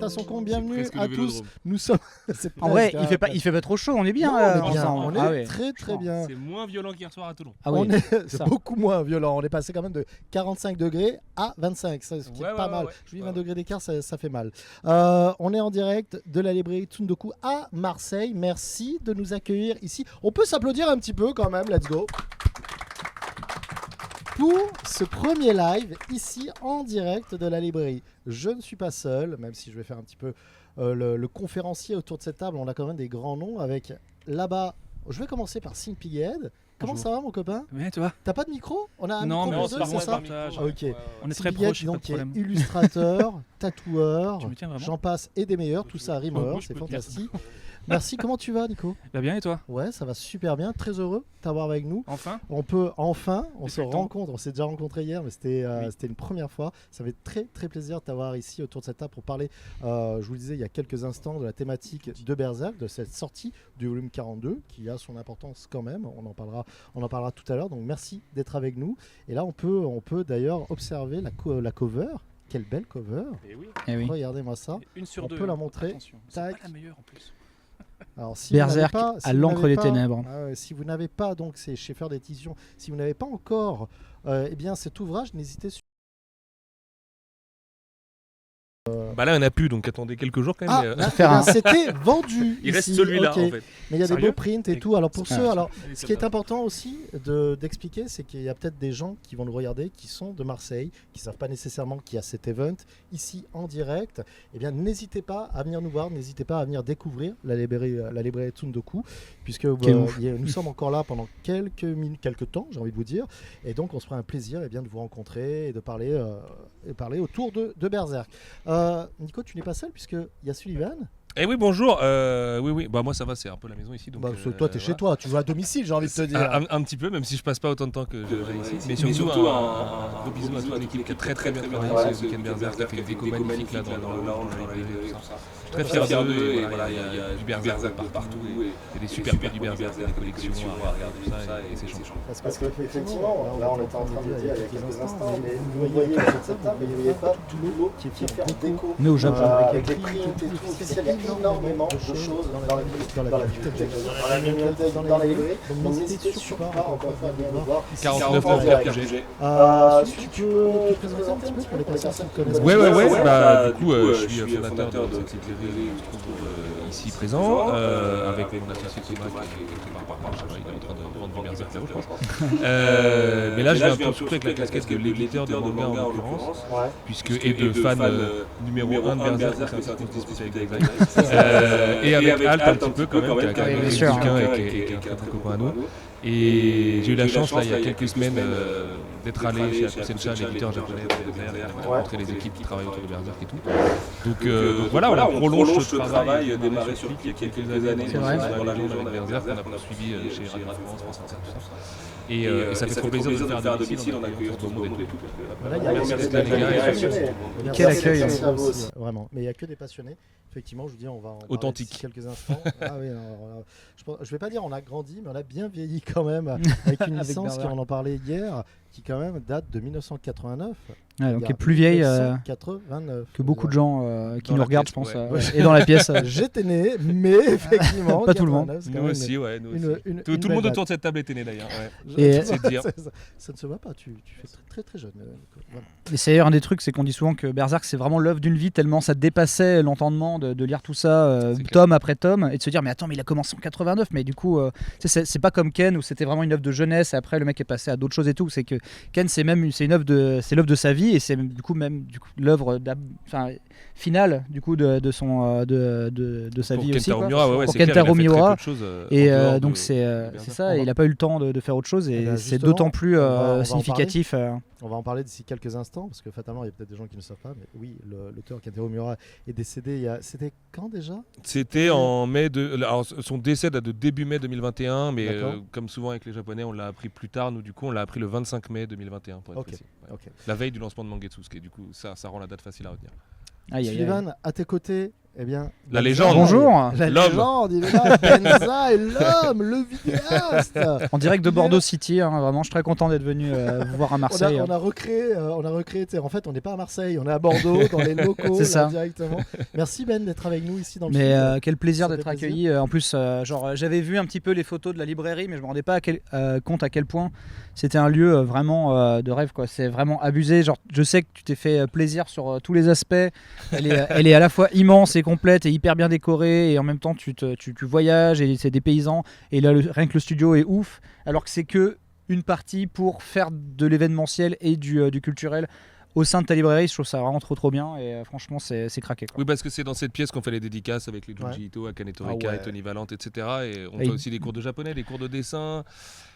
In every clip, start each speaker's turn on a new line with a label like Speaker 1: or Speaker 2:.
Speaker 1: est à son compte. Bienvenue à tous. Nous sommes.
Speaker 2: En vrai, il fait pas trop chaud, on est bien.
Speaker 1: On est très bien.
Speaker 3: C'est moins violent qu'hier soir à Toulon.
Speaker 1: C'est beaucoup moins violent. On est passé quand même de 45 degrés à 25, ce qui est pas mal. Je dis 20 degrés d'écart, ça fait mal. On est en direct de la librairie Tsundoku à Marseille. Merci de nous accueillir ici. On peut s'applaudir un petit peu quand même. Let's go. Pour ce premier live ici en direct de la librairie. Je ne suis pas seul, même si je vais faire un petit peu le conférencier autour de cette table. On a quand même des grands noms avec là-bas. Je vais commencer par Sing Pighead. Comment ça va mon copain?
Speaker 2: Oui, toi.
Speaker 1: T'as pas de micro? On a un
Speaker 2: non,
Speaker 1: micro
Speaker 2: mais
Speaker 1: pour deux, c'est ça? Ok.
Speaker 2: On est très proches,
Speaker 1: donc qui est illustrateur, tatoueur,
Speaker 2: j'en
Speaker 1: j'en passe et des meilleurs, tout ça rime, c'est fantastique. Merci, comment tu vas Nico?
Speaker 2: Bah bien et toi?
Speaker 1: Ouais, ça va super bien, très heureux de t'avoir avec nous.
Speaker 2: Enfin?
Speaker 1: On se rencontre, on s'est déjà rencontré hier, mais c'était une première fois. Ça fait très plaisir de t'avoir ici autour de cette table pour parler, je vous le disais il y a quelques instants, de la thématique de Berserk, de cette sortie du volume 42, qui a son importance quand même, on en parlera tout à l'heure, donc merci d'être avec nous. Et là on peut d'ailleurs observer la cover. Quelle belle cover!
Speaker 2: Eh oui.
Speaker 1: Regardez-moi ça. On peut la montrer.
Speaker 2: C'est pas la meilleure en plus.
Speaker 1: Alors, si
Speaker 2: Berserk à l'encre des ténèbres.
Speaker 1: Si vous n'avez pas, donc c'est chez Faire d'édition, si vous n'avez pas encore eh bien, cet ouvrage, n'hésitez pas.
Speaker 3: Bah là, il n'y en a plus, donc attendez quelques jours quand même.
Speaker 1: C'était vendu.
Speaker 3: Il reste celui-là en fait.
Speaker 1: Mais il y a des beaux prints et tout. Alors pour ceux, ce qui est important aussi d'expliquer, c'est qu'il y a peut-être des gens qui vont nous regarder, qui sont de Marseille, qui ne savent pas nécessairement qu'il y a cet event ici en direct. Eh bien, n'hésitez pas à venir nous voir, n'hésitez pas à venir découvrir la librairie Tsundoku, puisque nous sommes encore là pendant quelques temps, j'ai envie de vous dire. Et donc, on se fera un plaisir de vous rencontrer et de parler autour de Berserk. Nico, tu n'es pas seul puisqu'il y a Sullivan.
Speaker 3: Eh oui, bonjour. Oui. Bah moi ça va, c'est un peu la maison ici. Donc,
Speaker 1: toi, t'es chez toi, tu joues à domicile, j'ai envie de te dire.
Speaker 3: Un petit peu, même si je passe pas autant de temps que je ici. Mais surtout un gros bisou à toute l'équipe qui a très bien travaillé ce week-end Berserk, qui a fait des décos magnifiques là dans le lounge, tout ça. Je suis très fier d'eux. Il y a du Berserk partout. Il y a des super du Berserk, des collections à regarder tout ça et c'est chiant.
Speaker 1: Parce qu'effectivement, là on était en train de dire il y a quelques instants, mais vous voyez sur cette table, il n'y avait pas tout le lot qui est fait en déco.
Speaker 2: Mais au Japon,
Speaker 1: avec les prix et tout, énormément de choses dans la bibliothèque, dans la librairie. Donc n'hésitez surtout pas, encore une fois, à venir nous voir.
Speaker 3: 49
Speaker 1: Si tu peux te présenter un petit peu pour les personnes qui connaissent.
Speaker 3: Ouais. Bah du coup, je suis fondateur de cette librairie que je trouve ici présent, avec mon associé Thomas qui est quelque part par là, il est en train de vendre du Berserk là-haut, je pense. Mais là, je viens surtout avec la casquette de l'éditeur de manga en l'occurrence, et de fan numéro 1 de Berserk, c'est un peu disputé avec Greg. Et avec Alt un petit peu quand même, qui a écrit le bouquin et qui est un très copain à nous. Et j'ai eu la chance là il y a quelques semaines d'être allé chez Akosencha, l'éditeur japonais de Berserk, rencontrer les équipes qui travaillent autour de Berserk et tout. Donc voilà, on prolonge ce travail démarré sur il y a quelques années dans la légende avec Berserk, on a poursuivi chez Radio France Inter, tout ça. Et ça fait trop plaisir de le faire à domicile, on accueille tout le monde et tout.
Speaker 2: Quel accueil,
Speaker 1: vraiment. Mais il n'y a que des passionnés. Effectivement, je vous dis, on va en
Speaker 3: parler
Speaker 1: d'ici quelques instants. Je vais pas dire on a grandi, mais on a bien vieilli quand même avec une licence qui, on en parlait hier, qui quand même date de 1989.
Speaker 2: Donc est plus vieille que beaucoup de gens qui nous regardent, je pense, et dans la pièce.
Speaker 1: J'étais né, mais effectivement,
Speaker 2: pas tout le monde.
Speaker 3: Nous aussi, tout le monde autour de cette table était né d'ailleurs.
Speaker 1: C'est dire. Ça ne se voit pas, tu fais très jeune.
Speaker 2: Et c'est d'ailleurs un des trucs, c'est qu'on dit souvent que Berserk c'est vraiment l'œuvre d'une vie, tellement ça dépassait l'entendement de lire tout ça tome après tome et de se dire mais attends, mais il a commencé en 89, mais du coup c'est pas comme Ken où c'était vraiment une œuvre de jeunesse et après le mec est passé à d'autres choses et tout. C'est que Ken c'est l'œuvre de sa vie et c'est du coup l'œuvre finale du coup de sa vie aussi
Speaker 3: pour
Speaker 2: Kentaro Miura. Et donc c'est ça, il a pas eu le temps de faire autre chose et c'est d'autant plus significatif.
Speaker 1: On va en parler d'ici quelques instants parce que fatalement il y a peut-être des gens qui ne savent pas, mais oui, l'auteur Kentaro Miura est décédé c'était quand déjà?
Speaker 3: C'était en mai alors son décès date de début mai 2021, mais comme souvent avec les Japonais, on l'a appris plus tard. Nous du coup on l'a appris le 25 mai 2021 pour être précis. La veille du lancement de Mangetsu, et du coup ça rend la date facile à retenir.
Speaker 1: Sullivan, à tes côtés, Eh bien,
Speaker 3: La légende.
Speaker 2: Bonjour.
Speaker 1: La
Speaker 3: L'homme.
Speaker 1: légende, il est là. Benza est l'homme, le vidéaste.
Speaker 2: En direct de Bordeaux City, hein, vraiment, je suis très content d'être venu vous voir à Marseille.
Speaker 1: On a recréé. En fait, on n'est pas à Marseille, on est à Bordeaux, dans les locaux,
Speaker 2: C'est ça.
Speaker 1: là, directement. Merci Ben d'être avec nous ici dans le
Speaker 2: Mais
Speaker 1: studio.
Speaker 2: quel plaisir
Speaker 1: Ça
Speaker 2: d'être
Speaker 1: fait plaisir.
Speaker 2: accueilli. En plus, j'avais vu un petit peu les photos de la librairie, mais je me rendais pas compte à quel point c'était un lieu vraiment de rêve, quoi. C'est vraiment abusé. Genre, je sais que tu t'es fait plaisir sur tous les aspects. Elle est à la fois immense et complète et hyper bien décorée, et en même temps tu voyages et c'est des paysans. Et là, rien que le studio est ouf, alors que c'est que une partie pour faire de l'événementiel et du culturel au sein de ta librairie. Je trouve ça vraiment trop bien, et franchement c'est craqué, quoi.
Speaker 3: Oui, parce que c'est dans cette pièce qu'on fait les dédicaces avec les Junji Ito, Akane Torika
Speaker 1: Ah ouais.
Speaker 3: et Tony Valente, etc. Et on
Speaker 2: Et-
Speaker 3: fait aussi des cours de japonais, des cours de dessin,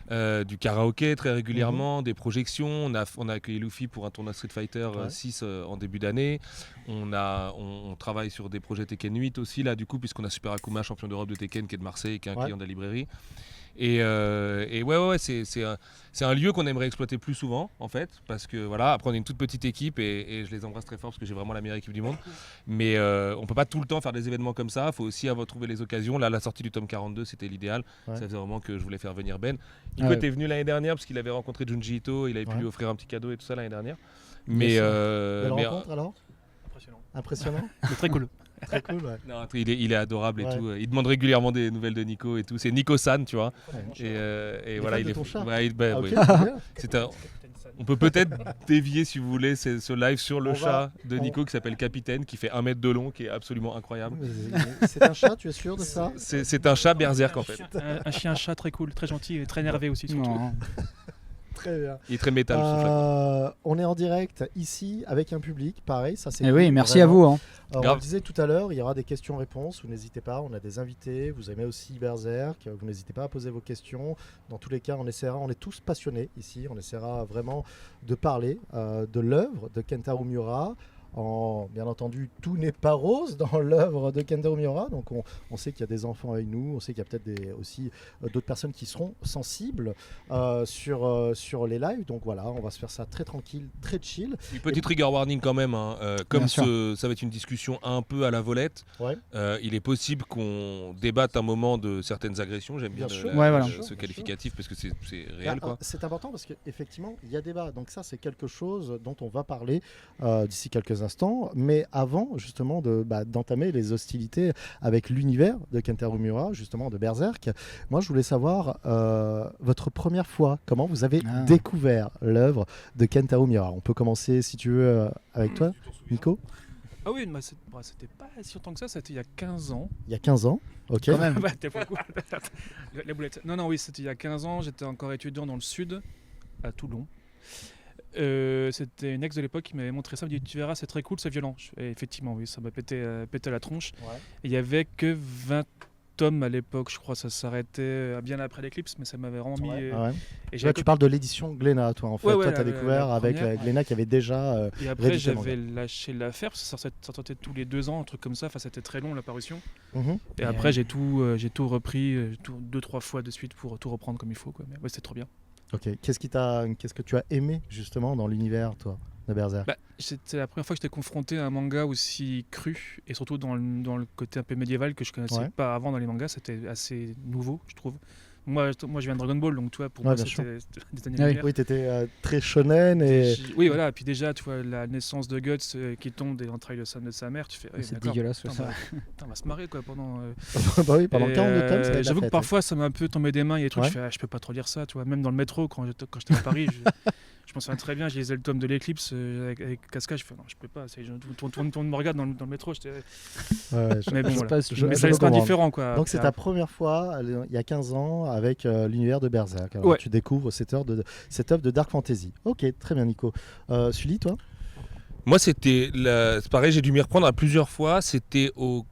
Speaker 3: du karaoké très régulièrement, des projections. On a accueilli Luffy pour un tournoi Street Fighter 6 en début d'année. On travaille sur des projets Tekken 8 aussi, là, du coup, puisqu'on a Super Akuma, champion d'Europe de Tekken, qui est de Marseille, qui est un client de la librairie. Et ouais, c'est un lieu qu'on aimerait exploiter plus souvent, en fait, parce que voilà, après on est une toute petite équipe, et je les embrasse très fort parce que j'ai vraiment la meilleure équipe du monde. Mais on peut pas tout le temps faire des événements comme ça, il faut aussi trouver les occasions. Là, la sortie du tome 42, c'était l'idéal.
Speaker 1: Ouais.
Speaker 3: Ça faisait vraiment que je voulais faire venir Ben. Nico
Speaker 2: Ouais.
Speaker 3: était venu l'année dernière parce qu'il avait rencontré Junji Ito, il avait pu
Speaker 1: Ouais.
Speaker 3: lui offrir un petit cadeau et tout ça l'année dernière.
Speaker 1: Bien
Speaker 3: Mais,
Speaker 1: sûr.
Speaker 3: euh,
Speaker 1: Belle
Speaker 3: mais,
Speaker 1: rencontre alors. Impressionnant.
Speaker 4: C'est très cool.
Speaker 1: Très cool. Ouais.
Speaker 3: non, il est adorable et
Speaker 1: Ouais.
Speaker 3: tout. Il demande régulièrement des nouvelles de Nico et tout. C'est Nico-san, tu vois. Et
Speaker 1: est
Speaker 3: voilà,
Speaker 1: fan
Speaker 3: il
Speaker 1: de
Speaker 3: est
Speaker 1: ton chat.
Speaker 3: ouais,
Speaker 1: Ah, ok,
Speaker 3: ouais.
Speaker 1: très bien.
Speaker 3: On peut peut-être dévier, si vous voulez, ce live sur le
Speaker 1: On
Speaker 3: chat
Speaker 1: va-
Speaker 3: de Nico qui s'appelle Capitaine, qui fait 1 mètre de long, qui est absolument incroyable.
Speaker 1: Mais c'est un chat, tu es sûr de ça?
Speaker 3: C'est un chat berserk en fait.
Speaker 4: Un chien-chat très cool, très gentil et très nerveux aussi. Surtout.
Speaker 2: Non.
Speaker 1: Très bien.
Speaker 3: Il est très métal son chat.
Speaker 1: On est en direct ici avec un public, pareil, ça c'est
Speaker 2: Et
Speaker 1: cool,
Speaker 2: oui, merci
Speaker 1: vraiment.
Speaker 2: à vous, hein.
Speaker 1: On
Speaker 3: Grave.
Speaker 1: le disait tout à l'heure, il y aura des questions-réponses, vous n'hésitez pas, on a des invités, vous aimez aussi Berserk, vous n'hésitez pas à poser vos questions. Dans tous les cas, on est tous passionnés ici, on essaiera vraiment de parler de l'œuvre de Kentaro Miura. Bien entendu, tout n'est pas rose dans l'œuvre de Kentaro Miura, donc on sait qu'il y a des enfants avec nous, on sait qu'il y a peut-être aussi d'autres personnes qui seront sensibles sur les lives, donc voilà, on va se faire ça très tranquille, très chill.
Speaker 3: Une petite trigger warning quand même, hein. Comme
Speaker 2: Bien sûr.
Speaker 3: ça va être une discussion un peu à la volette,
Speaker 1: Ouais.
Speaker 3: il est possible qu'on débatte un moment de certaines agressions. J'aime bien
Speaker 1: Bien sûr.
Speaker 2: Ouais, voilà.
Speaker 3: ce qualificatif parce que c'est réel, quoi.
Speaker 1: C'est important parce qu'effectivement, il y a débat. Donc ça, c'est quelque chose dont on va parler d'ici quelques instants. Mais avant, justement, d'entamer les hostilités avec l'univers de Kentaro Miura, justement, de Berserk, moi, je voulais savoir votre première fois, comment vous avez découvert l'œuvre de Kentaro Miura. On peut commencer, si tu veux, avec toi, Nico.
Speaker 4: Ah oui, c'était pas si longtemps que ça, c'était il y a 15 ans.
Speaker 1: Il y a 15 ans, ok.
Speaker 2: Quand même.
Speaker 4: Bah, t'es pas cool. La boulette. Non, oui, c'était il y a 15 ans, j'étais encore étudiant dans le sud, à Toulon. C'était une ex de l'époque qui m'avait montré ça, elle me dit tu verras c'est très cool, c'est violent. Et effectivement oui, ça m'a pété la tronche.
Speaker 1: Ouais.
Speaker 4: Et il y avait que 20 tomes à l'époque, je crois, ça s'arrêtait bien après l'éclipse, mais ça m'avait vraiment mis...
Speaker 1: Ouais, ouais.
Speaker 4: Et
Speaker 1: Là, tu parles de l'édition Glénat, toi, en fait.
Speaker 4: Ouais, ouais,
Speaker 1: toi, tu as
Speaker 4: la
Speaker 1: découvert avec
Speaker 4: première.
Speaker 1: Glénat qui avait déjà...
Speaker 4: Et après
Speaker 1: réédité le
Speaker 4: j'avais lâché l'affaire, parce que ça sortait tous les 2 ans, un truc comme ça, enfin c'était très long la parution.
Speaker 1: Mhm.
Speaker 4: Et après j'ai tout repris 2-3 fois de suite pour tout reprendre comme il faut, quoi. Mais ouais, c'était trop bien.
Speaker 1: Ok. Qu'est-ce que tu as aimé, justement, dans l'univers, toi, de Berserk?
Speaker 4: Bah, c'était la première fois que j'étais confronté à un manga aussi cru, et surtout dans le côté un peu médiéval que je connaissais
Speaker 1: Ouais.
Speaker 4: pas avant dans les mangas. C'était assez nouveau, je trouve. Moi je viens de Dragon Ball, donc toi, pour
Speaker 1: Ouais,
Speaker 4: moi,
Speaker 1: bien
Speaker 4: c'était des années
Speaker 2: Ah oui.
Speaker 4: lumière.
Speaker 1: Oui, tu étais très shonen et...
Speaker 4: Oui, voilà. Puis déjà, tu vois, la naissance de Guts qui tombe des entrailles de sa mère, tu fais. ouais,
Speaker 2: C'est
Speaker 4: d'accord.
Speaker 2: dégueulasse,
Speaker 4: Putain,
Speaker 2: ça.
Speaker 4: On va se marrer, quoi, pendant.
Speaker 1: bah oui, pendant
Speaker 4: Et,
Speaker 1: 42 tomes, ça va être la
Speaker 4: j'avoue que
Speaker 1: fête,
Speaker 4: parfois, ça m'a un peu tombé des mains. Il y a des trucs,
Speaker 1: Ouais.
Speaker 4: je fais, je peux pas trop dire ça, tu vois. Même dans le métro, quand j'étais à Paris, je m'en souviens très bien. Je lisais le tome de l'éclipse avec Casca. Je fais, non, je peux pas. Tout le monde me regarde dans le métro.
Speaker 1: Ouais,
Speaker 4: Mais bon,
Speaker 2: Je
Speaker 4: voilà.
Speaker 2: passe,
Speaker 1: je-
Speaker 4: Mais
Speaker 1: je
Speaker 4: ça
Speaker 1: peux
Speaker 4: reste
Speaker 1: comprendre.
Speaker 4: indifférent, quoi.
Speaker 1: Donc c'est ta première fois, il y a 15 ans, avec l'univers de Berserk. Alors,
Speaker 4: Ouais.
Speaker 1: tu découvres cette œuvre de Dark Fantasy. Ok, très bien Nico. Sully, toi?
Speaker 3: Moi, c'est pareil, j'ai dû m'y reprendre à plusieurs fois. C'était au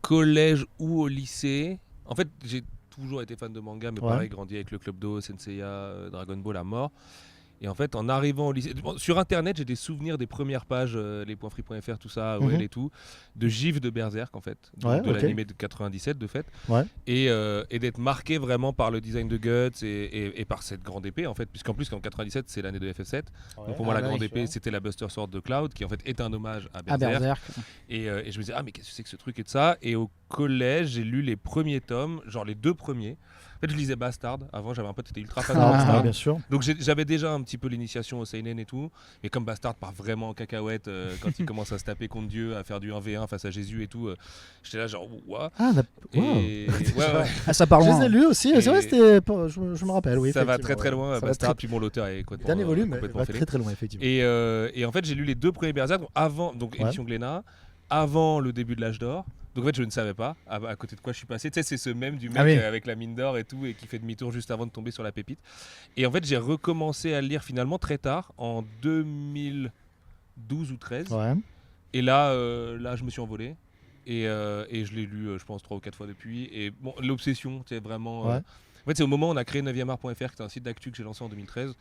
Speaker 3: collège ou au lycée. En fait, j'ai toujours été fan de manga, mais
Speaker 1: Ouais.
Speaker 3: pareil, grandi avec le Club Do, Senseiya, Dragon Ball à mort. Et en fait, en arrivant au lycée, sur internet, j'ai des souvenirs des premières pages, lespointsfree.fr, tout ça, AOL et tout, de gifs de Berserk en fait, de l'animé de 97 de fait, et d'être marqué vraiment par le design de Guts et par cette grande épée en fait, puisqu'en plus en 97 c'est l'année de FF7, donc pour moi la grande épée c'était la Buster Sword de Cloud qui en fait est un hommage à Berserk. Et je me disais mais qu'est-ce que c'est que ce truc et de ça, et au collège j'ai lu les premiers tomes, genre les 2 premiers. En fait, je lisais Bastard. Avant, j'avais un pote qui était ultra fan de Bastard.
Speaker 1: Bien sûr.
Speaker 3: Donc, j'avais déjà un petit peu l'initiation au seinen et tout. Mais comme Bastard part vraiment en cacahuète quand il commence à se taper contre Dieu, à faire du 1v1 face à Jésus et tout, j'étais là genre ouah.
Speaker 2: Ça part loin.
Speaker 1: Je les ai lus aussi. C'est vrai, je me rappelle. Oui,
Speaker 3: ça va très très loin. Bastard, puis l'auteur est complètement.
Speaker 1: Dernier volume, va très très loin effectivement.
Speaker 3: Et en fait, j'ai lu les 2 premiers Berserk avant, donc édition Glénat, avant le début de l'âge d'or. Donc en fait, je ne savais pas à côté de quoi je suis passé. Tu sais, c'est ce même du mec avec la mine d'or et tout, et qui fait demi-tour juste avant de tomber sur la pépite. Et en fait, j'ai recommencé à le lire finalement très tard, en 2012 ou 13. Et là, je me suis envolé. Et je l'ai lu, je pense, 3 ou 4 fois depuis. Et bon, l'obsession, c'est vraiment... En fait, c'est au moment où on a créé 9art.fr, qui est un site d'actu que j'ai lancé en 2013.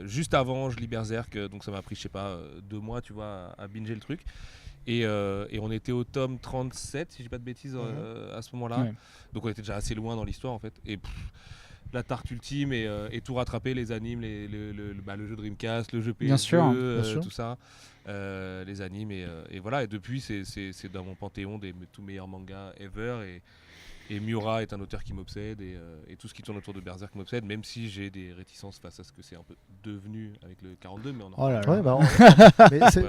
Speaker 3: Juste avant, je lis Berserk, donc ça m'a pris, je sais pas, 2 mois, tu vois, à binger le truc. Et on était au tome 37, si je dis pas de bêtises, à ce moment-là. Donc on était déjà assez loin dans l'histoire en fait. Et la tarte ultime et tout rattraper, les animes, le jeu Dreamcast, le jeu PS2,
Speaker 2: bien sûr.
Speaker 3: tout ça, les animes. Et voilà, et depuis c'est dans mon panthéon des tout meilleurs mangas ever. Et Miura est un auteur qui m'obsède et tout ce qui tourne autour de Berserk m'obsède, même si j'ai des réticences face à ce que c'est un peu devenu avec le 42, mais on en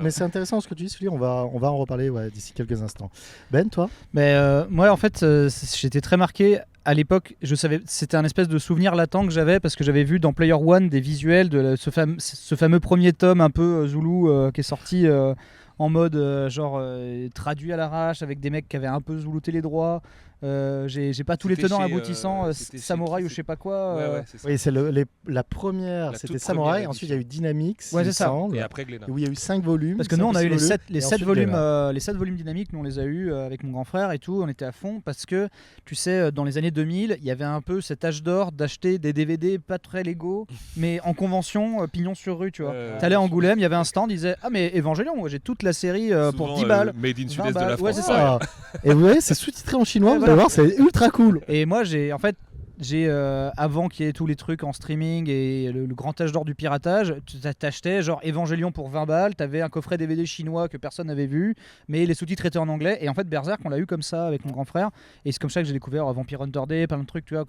Speaker 1: mais c'est intéressant ce que tu dis, Sully, on va en reparler d'ici quelques instants. Ben, toi?
Speaker 2: Moi en fait j'étais très marqué à l'époque, je savais, c'était un espèce de souvenir latent que j'avais parce que j'avais vu dans Player One des visuels de ce fameux premier tome un peu Zoulou qui est sorti en mode traduit à l'arrache avec des mecs qui avaient un peu zoulouté les droits. J'ai pas tous les tenants aboutissants, Samouraï ou je sais pas quoi.
Speaker 1: Oui, c'est la première, c'était Samouraï. Ensuite, il y a eu Dynamix,
Speaker 2: c'est ça.
Speaker 3: Et après Glénat.
Speaker 1: Où il y a eu 5 volumes.
Speaker 2: Parce que nous, on a eu les 7 volumes, Dynamique, nous on les a eu avec mon grand frère et tout. On était à fond parce que, tu sais, dans les années 2000, il y avait un peu cet âge d'or d'acheter des DVD pas très légaux, mais en convention, pignon sur rue, tu vois. T'allais à Angoulême, il y avait un stand, ils disaient ah mais Evangelion, moi j'ai toute la série pour 10 balles.
Speaker 3: Made in Sud-Est de la France.
Speaker 2: Ouais, c'est ça.
Speaker 1: Et vous voyez, c'est sous-titré en chinois. Vous allez voir, c'est ultra cool.
Speaker 2: Et moi, j'ai avant qu'il y ait tous les trucs en streaming et le grand âge d'or du piratage, t'achetais genre Evangelion pour 20 balles, t'avais un coffret DVD chinois que personne n'avait vu, mais les sous-titres étaient en anglais. Et en fait, Berserk, on l'a eu comme ça avec mon grand frère. Et c'est comme ça que j'ai découvert Vampire Hunter D, plein de trucs, tu vois,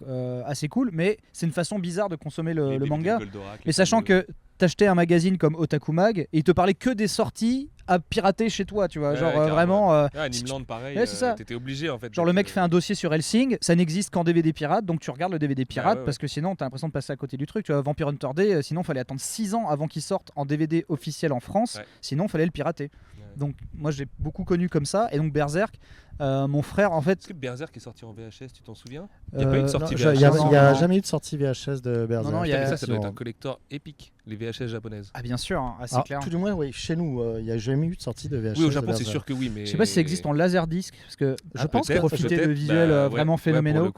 Speaker 2: assez cool. Mais c'est une façon bizarre de consommer le manga. Mais sachant que t'achetais un magazine comme Otaku Mag et il te parlait que des sorties à pirater chez toi, tu vois, vraiment.
Speaker 3: Animeland pareil, t'étais obligé en fait.
Speaker 2: Genre le mec fait un dossier sur Hellsing, ça n'existe qu'en DVD pirate, donc tu regardes le DVD pirate parce que sinon t'as l'impression de passer à côté du truc. Tu vois, Vampire Hunter D, sinon fallait attendre 6 ans avant qu'il sorte en DVD officiel en France, sinon fallait le pirater. Donc moi j'ai beaucoup connu comme ça, et donc Berserk, mon frère en fait.
Speaker 3: Est-ce que Berserk est sorti en VHS, tu t'en souviens? Il n'y a pas eu de sortie VHS.
Speaker 1: Il n'y a jamais eu de sortie VHS de Berserk.
Speaker 2: Non,
Speaker 3: ça doit être un collector épique, les VHS japonaises.
Speaker 2: Ah bien sûr, c'est clair.
Speaker 1: Tout du moins, oui, chez nous, il n'y a jamais eu de sortie de VHS.
Speaker 3: Oui, au Japon c'est sûr que oui, mais.
Speaker 2: Je sais pas si ça existe en laserdisc, parce que je pense profiter de visuels vraiment phénoménaux.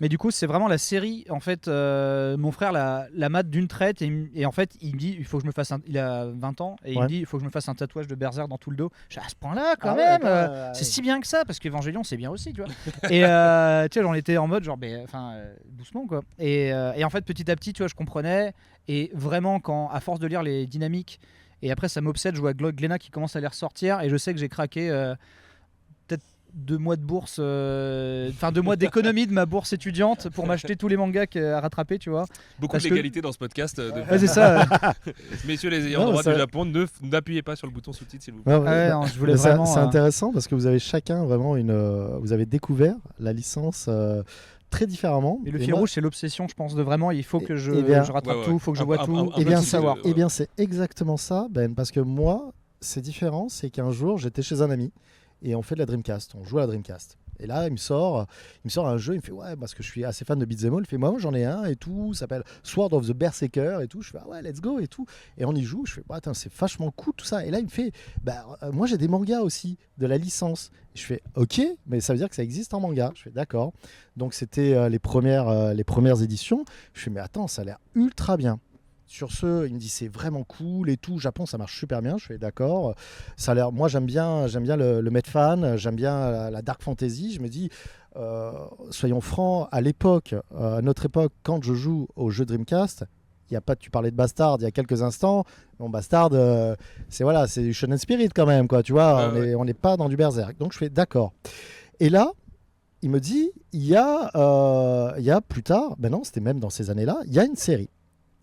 Speaker 2: Mais du coup, c'est vraiment la série. En fait, mon frère la mate d'une traite et en fait, il me dit, il faut que je me fasse il a 20 ans et il me dit, il faut que je me fasse un tatouage de Berserk dans tout le dos. Je suis à ce point-là quand même. C'est si bien que ça, parce qu'Evangelion c'est bien aussi, tu vois. Et tu sais, j'en étais en mode genre, doucement quoi. Et en fait, petit à petit, tu vois, je comprenais. Et vraiment, à force de lire les dynamiques, et après ça m'obsède, je vois Glénat qui commence à les ressortir, et je sais que j'ai craqué peut-être 2 mois de bourse, 2 mois d'économie de ma bourse étudiante pour m'acheter tous les mangas à rattraper, tu vois.
Speaker 3: Beaucoup de légalité dans ce podcast.
Speaker 2: C'est ça.
Speaker 3: Messieurs les ayants droit du Japon, n'appuyez pas sur le bouton sous-titre s'il vous plaît.
Speaker 2: Je voulais vraiment.
Speaker 1: C'est intéressant parce que vous avez chacun vraiment vous avez découvert la licence. Très différemment.
Speaker 2: Et le fil rouge, c'est l'obsession, je pense, de vraiment, il faut que je rattrape tout, il faut que je vois tout,
Speaker 1: et bien savoir. Et bien, c'est exactement ça, Ben, parce que moi, c'est différent, c'est qu'un jour, j'étais chez un ami et on fait de la Dreamcast, on joue à la Dreamcast. Et là, il me sort un jeu, il me fait parce que je suis assez fan de beat'em all, il fait moi j'en ai un et tout, ça s'appelle Sword of the Berserker et tout, je fais let's go et tout, et on y joue, je fais attends, c'est vachement cool tout ça, et là il me fait moi j'ai des mangas aussi de la licence, et je fais ok, mais ça veut dire que ça existe en manga, je fais d'accord, donc c'était les premières éditions, je fais mais attends, ça a l'air ultra bien. Sur ce, il me dit c'est vraiment cool et tout. Japon, ça marche super bien. Je fais d'accord. Ça a l'air. Moi, j'aime bien le Medfan. J'aime bien la dark fantasy. Je me dis, soyons francs, à l'époque, à notre époque, quand je joue au jeu Dreamcast, il y a pas. Tu parlais de Bastard il y a quelques instants. Bon, Bastard, c'est du Shonen Spirit quand même, quoi. Tu vois, on n'est pas dans du Berserk. Donc je fais d'accord. Et là, il me dit, il y a plus tard, ben non, c'était même dans ces années-là, il y a une série.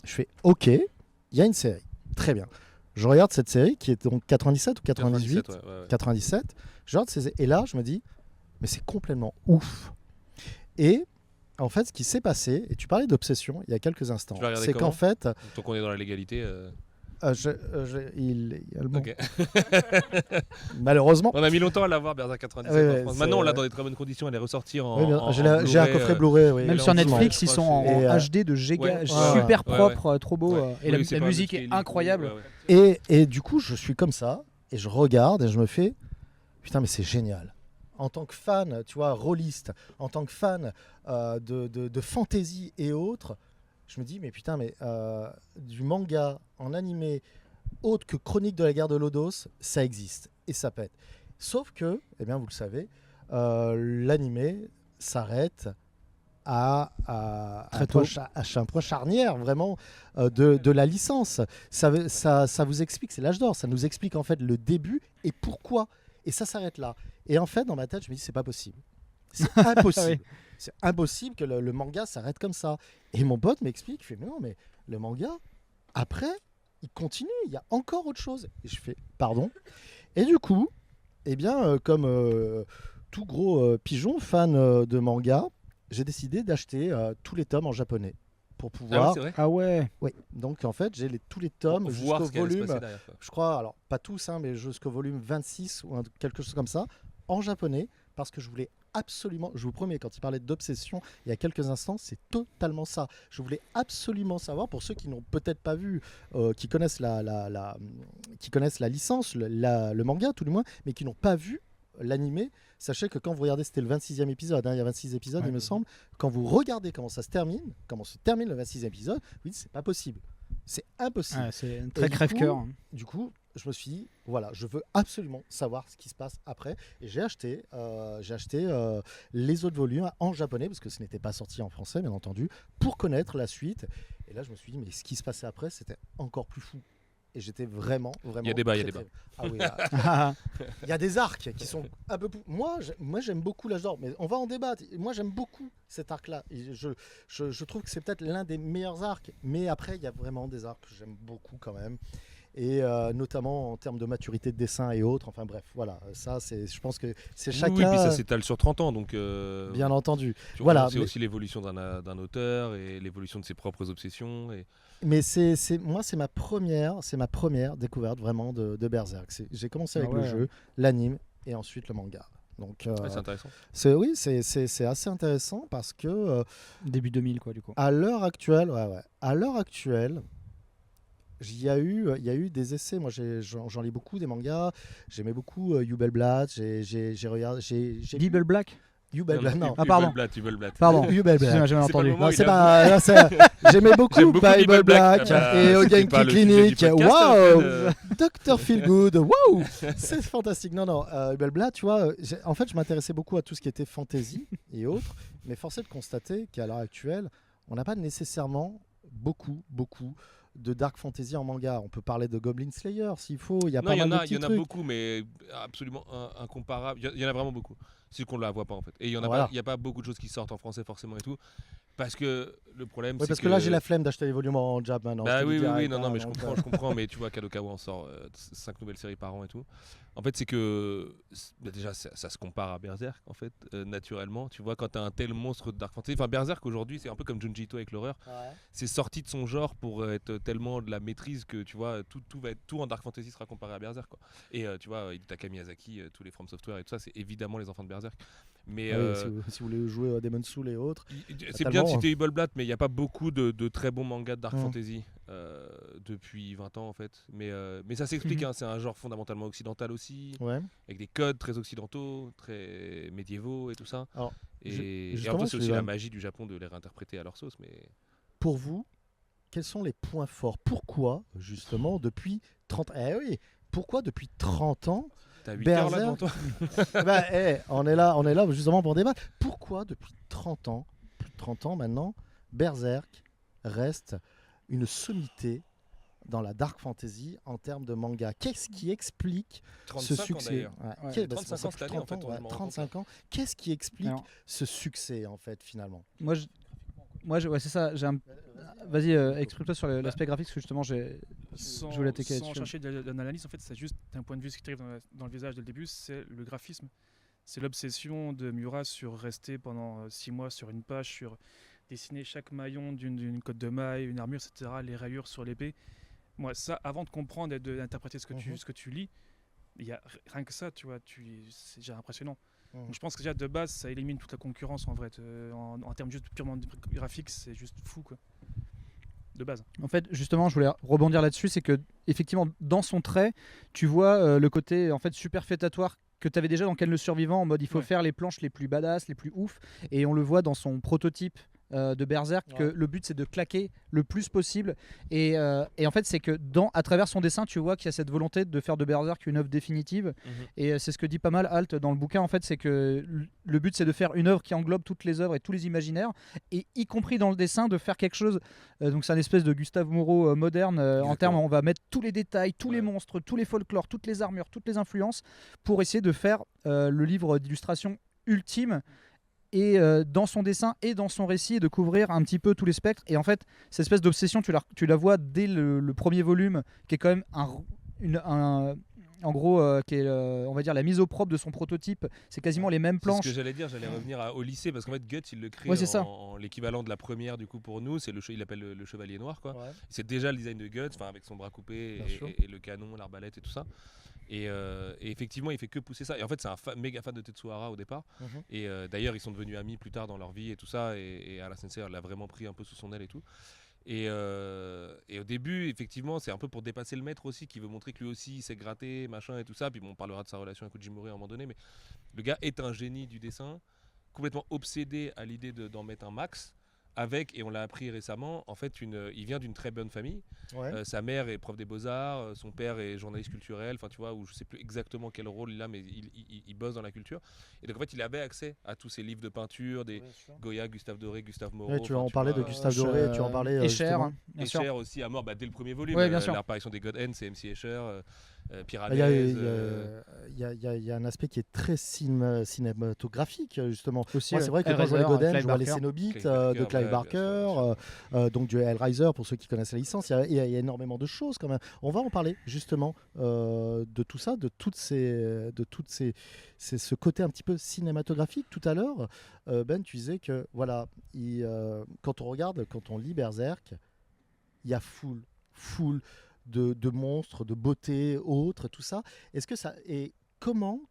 Speaker 1: Je fais OK, il y a une série. Très bien. Je regarde cette série qui est donc 97 ou 98, 97. Je regarde et là, je me dis, mais c'est complètement ouf. Et en fait, ce qui s'est passé, et tu parlais d'obsession il y a quelques instants, c'est qu'en fait.
Speaker 3: Donc on est dans la légalité.
Speaker 1: Il y a le bon. Okay. Malheureusement.
Speaker 3: On a mis longtemps à l'avoir, Berserk 97 en France. Maintenant, on l'a dans des très bonnes conditions. Elle est ressortie en
Speaker 1: j'ai un coffret Blu-ray. Oui.
Speaker 2: Même sur Netflix, ils sont en HD de giga, super propre, trop beau. Et la musique est incroyable.
Speaker 1: Et du coup, je suis comme ça, et je regarde, et je me fais, putain, mais c'est génial. En tant que fan, tu vois, rôliste, en tant que fan de fantasy et autres, je me dis, mais putain, du manga en animé autre que Chronique de la guerre de Lodos, ça existe et ça pète. Sauf que, eh bien, vous le savez, l'animé s'arrête à un point charnière vraiment de la licence. Ça vous explique, c'est l'âge d'or, ça nous explique en fait le début et pourquoi. Et ça s'arrête là. Et en fait, dans ma tête, je me dis, c'est pas possible. C'est impossible. C'est impossible que le manga s'arrête comme ça. Et mon pote m'explique, il fait, mais non, mais le manga, après, il continue, il y a encore autre chose. Et je fais, pardon. Et du coup, eh bien, comme tout gros pigeon fan de manga, j'ai décidé d'acheter tous les tomes en japonais pour pouvoir.
Speaker 2: Ah ouais.
Speaker 1: Oui. Donc en fait, j'ai tous les tomes jusqu'au volume. Derrière, je crois, alors pas tous, hein, mais jusqu'au volume 26 ou quelque chose comme ça, en japonais, parce que je voulais absolument, je vous promets, quand il parlait d'obsession il y a quelques instants, c'est totalement ça. Je voulais absolument savoir, pour ceux qui n'ont peut-être pas vu, qui connaissent qui connaissent la licence, le manga tout du moins, mais qui n'ont pas vu l'animé, sachez que quand vous regardez, c'était le 26e épisode, hein, il y a 26 épisodes il me semble, quand vous regardez comment se termine le 26e épisode, vous dites c'est pas possible. C'est impossible.
Speaker 2: Ah, c'est un très crève-cœur.
Speaker 1: Du coup, je me suis dit, voilà, je veux absolument savoir ce qui se passe après. Et j'ai acheté les autres volumes en japonais, parce que ce n'était pas sorti en français, bien entendu, pour connaître la suite. Et là, je me suis dit, mais ce qui se passait après, c'était encore plus fou. Et j'étais vraiment.
Speaker 3: Il y a des bas, il y a des bas.
Speaker 1: Ah oui, il y a des arcs qui sont un peu. Moi, j'aime beaucoup l'âge d'or, mais on va en débattre. Moi, j'aime beaucoup cet arc-là. Et je trouve que c'est peut-être l'un des meilleurs arcs. Mais après, il y a vraiment des arcs que j'aime beaucoup quand même. Et notamment en termes de maturité de dessin et autres. Enfin bref, voilà. Ça, je pense que c'est chacun.
Speaker 3: Oui, puis ça s'étale sur 30 ans, donc.
Speaker 1: Bien entendu.
Speaker 3: Voilà. C'est aussi l'évolution d'un auteur et l'évolution de ses propres obsessions.
Speaker 1: Mais moi, c'est ma première découverte vraiment de Berserk. J'ai commencé avec le jeu, l'anime et ensuite le manga. Donc,
Speaker 3: c'est intéressant.
Speaker 1: C'est assez intéressant parce que
Speaker 2: début 2000 quoi du coup.
Speaker 1: À l'heure actuelle, il y a eu des essais. Moi, j'en lis beaucoup des mangas. J'aimais beaucoup Yubelblatt. J'ai regardé.
Speaker 2: Black.
Speaker 1: Yubelblatt, non.
Speaker 2: Ah pardon.
Speaker 1: Pardon. Yubelblatt.
Speaker 2: J'ai entendu.
Speaker 1: Non, c'est pas. J'aimais beaucoup Yubelblatt et Ogenki Clinic. Waouh. Dr. Feelgood. Waouh. C'est fantastique. Non. Yubelblatt, tu vois. En fait, je m'intéressais beaucoup à tout ce qui était fantasy et autres. Mais force est de constater qu'à l'heure actuelle, on n'a pas nécessairement beaucoup de dark fantasy en manga. On peut parler de Goblin Slayer s'il faut. Il y en a
Speaker 3: beaucoup, mais absolument incomparable. Il y en a vraiment beaucoup. C'est qu'on ne la voit pas en fait. Et il n'y a pas beaucoup de choses qui sortent en français forcément et tout. Parce que le problème, c'est
Speaker 1: parce que là, j'ai la flemme d'acheter les volumes en jab maintenant.
Speaker 3: Oui, non, mais je comprends. Mais tu vois, Kadokawa en sort 5 nouvelles séries par an et tout. En fait, c'est que déjà, ça se compare à Berserk, en fait, naturellement. Tu vois, quand tu as un tel monstre de Dark Fantasy. Enfin, Berserk aujourd'hui, c'est un peu comme Junji Ito avec l'horreur. Ouais. C'est sorti de son genre pour être tellement de la maîtrise que tu vois, tout en Dark Fantasy sera comparé à Berserk, quoi. Et tu vois, Hidetaka Miyazaki, tous les From Software et tout ça, c'est évidemment les enfants de Berserk. Mais
Speaker 1: si vous voulez jouer à Demon's Soul et autres,
Speaker 3: c'est bien de citer Yubelblatt, mais il n'y a pas beaucoup de très bons mangas de Dark Fantasy depuis 20 ans en fait. Mais ça s'explique, hein, c'est un genre fondamentalement occidental aussi, avec des codes très occidentaux, très médiévaux et tout ça.
Speaker 1: Alors,
Speaker 3: et un peu c'est aussi la magie du Japon de les réinterpréter à leur sauce. Mais
Speaker 1: pour vous, quels sont les points forts? Pourquoi, justement, depuis 30 ans pourquoi depuis 30 ans
Speaker 3: T'as 8 heures là devant toi.
Speaker 1: on est là justement pour débattre. Pourquoi depuis 30 ans, plus de 30 ans maintenant, Berserk reste une sommité dans la dark fantasy en termes de manga? Qu'est-ce qui explique ce succès?
Speaker 3: 35 ans cette année, en fait.
Speaker 1: 35 ans. Qu'est-ce qui explique ce succès, en fait, finalement?
Speaker 2: C'est ça. Vas-y, exprime-toi sur l'aspect graphique, parce que justement, je voulais attaquer là-dessus.
Speaker 4: Sans chercher d'analyse, en fait, c'est juste d'un point de vue ce qui arrive dans le visage dès le début, c'est le graphisme. C'est l'obsession de Miura sur rester pendant 6 mois sur une page, sur dessiner chaque maillon d'une cotte de maille, une armure, etc., les rayures sur l'épée. Moi, ça, avant de comprendre et d'interpréter ce que tu lis, il y a rien que ça, tu vois, c'est déjà impressionnant. Donc, je pense que déjà de base, ça élimine toute la concurrence en vrai. En termes juste purement graphiques, c'est juste fou, quoi. De base.
Speaker 2: En fait, justement, je voulais rebondir là-dessus, c'est que effectivement, dans son trait, tu vois le côté en fait superfétatoire que tu avais déjà dans Ken le Survivant, en mode il faut faire les planches les plus badass, les plus ouf, et on le voit dans son prototype de Berserk, que le but c'est de claquer le plus possible, et en fait c'est que à travers son dessin tu vois qu'il y a cette volonté de faire de Berserk une œuvre définitive, et c'est ce que dit pas mal Alt dans le bouquin, en fait c'est que le but c'est de faire une œuvre qui englobe toutes les œuvres et tous les imaginaires, et y compris dans le dessin de faire quelque chose, donc c'est un espèce de Gustave Moreau moderne, en termes on va mettre tous les détails, tous les monstres, tous les folklores, toutes les armures, toutes les influences, pour essayer de faire le livre d'illustration ultime, et dans son dessin et dans son récit, de couvrir un petit peu tous les spectres. Et en fait, cette espèce d'obsession, tu la vois dès le premier volume, qui est quand même en gros, qui est, on va dire, la mise au propre de son prototype. C'est quasiment les mêmes planches.
Speaker 3: C'est ce que j'allais dire, j'allais revenir au lycée, parce qu'en fait Guts il le crée en l'équivalent de la première du coup pour nous, c'est il appelle le Chevalier Noir, quoi. C'est déjà le design de Guts, avec son bras coupé et le canon, l'arbalète et tout ça. Et effectivement il fait que pousser ça, et en fait c'est un méga fan de Tetsuhara au départ, et d'ailleurs ils sont devenus amis plus tard dans leur vie et tout ça, et Ala Sensei l'a vraiment pris un peu sous son aile et tout. Et au début, effectivement, c'est un peu pour dépasser le maître aussi, qui veut montrer que lui aussi il s'est gratté, machin et tout ça. Puis bon, on parlera de sa relation avec Ujimori à un moment donné, mais le gars est un génie du dessin, complètement obsédé à l'idée d'en mettre un max. Et on l'a appris récemment, en fait, il vient d'une très bonne famille. Sa mère est prof des beaux-arts, son père est journaliste culturel, enfin tu vois, où je sais plus exactement quel rôle il a, mais il bosse dans la culture. Et donc en fait, il avait accès à tous ces livres de peinture, des Goya, Gustave Doré, Gustave Moreau.
Speaker 1: Tu en parlais de Gustave Doré, tu en parlais.
Speaker 2: Escher,
Speaker 3: Escher aussi à mort dès le premier volume. L'apparition des God Hand, c'est MC Escher.
Speaker 1: Il y a un aspect qui est très cinématographique, justement.
Speaker 2: Aussi,
Speaker 1: c'est vrai que quand je vois les God Hand, je vois les Cénobites de Clive Barker, donc du Hellraiser pour ceux qui connaissent la licence. Il y a énormément de choses quand même. On va en parler justement de tout ça, de ce côté un petit peu cinématographique. Tout à l'heure, Ben, tu disais que voilà, quand on lit Berserk, il y a full de monstres, de beauté, autres, tout ça. Est-ce que ça est comment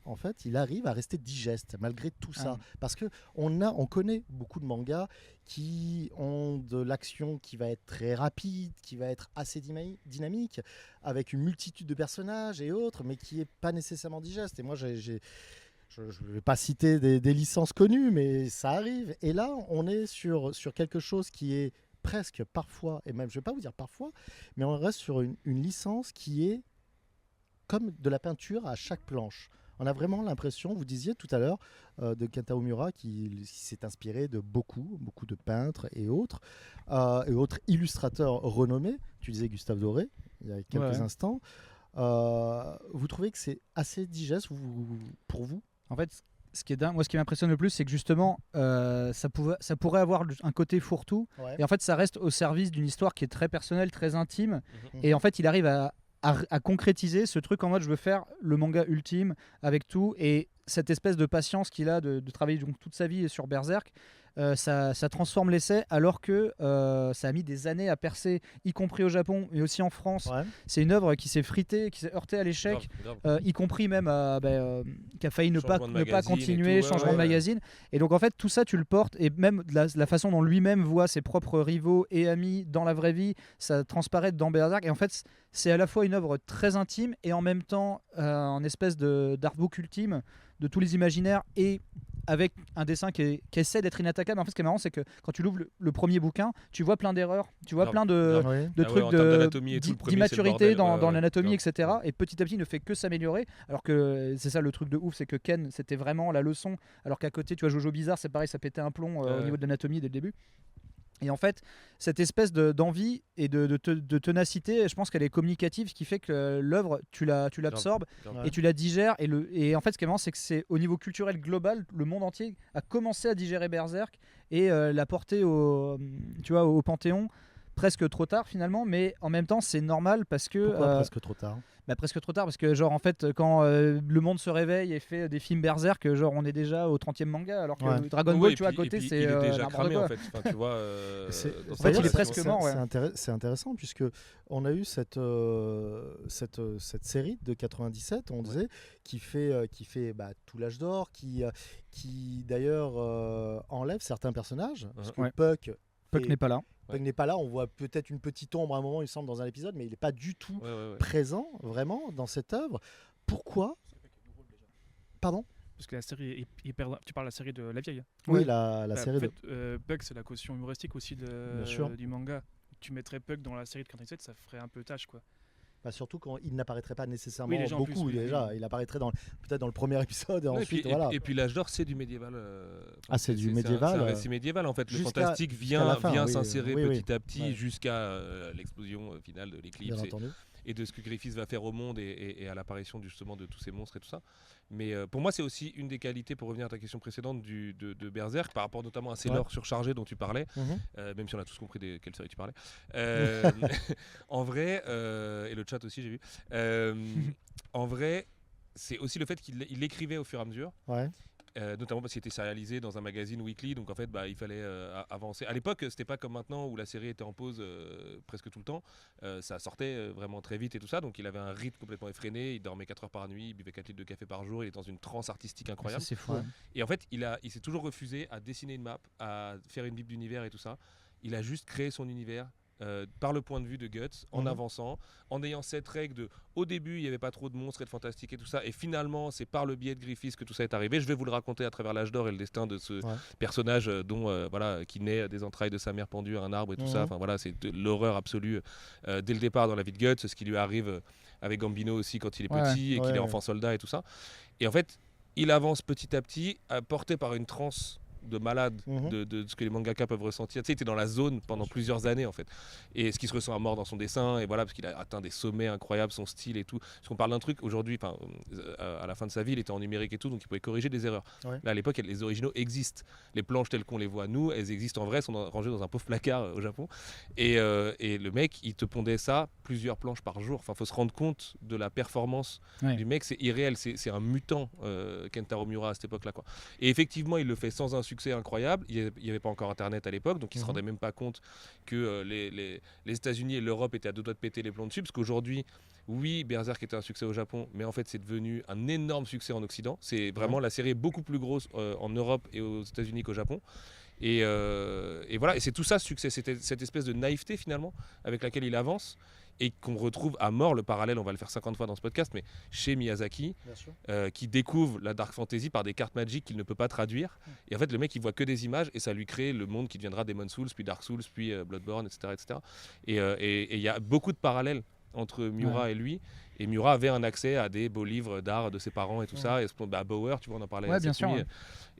Speaker 1: en fait il arrive à rester digeste malgré tout ça? Parce que on connaît beaucoup de mangas qui ont de l'action qui va être très rapide, qui va être assez dynamique, avec une multitude de personnages et autres, mais qui est pas nécessairement digeste. Et moi je ne vais pas citer des licences connues, mais ça arrive. Et là, on est sur quelque chose qui est presque parfois, et même je ne vais pas vous dire parfois, mais on reste sur une licence qui est comme de la peinture à chaque planche. On a vraiment l'impression, vous disiez tout à l'heure, de Kentaro Miura qui s'est inspiré de beaucoup de peintres et autres illustrateurs renommés. Tu disais Gustave Doré il y a quelques instants. Vous trouvez que c'est assez digeste pour vous?
Speaker 2: En fait, ce qui est dingue, moi ce qui m'impressionne le plus, c'est que justement ça pourrait avoir un côté fourre-tout, et en fait ça reste au service d'une histoire qui est très personnelle, très intime, et en fait il arrive à concrétiser ce truc en mode je veux faire le manga ultime avec tout, et cette espèce de patience qu'il a de travailler donc toute sa vie sur Berserk, ça transforme l'essai, alors que ça a mis des années à percer, y compris au Japon et aussi en France. C'est une œuvre qui s'est fritée, qui s'est heurtée à l'échec, y compris même qui a failli ne pas continuer, changement de magazine. Et donc en fait tout ça tu le portes, et même la façon dont lui-même voit ses propres rivaux et amis dans la vraie vie, ça transparaît dans Berserk. Et en fait c'est à la fois une œuvre très intime et en même temps un espèce d'artbook ultime de tous les imaginaires, et avec un dessin qui essaie d'être inattaquable. En fait, ce qui est marrant, c'est que quand tu l'ouvres le premier bouquin, tu vois plein d'erreurs, tu vois plein de trucs d'immaturité dans l'anatomie, etc. Et petit à petit, il ne fait que s'améliorer. Alors que c'est ça le truc de ouf, c'est que Ken, c'était vraiment la leçon. Alors qu'à côté, tu vois, Jojo Bizarre, c'est pareil, ça pétait un plomb au niveau de l'anatomie dès le début. Et en fait, cette espèce d'envie et de ténacité, je pense qu'elle est communicative, ce qui fait que l'œuvre, tu l'absorbes et tu la digères. Et en fait, ce qui est marrant, c'est que c'est au niveau culturel global, le monde entier a commencé à digérer Berserk et l'a porté au Panthéon. Presque trop tard finalement, mais en même temps c'est normal parce que...
Speaker 1: Pourquoi presque trop tard ?
Speaker 2: Presque trop tard parce que genre en fait quand le monde se réveille et fait des films Berserk, genre on est déjà au 30e manga alors que Dragon Ball, tu vois, à côté c'est...
Speaker 3: Il est déjà cramé en fait, enfin, tu vois...
Speaker 2: en fait il est presque mort.
Speaker 1: C'est intéressant puisque on a eu cette série de 97, on disait, qui fait tout l'âge d'or, qui d'ailleurs enlève certains personnages, parce que
Speaker 2: Puck n'est pas là.
Speaker 1: Puck n'est pas là, on voit peut-être une petite ombre à un moment, il semble, dans un épisode, mais il n'est pas du tout présent, vraiment, dans cette œuvre. Pourquoi ? Pardon ?
Speaker 4: Parce que la série est hyper... Tu parles de la série de la vieille.
Speaker 1: Oui, la série
Speaker 4: en fait, Puck, c'est la caution humoristique aussi du manga. Tu mettrais Puck dans la série de 97, ça ferait un peu tâche, quoi.
Speaker 1: Surtout quand il n'apparaîtrait pas nécessairement beaucoup
Speaker 4: plus,
Speaker 1: déjà. Il apparaîtrait peut-être dans le premier épisode et ensuite voilà.
Speaker 3: Et puis l'âge d'or c'est du médiéval.
Speaker 1: C'est du médiéval.
Speaker 3: C'est un récit médiéval en fait. Le fantastique vient s'insérer petit à petit jusqu'à l'explosion finale de l'éclipse et de ce que Griffith va faire au monde et à l'apparition justement de tous ces monstres et tout ça. Mais pour moi c'est aussi une des qualités, pour revenir à ta question précédente, de Berserk par rapport notamment à ces lores surchargés dont tu parlais, même si on a tous compris de quelle série tu parlais. En vrai, et le chat aussi j'ai vu, en vrai c'est aussi le fait qu'il écrivait au fur et à mesure. Notamment parce qu'il était sérialisé dans un magazine weekly, donc en fait il fallait avancer. À l'époque c'était pas comme maintenant où la série était en pause presque tout le temps, ça sortait vraiment très vite et tout ça, donc il avait un rythme complètement effréné, il dormait 4 heures par nuit, il buvait 4 litres de café par jour, il était dans une transe artistique incroyable.
Speaker 2: Ça, c'est fou.
Speaker 3: Et en fait il s'est toujours refusé à dessiner une map, à faire une bible d'univers et tout ça. Il a juste créé son univers par le point de vue de Guts, en avançant, en ayant cette règle de au début il n'y avait pas trop de monstres et de fantastique et tout ça, et finalement c'est par le biais de Griffith que tout ça est arrivé. Je vais vous le raconter à travers l'âge d'or et le destin de ce personnage qui naît des entrailles de sa mère pendue à un arbre et tout ça. Enfin voilà, c'est de l'horreur absolue dès le départ dans la vie de Guts, ce qui lui arrive avec Gambino aussi quand il est petit et qu'il est enfant soldat et tout ça. Et en fait il avance petit à petit, porté par une transe de malade de ce que les mangaka peuvent ressentir. Tu sais, il était dans la zone pendant plusieurs années en fait. Et ce qui se ressent à mort dans son dessin, et voilà, parce qu'il a atteint des sommets incroyables, son style et tout. Parce qu'on parle d'un truc aujourd'hui, à la fin de sa vie, il était en numérique et tout, donc il pouvait corriger des erreurs. Là, à l'époque, les originaux existent. Les planches telles qu'on les voit nous, elles existent en vrai, sont rangées dans un pauvre placard au Japon. Et le mec, il te pondait ça, plusieurs planches par jour. Enfin, faut se rendre compte de la performance du mec, c'est irréel, c'est un mutant, Kentaro Miura à cette époque-là, quoi. Et effectivement, il le fait sans un succès incroyable. Il n'y avait pas encore internet à l'époque, donc il se rendait même pas compte que les États-Unis et l'Europe étaient à deux doigts de péter les plombs dessus, parce qu'aujourd'hui, oui, Berserk était un succès au Japon, mais en fait c'est devenu un énorme succès en Occident. C'est vraiment la série est beaucoup plus grosse en Europe et aux États-Unis qu'au Japon. Et voilà, et c'est tout ça ce succès, c'était cette espèce de naïveté finalement avec laquelle il avance et qu'on retrouve à mort. Le parallèle, on va le faire 50 fois dans ce podcast, mais chez Miyazaki, qui découvre la dark fantasy par des cartes magiques qu'il ne peut pas traduire. Et en fait, le mec, il voit que des images et ça lui crée le monde qui deviendra Demon's Souls, puis Dark Souls, puis Bloodborne, etc., etc. Et il y a beaucoup de parallèles entre Miura et lui. Et Miura avait un accès à des beaux livres d'art de ses parents et tout ça. Et Bauer, tu vois, on en parlait
Speaker 2: bien sûr,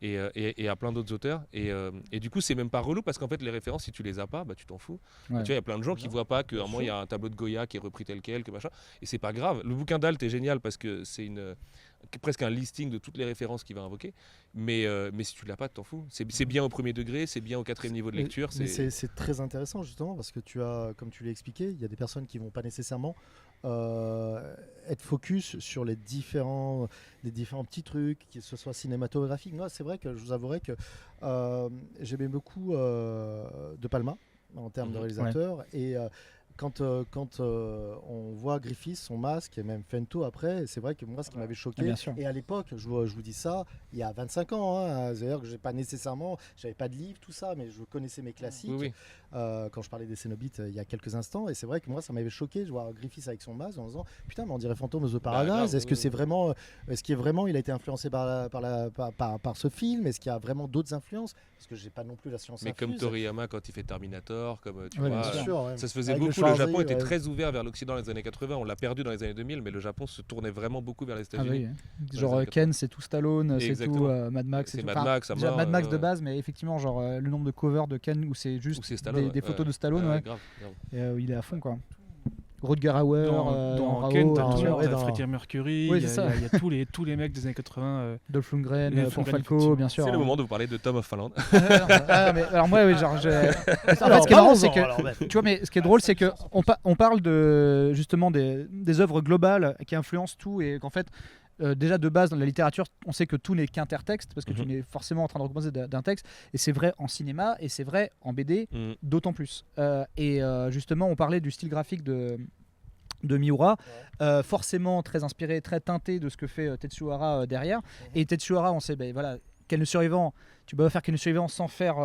Speaker 3: et à plein d'autres auteurs. Et du coup, c'est même pas relou parce qu'en fait, les références, si tu les as pas, tu t'en fous. Tu vois, il y a plein de gens qui voient pas qu'à un moment, il y a un tableau de Goya qui est repris tel quel, que machin. Et c'est pas grave. Le bouquin d'Alt est génial parce que c'est presque un listing de toutes les références qu'il va invoquer. Mais si tu l'as pas, tu t'en fous. C'est bien au premier degré, c'est bien au 4e niveau de lecture.
Speaker 1: C'est très intéressant justement parce que tu as, comme tu l'as expliqué, il y a des personnes qui vont pas nécessairement être focus sur les différents petits trucs, que ce soit cinématographique. Moi, c'est vrai que je vous avouerai que j'aimais beaucoup De Palma en termes de réalisateur et on voit Griffiths, son masque et même Fento après, c'est vrai que moi, ce qui m'avait choqué,
Speaker 2: bien sûr.
Speaker 1: et à l'époque, je vous dis ça, il y a 25 ans, hein, c'est-à-dire que j'avais pas de livre, tout ça, mais je connaissais mes classiques.
Speaker 3: Oui.
Speaker 1: Quand je parlais des Cénobites il y a quelques instants, et c'est vrai que moi, ça m'avait choqué de voir Griffiths avec son masque en disant putain, mais on dirait Phantom of the Paradise. Est-ce que c'est vraiment, il a été influencé par ce film? Est-ce qu'il y a vraiment d'autres influences? Parce que j'ai pas non plus la science
Speaker 3: Mais
Speaker 1: infuse.
Speaker 3: comme Toriyama quand il fait Terminator, comme tu
Speaker 2: Ouais,
Speaker 3: vois,
Speaker 2: bien
Speaker 1: sûr, ouais.
Speaker 3: ça se faisait
Speaker 1: Avec
Speaker 3: beaucoup.
Speaker 1: le
Speaker 3: Le Japon
Speaker 1: Schwarzenegger,
Speaker 3: était
Speaker 1: ouais.
Speaker 3: très ouvert vers l'Occident dans les années 80. On l'a perdu dans les années 2000, mais le Japon se tournait vraiment beaucoup vers les
Speaker 2: Ah
Speaker 3: États-Unis.
Speaker 2: oui. Genre Ken, c'est tout Stallone, c'est tout
Speaker 3: Exactement.
Speaker 2: Mad Max.
Speaker 3: C'est
Speaker 2: tout.
Speaker 3: Mad
Speaker 2: Enfin,
Speaker 3: Max à
Speaker 2: déjà,
Speaker 3: mort,
Speaker 2: Mad Max de
Speaker 3: ouais.
Speaker 2: base, mais effectivement, genre le nombre de covers de Ken où c'est juste
Speaker 3: Ou c'est Stallone,
Speaker 2: des photos de Stallone, ouais.
Speaker 3: Grave.
Speaker 2: Et, il est à fond quoi. Rutger Hauer,
Speaker 4: Dans
Speaker 2: Rao,
Speaker 4: Ken,
Speaker 1: dans
Speaker 4: Freddie Mercury,
Speaker 2: Oui,
Speaker 4: il y
Speaker 2: c'est
Speaker 4: a
Speaker 2: ça.
Speaker 4: il y a tous les mecs des années 80.
Speaker 2: Dolph Lundgren,
Speaker 4: Dolph
Speaker 2: Frank
Speaker 4: Lundgren,
Speaker 2: Falco, bien sûr.
Speaker 3: C'est le moment de vous parler de Tom of Finland.
Speaker 2: Mais alors moi, oui, genre, en fait,
Speaker 1: Alors,
Speaker 2: ce qui est marrant, c'est
Speaker 1: parlons-en, alors, Ben.
Speaker 2: que, tu vois, mais ce qui est drôle, c'est que on parle de justement des œuvres globales qui influencent tout et qu'en fait, déjà de base dans la littérature, on sait que tout n'est qu'intertexte parce que tu n'es forcément en train de recomposer d'un texte et c'est vrai en cinéma et c'est vrai en BD d'autant plus. Justement, on parlait du style graphique de Miura, forcément très inspiré, très teinté de ce que fait Tetsuo Hara derrière. Et Tetsuo Hara, on sait, voilà, Ken le Survivant, tu peux pas faire Ken le Survivant sans faire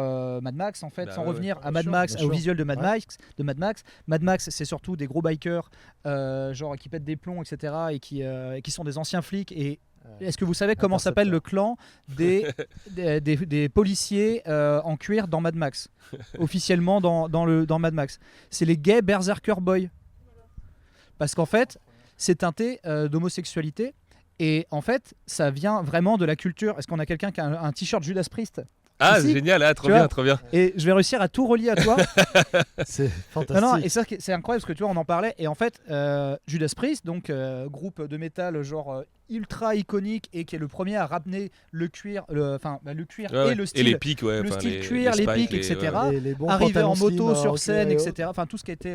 Speaker 2: Mad Max, en fait, sans revenir à
Speaker 1: bien
Speaker 2: Mad
Speaker 1: sûr,
Speaker 2: Max,
Speaker 1: bien
Speaker 2: au
Speaker 1: sûr.
Speaker 2: visuel de Mad
Speaker 1: Ouais.
Speaker 2: Max. Mad Max, c'est surtout des gros bikers, genre qui pètent des plombs, etc., et qui sont des anciens flics. Et est-ce que vous savez comment s'appelle le clan des policiers en cuir dans Mad Max, officiellement dans Mad Max? C'est les gays Berserker Boys. Parce qu'en fait, c'est teinté d'homosexualité. Et en fait, ça vient vraiment de la culture. Est-ce qu'on a quelqu'un qui a un t-shirt Judas Priest
Speaker 3: Ah,
Speaker 2: ici,
Speaker 3: c'est génial, trop
Speaker 2: tu
Speaker 3: bien,
Speaker 2: vois.
Speaker 3: trop bien.
Speaker 2: Et je vais réussir à tout relier à toi.
Speaker 1: C'est fantastique.
Speaker 2: Non, et ça, c'est incroyable parce que tu vois, on en parlait. Et en fait, Judas Priest, donc groupe de métal genre ultra iconique et qui est le premier à ramener le cuir, le cuir et le style.
Speaker 3: Et les pics, ouais.
Speaker 2: Le
Speaker 3: enfin,
Speaker 2: style cuir, les
Speaker 3: spikes,
Speaker 2: pics, etc.
Speaker 1: Les bons
Speaker 2: Arrivé en
Speaker 1: pantalons
Speaker 2: moto
Speaker 1: slim,
Speaker 2: sur
Speaker 1: ok,
Speaker 2: scène,
Speaker 1: et
Speaker 2: etc. Enfin, tout ce qui était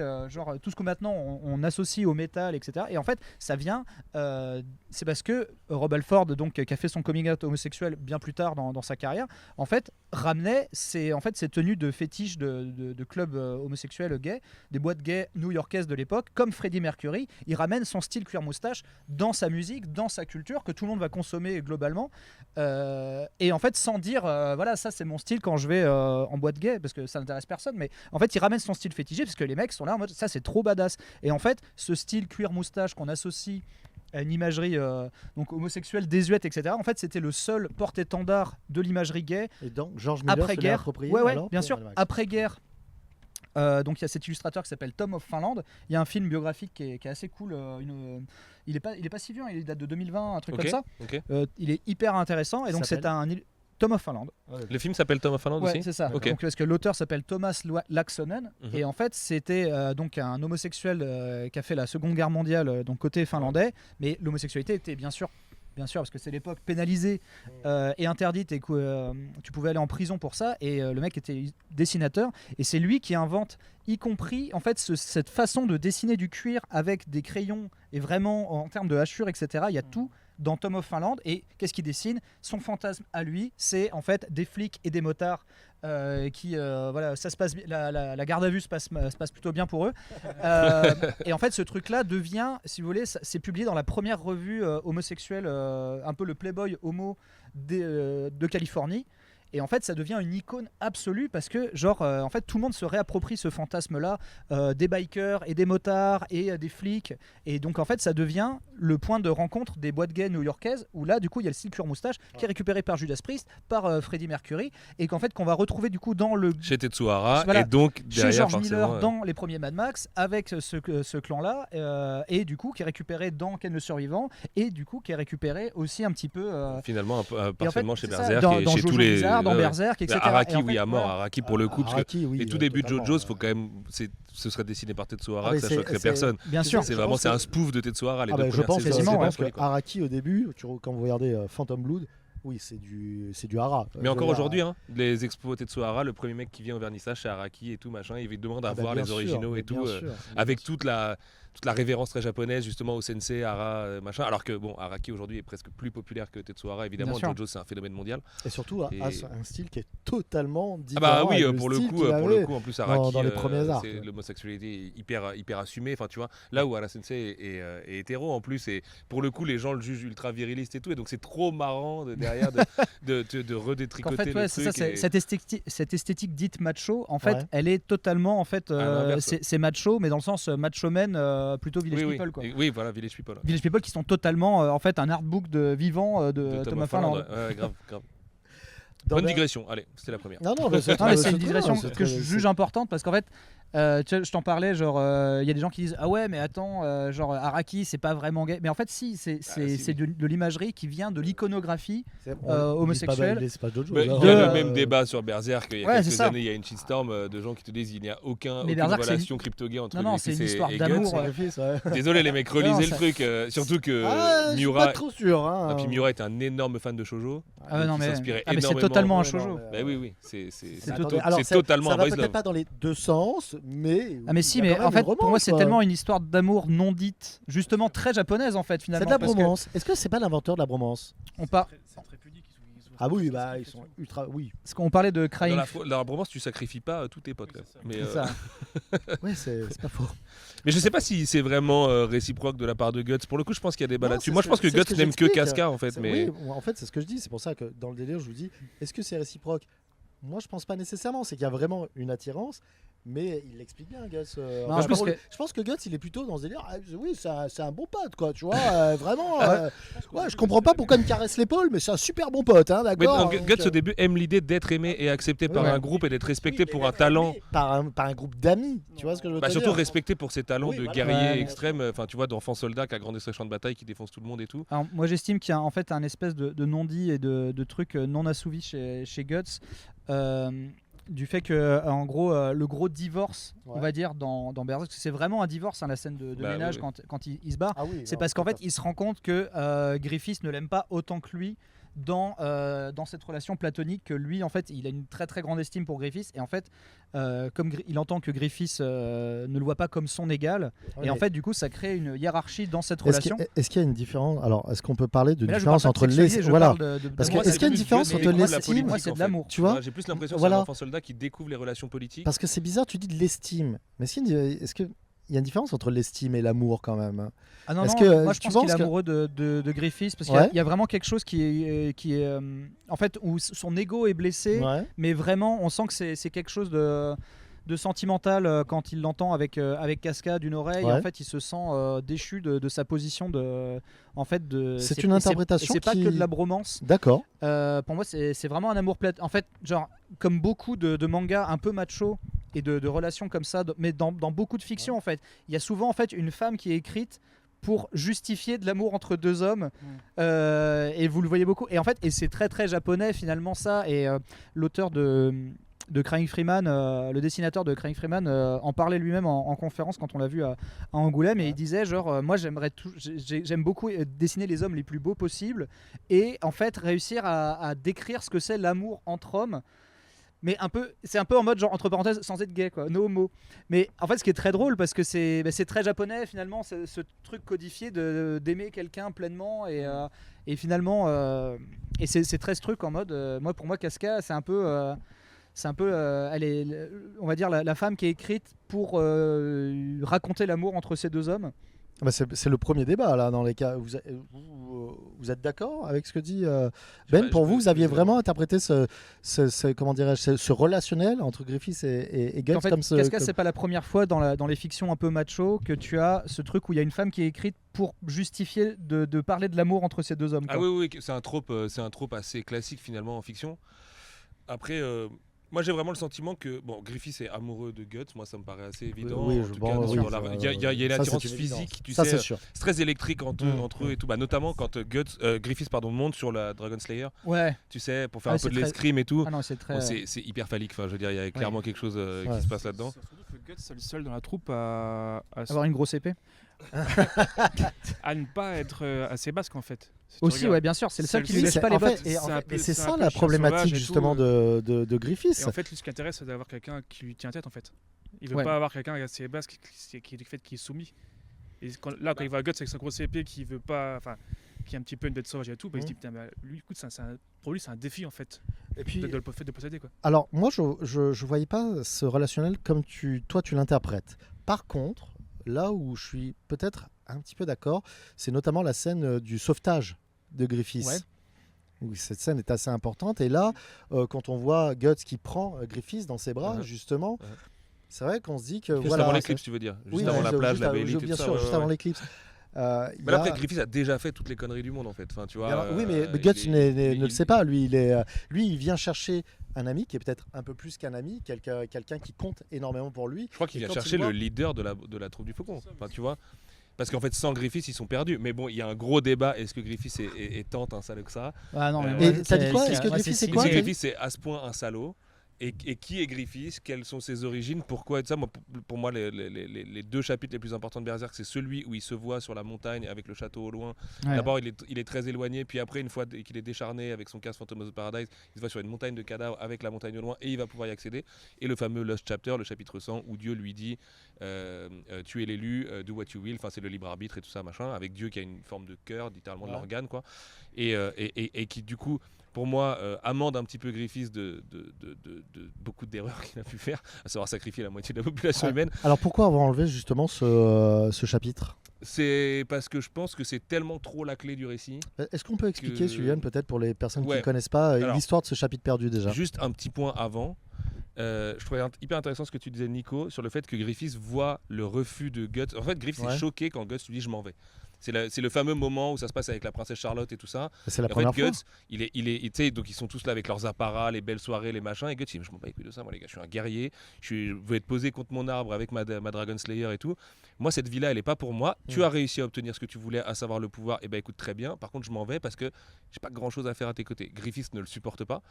Speaker 2: tout ce que maintenant on associe au métal, etc. Et en fait, ça vient, c'est parce que Rob Halford, donc, qui a fait son coming out homosexuel bien plus tard dans sa carrière, en fait, ramenait ces tenues de fétiche de clubs homosexuels gays, des boîtes gays new-yorkaises de l'époque, comme Freddie Mercury. Il ramène son style cuir moustache dans sa musique, dans sa culture, que tout le monde va consommer globalement. Et en fait, sans dire, voilà, ça c'est mon style quand je vais en boîte gay, parce que ça n'intéresse personne, mais en fait, il ramène son style fétiché, parce que les mecs sont là en mode, ça c'est trop badass. Et en fait, ce style cuir moustache qu'on associe à une imagerie donc homosexuelle, désuète, etc. En fait, c'était le seul porte-étendard de l'imagerie gay
Speaker 1: Et donc, George Miller se l'est
Speaker 2: après-guerre.
Speaker 1: approprié,
Speaker 2: Ouais,
Speaker 1: alors,
Speaker 2: bien
Speaker 1: pour
Speaker 2: sûr,
Speaker 1: Mad Max.
Speaker 2: après-guerre. Donc il y a cet illustrateur qui s'appelle Tom of Finland. Il y a un film biographique qui est assez cool. Il est pas si vieux, il date de 2020, un truc comme ça.
Speaker 3: Ok.
Speaker 2: Il est hyper intéressant et donc c'est Tom of Finland.
Speaker 3: Le film s'appelle Tom of Finland
Speaker 2: Ouais,
Speaker 3: aussi.
Speaker 2: c'est ça.
Speaker 3: Ok.
Speaker 2: Donc, parce que l'auteur s'appelle Thomas Laaksonen et en fait c'était donc un homosexuel qui a fait la Seconde Guerre mondiale, donc côté finlandais, mais l'homosexualité était bien sûr parce que c'est l'époque pénalisée et interdite et que tu pouvais aller en prison pour ça, et le mec était dessinateur et c'est lui qui invente y compris en fait cette façon de dessiner du cuir avec des crayons et vraiment en termes de hachure, etc. Il y a tout dans Tom of Finland. Et qu'est-ce qu'il dessine? Son fantasme à lui, c'est en fait des flics et des motards qui voilà, ça se passe la garde à vue se passe plutôt bien pour eux. Et en fait, ce truc-là devient, si vous voulez, c'est publié dans la première revue homosexuelle, un peu le Playboy homo de Californie. Et en fait, ça devient une icône absolue parce que, genre, en fait, tout le monde se réapproprie ce fantasme-là, des bikers et des motards et des flics. Et donc, en fait, ça devient le point de rencontre des boîtes gays new-yorkaises où là, du coup, il y a le style cuir moustache qui est récupéré par Judas Priest, par Freddie Mercury, et qu'en fait, qu'on va retrouver du coup dans le.
Speaker 3: Chez Tetsuo Hara,
Speaker 2: Voilà.
Speaker 3: et donc
Speaker 2: Chez
Speaker 3: derrière
Speaker 2: George Miller
Speaker 3: forcément,
Speaker 2: dans les premiers Mad Max avec ce clan-là, et du coup, qui est récupéré dans Ken le Survivant, et du coup, qui est récupéré aussi un petit peu.
Speaker 3: finalement
Speaker 2: Et en fait,
Speaker 3: partiellement chez
Speaker 2: c'est ça,
Speaker 3: Berserk
Speaker 2: dans
Speaker 3: et chez
Speaker 2: Jojo
Speaker 3: tous les
Speaker 2: Bizarre, dans Berserk, etc.
Speaker 3: Araki,
Speaker 2: Et en
Speaker 3: oui,
Speaker 2: fait,
Speaker 3: à mort.
Speaker 2: voilà.
Speaker 3: Araki pour le coup, parce que
Speaker 1: Araki, oui,
Speaker 3: les tout débuts de
Speaker 1: totalement.
Speaker 3: JoJo's, faut quand même, ce serait dessiné par Tetsuo Hara,
Speaker 1: Ah,
Speaker 3: que ça
Speaker 1: mais
Speaker 3: choquerait
Speaker 1: c'est-
Speaker 3: personne.
Speaker 2: Bien sûr.
Speaker 3: C'est
Speaker 1: je
Speaker 3: vraiment
Speaker 1: pense
Speaker 3: c'est
Speaker 1: que-
Speaker 3: un spoof de Tetsuo Hara. Les
Speaker 1: Ah
Speaker 3: deux
Speaker 1: bah, je
Speaker 3: premières
Speaker 1: pense
Speaker 3: saisons,
Speaker 2: quasiment,
Speaker 3: c'est
Speaker 2: ouais.
Speaker 1: parce que
Speaker 3: folie, quoi.
Speaker 1: Araki au début, quand vous regardez Phantom Blood, oui, c'est du Hara.
Speaker 3: Mais encore aujourd'hui, hein, les expos Tetsuo Hara, le premier mec qui vient au vernissage, c'est Araki et tout machin, il demande à voir les originaux et tout, avec toute la toute la révérence très japonaise justement au sensei, Hara, machin. Alors que bon, Araki aujourd'hui est presque plus populaire que Tetsuhara évidemment. Jojo c'est un phénomène mondial.
Speaker 1: Et surtout a un style qui est totalement différent.
Speaker 3: Ah bah oui, pour le coup, en plus Araki,
Speaker 1: dans les premiers arcs.
Speaker 3: L'homosexualité hyper assumée. Enfin tu vois, là où Hara Sensei est hétéro en plus, et pour le coup les gens le jugent ultra viriliste et tout, et donc c'est trop marrant derrière de redétricoter
Speaker 2: en fait,
Speaker 3: le
Speaker 2: c'est
Speaker 3: truc.
Speaker 2: ça, cette esthétique dite macho, en fait, elle est totalement en fait, c'est macho, mais dans le sens macho men, plutôt Village People quoi.
Speaker 3: Oui, voilà, Village People.
Speaker 2: Village People qui sont totalement en fait un artbook vivant de Thomas Farland.
Speaker 3: Ouais, grave. Bonne digression, allez, c'était la première.
Speaker 1: Non,
Speaker 2: c'est une digression que je juge importante parce qu'en fait, je t'en parlais, genre, il y a des gens qui disent ah ouais, mais attends, genre Araki c'est pas vraiment gay, mais en fait si, c'est de l'imagerie qui vient de l'iconographie homosexuelle.
Speaker 3: Il y a le même débat sur Berserk. Il y a quelques années, il y a une shitstorm de gens qui te disent il n'y a aucune relation crypto-gay entre Griffiths et Guts. Désolé les mecs, relisez le truc, surtout que Miura.
Speaker 1: Pas trop sûr.
Speaker 3: Et puis Miura est un énorme fan de shoujo.
Speaker 2: C'est totalement un shoujo.
Speaker 3: Oui, c'est
Speaker 1: totalement
Speaker 3: un boys love.
Speaker 1: Peut-être pas dans les deux sens, mais.
Speaker 2: Mais si, mais en fait, pour moi, c'est tellement une histoire d'amour non dite, justement très japonaise en fait, finalement.
Speaker 1: C'est de la bromance. Est-ce que c'est pas l'inventeur de la bromance?
Speaker 4: C'est très pudique.
Speaker 1: Ah oui, bah ils sont ultra. Oui.
Speaker 2: Parce qu'on parlait de Crying.
Speaker 3: Dans la bromance, tu sacrifies pas tous tes potes.
Speaker 1: C'est ça. Ouais, c'est pas faux.
Speaker 3: Mais je sais pas si c'est vraiment réciproque de la part de Guts. Pour le coup, je pense qu'il y a des balades là-dessus. Moi, je pense que Guts n'aime que Casca en fait.
Speaker 1: Oui, en fait, c'est ce que je dis. C'est pour ça que dans le délire, je vous dis, est-ce que c'est réciproque? Moi, je pense pas nécessairement. C'est qu'il y a vraiment une attirance, mais il l'explique bien, Guts. Je pense que Guts, il est plutôt dans ce délire. Oui, c'est un bon pote, quoi. Tu vois, vraiment. Je comprends pas pourquoi il me caresse l'épaule, mais c'est un super bon pote, hein, d'accord.
Speaker 3: Guts, au début, aime l'idée d'être aimé et accepté par un groupe et d'être respecté pour un talent.
Speaker 1: Par un groupe d'amis, tu vois ce que je veux dire.
Speaker 3: Surtout respecté pour ses talents de guerrier extrême. Enfin, tu vois, d'enfant soldat qui a grandi sur les champs de bataille, qui défonce tout le monde et tout.
Speaker 2: Alors, moi, j'estime qu'il y a en fait un espèce de non-dit et de trucs non assouvis chez Guts. Du fait que en gros le gros divorce on va dire dans Berserk, c'est vraiment un divorce, la scène de ménage quand il se barre, c'est parce qu'en fait il se rend compte que Griffiths ne l'aime pas autant que lui dans cette relation platonique, que lui en fait il a une très très grande estime pour Griffiths, et en fait comme il entend que Griffiths ne le voit pas comme son égal, et en fait du coup ça crée une hiérarchie dans cette relation.
Speaker 1: Est-ce qu'il y a une différence? Alors est-ce qu'on peut parler d'une différence entre l'estime, voilà, parce que est-ce qu'il y a une différence entre l'estime?
Speaker 2: Moi c'est de l'amour,
Speaker 3: tu vois. J'ai plus l'impression que c'est un enfant soldat qui découvre les relations politiques.
Speaker 1: Parce que c'est bizarre, tu dis de l'estime, mais est-ce que il y a une différence entre l'estime et l'amour quand même?
Speaker 2: Ah non, moi je pense qu'il est amoureux de Griffiths, parce qu'il y a vraiment quelque chose qui est en fait où son ego est blessé, mais vraiment on sent que c'est quelque chose de sentimental quand il l'entend avec Casca d'une oreille. En fait il se sent déchu de sa position
Speaker 1: c'est une interprétation
Speaker 2: c'est pas que de la bromance.
Speaker 1: D'accord.
Speaker 2: Pour moi c'est vraiment un amour en fait, genre comme beaucoup de mangas un peu macho et de relations comme ça, mais dans beaucoup de fiction en fait, il y a souvent en fait une femme qui est écrite pour justifier de l'amour entre deux hommes, et vous le voyez beaucoup, et en fait c'est très très japonais finalement ça, et l'auteur de Crying Freeman, le dessinateur de Crying Freeman en parlait lui-même en conférence quand on l'a vu à Angoulême, et il disait genre moi j'aime beaucoup dessiner les hommes les plus beaux possibles, et en fait réussir à décrire ce que c'est l'amour entre hommes, mais c'est un peu en mode genre entre parenthèses sans être gay quoi, no homo. Mais en fait ce qui est très drôle, parce que c'est très japonais finalement, ce truc codifié d'aimer quelqu'un pleinement, et finalement et c'est très ce truc en mode pour moi Casca c'est un peu elle est, on va dire, la femme qui est écrite pour raconter l'amour entre ces deux hommes.
Speaker 1: C'est le premier débat là dans les cas. Vous êtes d'accord avec ce que dit Ben? Pour vous aviez vraiment interprété ce relationnel entre Griffiths et Guts,
Speaker 2: en fait,
Speaker 1: comme ce.
Speaker 2: Casca, c'est pas la première fois dans les fictions un peu macho que tu as ce truc où il y a une femme qui est écrite pour justifier de parler de l'amour entre ces deux hommes, quoi.
Speaker 3: Ah oui, c'est un trope assez classique finalement en fiction. Après. Moi j'ai vraiment le sentiment que Griffiths est amoureux de Guts, moi ça me paraît assez évident.
Speaker 1: Il
Speaker 3: y a une attirance physique, tu sais, c'est très électrique entre eux et tout, notamment quand Griffiths monte sur la Dragon Slayer. Ouais. Tu sais, pour faire un peu de l'escrime et tout.
Speaker 2: Ah non,
Speaker 3: c'est hyper phallique, enfin je veux dire, il y a clairement quelque chose qui se passe là-dedans.
Speaker 4: Surtout que Guts c'est le seul dans la troupe à
Speaker 2: avoir une grosse épée.
Speaker 4: À ne pas être assez basque en fait.
Speaker 2: Aussi, ouais, bien sûr, c'est le seul qui lui laisse pas les bottes.
Speaker 1: Et c'est ça la problématique justement de Griffiths.
Speaker 4: Et en fait, lui, ce qui intéresse, c'est d'avoir quelqu'un qui lui tient tête en fait. Il veut pas avoir quelqu'un assez basque qui est soumis. Et quand il voit Guts avec son gros épée qui veut pas, enfin, qui est un petit peu une bête sauvage et tout, bah, il se dit putain, bah, lui, écoute, pour lui, c'est un défi en fait,
Speaker 1: Et puis,
Speaker 4: de posséder quoi.
Speaker 1: alors moi, je voyais pas ce relationnel comme toi tu l'interprètes. Par contre, là où je suis peut-être un petit peu d'accord, c'est notamment la scène du sauvetage de Griffiths.
Speaker 2: Ouais.
Speaker 1: Oui, cette scène est assez importante. Et là, quand on voit Guts qui prend Griffiths dans ses bras, justement, c'est vrai qu'on se dit que
Speaker 3: Juste avant l'éclipse, tu veux dire. Juste avant la plage, la Bailey,
Speaker 1: bien sûr, juste avant l'éclipse.
Speaker 3: Mais là, après, Griffiths a déjà fait toutes les conneries du monde en fait. Enfin, tu vois,
Speaker 1: oui, mais Guts ne le sait pas. Lui, il vient chercher un ami qui est peut-être un peu plus qu'un ami, quelqu'un qui compte énormément pour lui.
Speaker 3: Je crois qu'il vient chercher le leader de la troupe du Faucon. Enfin, tu vois. Parce qu'en fait, sans Griffiths, ils sont perdus. Mais bon, il y a un gros débat. Est-ce que Griffiths est tant un salaud que ça?
Speaker 2: Ah non, mais
Speaker 1: Et t'as dit quoi? Est-ce que Griffiths c'est quoi?
Speaker 3: Griffiths c'est à ce point un salaud. Et qui est Griffiths? Quelles sont ses origines? Pourquoi ça? Pour moi, les deux chapitres les plus importants de Berserk, c'est celui où il se voit sur la montagne avec le château au loin.
Speaker 2: Ouais.
Speaker 3: D'abord, il est très éloigné, puis après, une fois qu'il est décharné avec son casque Phantom of the Paradise, il se voit sur une montagne de cadavres avec la montagne au loin et il va pouvoir y accéder. Et le fameux Lost Chapter, le chapitre 100, où Dieu lui dit tu es l'élu, do what you will. Enfin, c'est le libre arbitre et tout ça, machin, avec Dieu qui a une forme de cœur, littéralement de l'organe, quoi. Et qui, du coup, pour moi, amende un petit peu Griffiths de beaucoup d'erreurs qu'il a pu faire, à savoir sacrifier la moitié de la population humaine.
Speaker 1: Alors pourquoi avoir enlevé justement ce chapitre?
Speaker 3: C'est parce que je pense que c'est tellement trop la clé du récit.
Speaker 1: Est-ce qu'on peut expliquer, Julian, peut-être pour les personnes qui ne connaissent pas,
Speaker 3: Alors,
Speaker 1: l'histoire de ce chapitre perdu déjà?
Speaker 3: Juste un petit point avant. Je trouvais hyper intéressant ce que tu disais, Nico, sur le fait que Griffiths voit le refus de Guts. En fait, Griffiths est choqué quand Guts lui dit je m'en vais. C'est le fameux moment où ça se passe avec la princesse Charlotte et tout ça.
Speaker 1: C'est la première fois.
Speaker 3: Guts, il est, donc ils sont tous là avec leurs apparats, les belles soirées, les machins. Et Guts, il dit je m'en bats les couilles de ça, moi les gars, je suis un guerrier. Je veux être posé contre mon arbre avec ma Dragon Slayer et tout. Moi, cette vie-là, elle est pas pour moi. Tu as réussi à obtenir ce que tu voulais, à savoir le pouvoir. Et ben écoute, très bien. Par contre, je m'en vais parce que j'ai pas grand-chose à faire à tes côtés. Griffiths ne le supporte pas.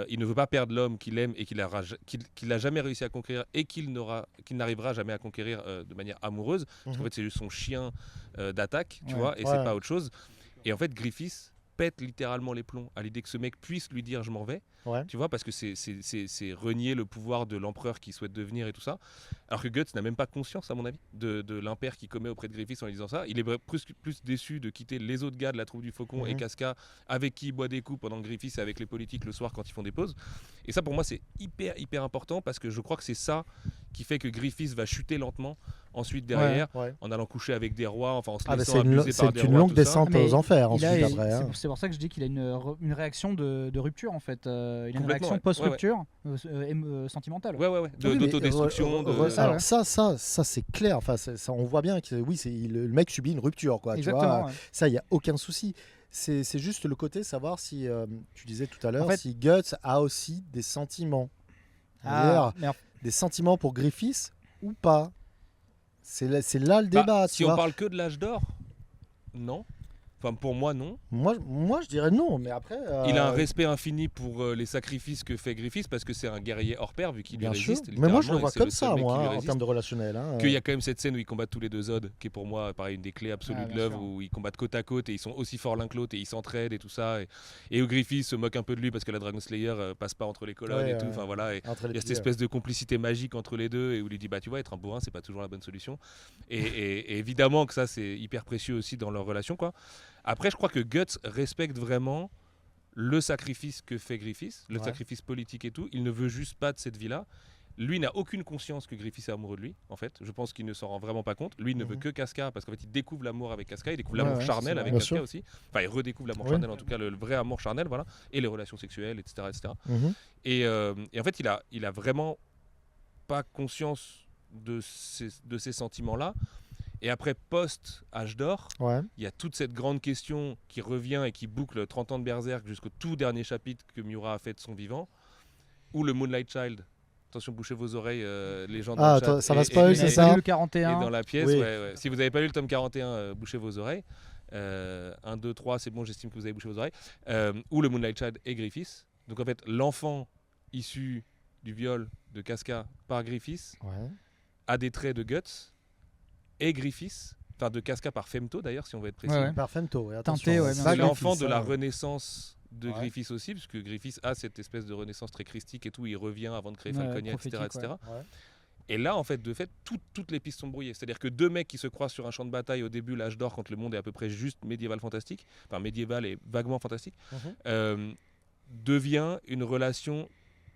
Speaker 3: Il ne veut pas perdre l'homme qu'il aime et qu'il a jamais réussi à conquérir et qu'il n'arrivera jamais à conquérir de manière amoureuse. Parce qu'en fait, c'est juste son chien d'attaque, tu vois, et c'est pas autre chose. Et en fait, Griffiths pète littéralement les plombs à l'idée que ce mec puisse lui dire je m'en vais, tu vois, parce que c'est renier le pouvoir de l'empereur qui souhaite devenir et tout ça. Alors que Guts n'a même pas conscience, à mon avis, de l'impair qu'il commet auprès de Griffiths en lui disant ça. Il est plus déçu de quitter les autres gars de la troupe du Faucon et Casca, avec qui il boit des coups pendant que Griffiths est avec les politiques le soir quand ils font des pauses. Et ça, pour moi, c'est hyper important parce que je crois que c'est ça qui fait que Griffiths va chuter lentement ensuite derrière en allant coucher avec des rois, enfin en se laissant abuser par des rois.
Speaker 1: C'est une longue descente aux enfers ensuite après.
Speaker 2: C'est pour ça que je dis qu'il a une réaction de rupture en fait. Il a une réaction post-rupture sentimentale.
Speaker 3: D'autodestruction.
Speaker 1: Alors ça c'est clair. Enfin, ça, on voit bien que oui, le mec subit une rupture, quoi.
Speaker 2: Exactement.
Speaker 1: Tu vois, ça, il y a aucun souci. C'est juste le côté savoir si tu disais tout à l'heure, si Guts a aussi des sentiments, des sentiments pour Griffiths ou pas. C'est là le débat.
Speaker 3: Si on parle que de l'âge d'or, non. Enfin, pour moi, non.
Speaker 1: Moi, je dirais non, mais après...
Speaker 3: Il a un respect infini pour les sacrifices que fait Griffiths parce que c'est un guerrier hors pair vu qu'il lui résiste.
Speaker 1: Mais moi, je le vois comme ça, moi, en termes de relationnel.
Speaker 3: Qu'il y a quand même cette scène où ils combattent tous les deux Zod, qui est pour moi, pareil, une des clés absolues de l'œuvre, où ils combattent côte à côte et ils sont aussi forts l'un que l'autre et ils s'entraident et tout ça. Et où Griffiths se moque un peu de lui parce que la Dragon Slayer passe pas entre les colonnes et tout. Enfin voilà, il y a cette espèce de complicité magique entre les deux et où il lui dit bah tu vois, être un bourrin, c'est pas toujours la bonne solution. Et évidemment que ça, c'est hyper précieux aussi dans leur relation, quoi. Après, je crois que Guts respecte vraiment le sacrifice que fait Griffiths, le sacrifice politique et tout. Il ne veut juste pas de cette vie-là. Lui n'a aucune conscience que Griffiths est amoureux de lui, en fait. Je pense qu'il ne s'en rend vraiment pas compte. Lui, il ne veut que Casca, parce qu'en fait, il découvre l'amour avec Casca, il découvre l'amour charnel avec Casca aussi. Enfin, il redécouvre l'amour charnel, en tout cas, le vrai amour charnel, voilà. Et les relations sexuelles, etc. etc. Et en fait, il a vraiment pas conscience de ces sentiments-là. Et après, post-Âge d'Or, il y a toute cette grande question qui revient et qui boucle 30 ans de Berserk jusqu'au tout dernier chapitre que Miura a fait de son vivant, où le Moonlight Child, attention, bouchez vos oreilles, les gens dans le chat.
Speaker 1: Ça va spoil, c'est ça?
Speaker 2: Le 41.
Speaker 3: Et dans la pièce, si vous n'avez pas lu le tome 41, bouchez vos oreilles. 1, 2, 3, c'est bon, j'estime que vous avez bouché vos oreilles. Où le Moonlight Child est Griffiths. Donc en fait, l'enfant issu du viol de Casca par Griffiths a des traits de Guts. Et Griffiths, enfin de Casca par Femto d'ailleurs, si on veut être précis.
Speaker 1: Par Femto,
Speaker 3: attention. C'est l'enfant de la renaissance de Griffiths aussi, parce que Griffiths a cette espèce de renaissance très christique et tout, il revient avant de créer Falconia, etc. etc. Et là, en fait, toutes les pistes sont brouillées. C'est-à-dire que deux mecs qui se croisent sur un champ de bataille au début, l'âge d'or, quand le monde est à peu près juste médiéval fantastique, enfin médiéval et vaguement fantastique, devient une relation